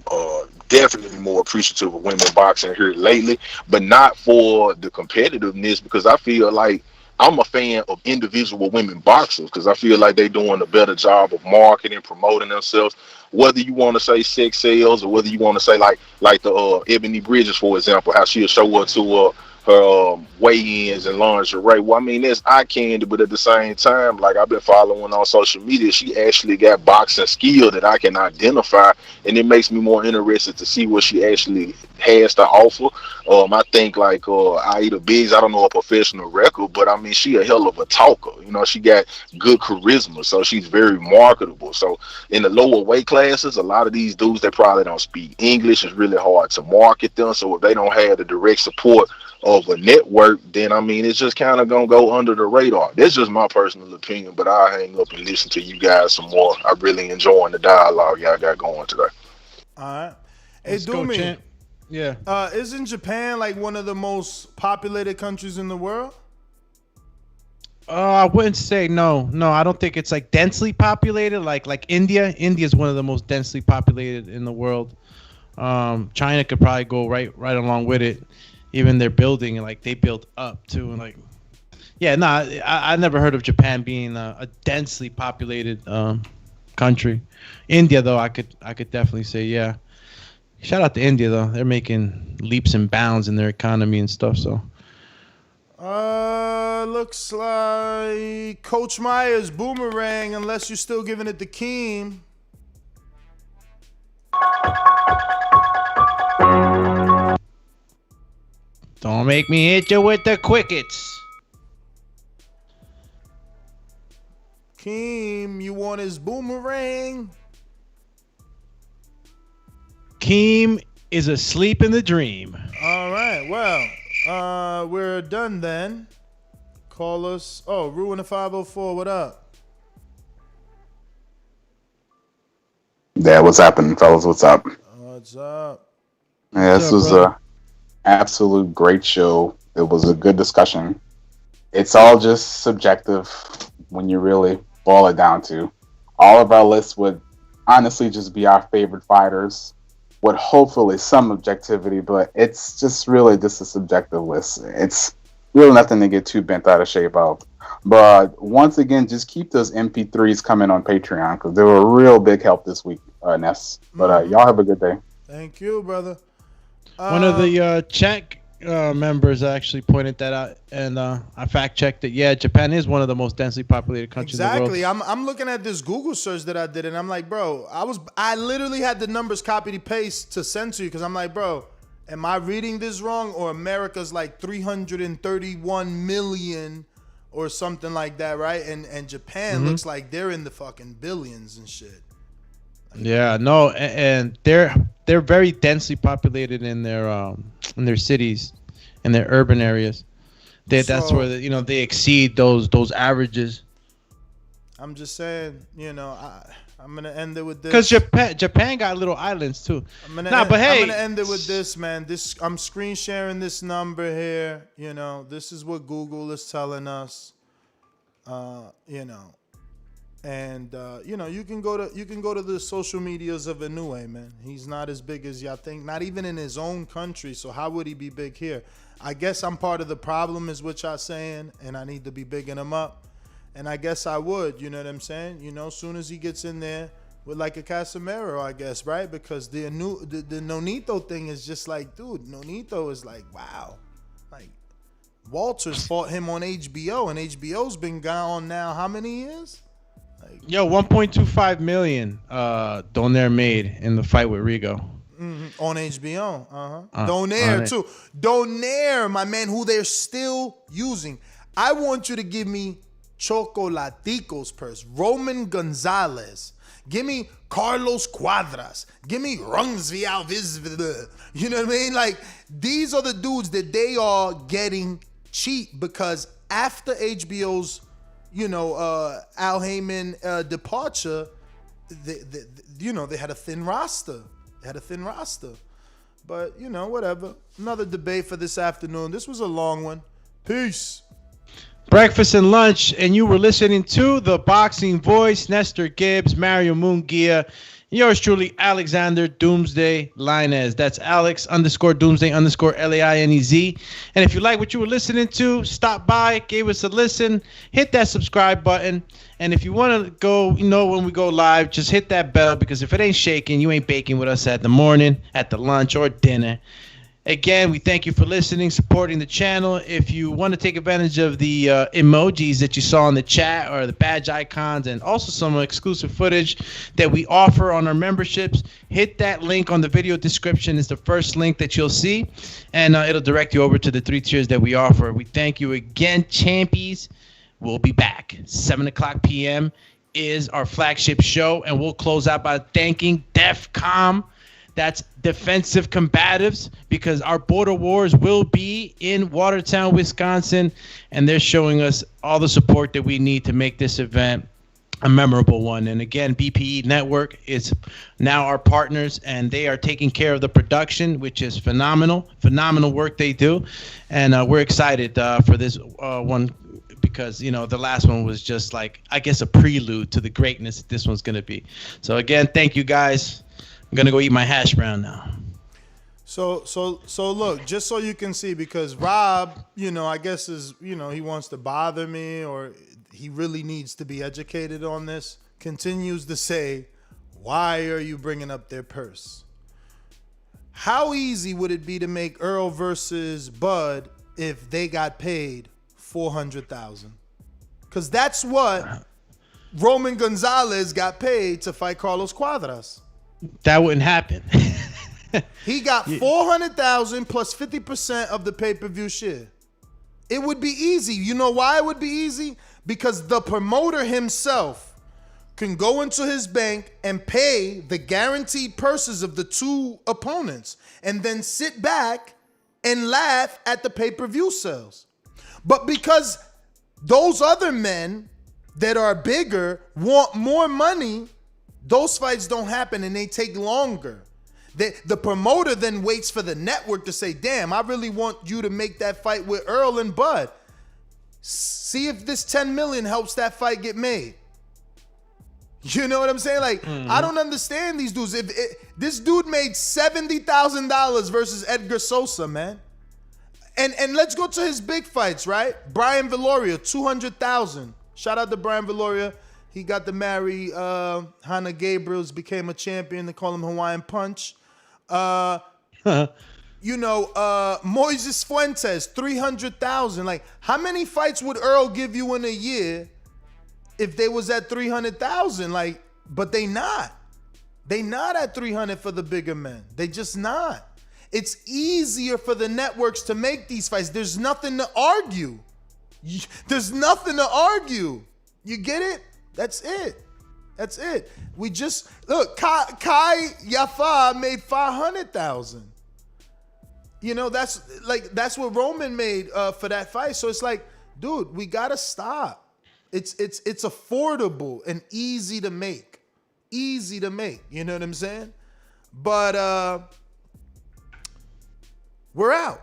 definitely more appreciative of women boxing here lately, but not for the competitiveness because I feel like I'm a fan of individual women boxers because I feel like they're doing a better job of marketing, promoting themselves. Whether you want to say sex sales or whether you want to say like the Ebony Bridges, for example, how she'll show up to her weigh-ins and lingerie. Well, I mean, that's eye candy, but at the same time, like I've been following on social media, she actually got boxing skill that I can identify, and it makes me more interested to see what she actually has to offer. I think like Aida Biggs, I don't know a professional record, but I mean, she a hell of a talker. You know, she got good charisma, so she's very marketable. So in the lower weight classes, a lot of these dudes, they probably don't speak English. It's really hard to market them. So if they don't have the direct support of a network, then I mean it's just kind of gonna go under the radar. That's just my personal opinion, but I'll hang up and listen to you guys some more. I really enjoying the dialogue y'all got going today. All right. Hey, Let's go, Doomy. champ. Yeah. Isn't Japan like one of the most populated countries in the world? I wouldn't say no. I don't think it's like densely populated like India. India is one of the most densely populated in the world. China could probably go right along with it. Even their building, like they built up too, and like, yeah, I never heard of Japan being a densely populated country. India, though, I could definitely say, yeah. Shout out to India, though. They're making leaps and bounds in their economy and stuff. So, looks like Coach Myers boomerang, unless you're still giving it to Keem. Don't make me hit you with the quickets. Keem, you want his boomerang? Keem is asleep in the dream. All right, well, we're done then. Call us. Oh, Ruin the 504, what up? Yeah, what's happening, fellas? What's up? What's up? Yeah, this was a absolute great show. It was a good discussion. It's all just subjective when you really boil it down to. All of our lists would honestly just be our favorite fighters with hopefully some objectivity, but it's just really just a subjective list. It's really nothing to get too bent out of shape of. But once again, just keep those MP3s coming on Patreon because they were a real big help this week, Ness. But y'all have a good day. Thank you, brother. One of the chat members actually pointed that out, and I fact checked it. Yeah, Japan is one of the most densely populated countries in the world. Exactly. I'm looking at this Google search that I did, and I'm like, bro, I literally had the numbers copy to paste to send to you because I'm like, bro, am I reading this wrong? Or America's like 331 million or something like that, right? And Japan looks like they're in the fucking billions and shit. Yeah, no, and they're very densely populated in their cities, in their urban areas. That's where they exceed those averages. I'm just saying, I'm gonna end it with this because Japan got little islands too. I'm gonna end it with this, man. I'm screen sharing this number here. This is what Google is telling us. And you can go to the social medias of Inoue, man. He's not as big as y'all think, not even in his own country. So how would he be big here? I guess I'm part of the problem, is what y'all saying, and I need to be bigging him up. And I guess I would, you know what I'm saying? As soon as he gets in there with like a Casemiro, I guess, right? Because the Nonito thing is just like, dude, Nonito is like, wow. Like, Walters fought him on HBO, and HBO's been gone now how many years? Yo, 1.25 million Donaire made in the fight with Rigo. On HBO. Donaire, too. Donaire, my man, who they're still using. I want you to give me Chocolatico's purse. Roman Gonzalez. Give me Carlos Cuadras. Give me Rungsvial Visvide. You know what I mean? Like, these are the dudes that they are getting cheap because after HBO's, Al Heyman departure, they had a thin roster. But, whatever. Another debate for this afternoon. This was a long one. Peace. Breakfast and lunch, and you were listening to The Boxing Voice, Nestor Gibbs, Mario Mungia, yours truly, Alexander Doomsday Lainez. That's Alex_Doomsday_LAINEZ. And if you like what you were listening to, stop by, give us a listen, hit that subscribe button. And if you want to go, when we go live, just hit that bell, because if it ain't shaking, you ain't baking with us at the morning, at the lunch, or dinner. Again, we thank you for listening, supporting the channel. If you want to take advantage of the emojis that you saw in the chat or the badge icons and also some exclusive footage that we offer on our memberships, hit that link on the video description. It's the first link that you'll see, and it'll direct you over to the 3 tiers that we offer. We thank you again, champions. We'll be back. 7 o'clock p.m. is our flagship show, and we'll close out by thanking DEFCON. That's Defensive Combatives, because our border wars will be in Watertown, Wisconsin, and they're showing us all the support that we need to make this event a memorable one. And again, BPE Network is now our partners, and they are taking care of the production, which is phenomenal work they do. And we're excited for this one, because the last one was just like, I guess, a prelude to the greatness that this one's going to be. So again, thank you guys. I'm gonna go eat my hash brown now. So look, just so you can see, because Rob, I guess is, he wants to bother me, or he really needs to be educated on this, continues to say, why are you bringing up their purse? How easy would it be to make Earl versus Bud if they got paid $400,000? Because that's what Roman Gonzalez got paid to fight Carlos Cuadras. That wouldn't happen. He got $400,000 plus 50% of the pay-per-view share. It would be easy. You know why it would be easy? Because the promoter himself can go into his bank and pay the guaranteed purses of the two opponents and then sit back and laugh at the pay-per-view sales. But because those other men that are bigger want more money, those fights don't happen, and they take longer. The promoter then waits for the network to say, damn, I really want you to make that fight with Earl and Bud. See if this $10 million helps that fight get made. You know what I'm saying? Like, I don't understand these dudes. This dude made $70,000 versus Edgar Sosa, man. And let's go to his big fights, right? Brian Viloria, $200,000. Shout out to Brian Viloria. He got to marry Hannah Gabriels, became a champion. They call him Hawaiian Punch. Moises Fuentes, $300,000. Like, how many fights would Earl give you in a year if they was at $300,000? Like, but they not. They not at $300 for the bigger men. They just not. It's easier for the networks to make these fights. There's nothing to argue. There's nothing to argue. You get it? That's it. We just look. Kai Yafa made $500,000. That's what Roman made for that fight. So it's like, dude, we gotta stop. It's affordable and easy to make. You know what I'm saying? But we're out.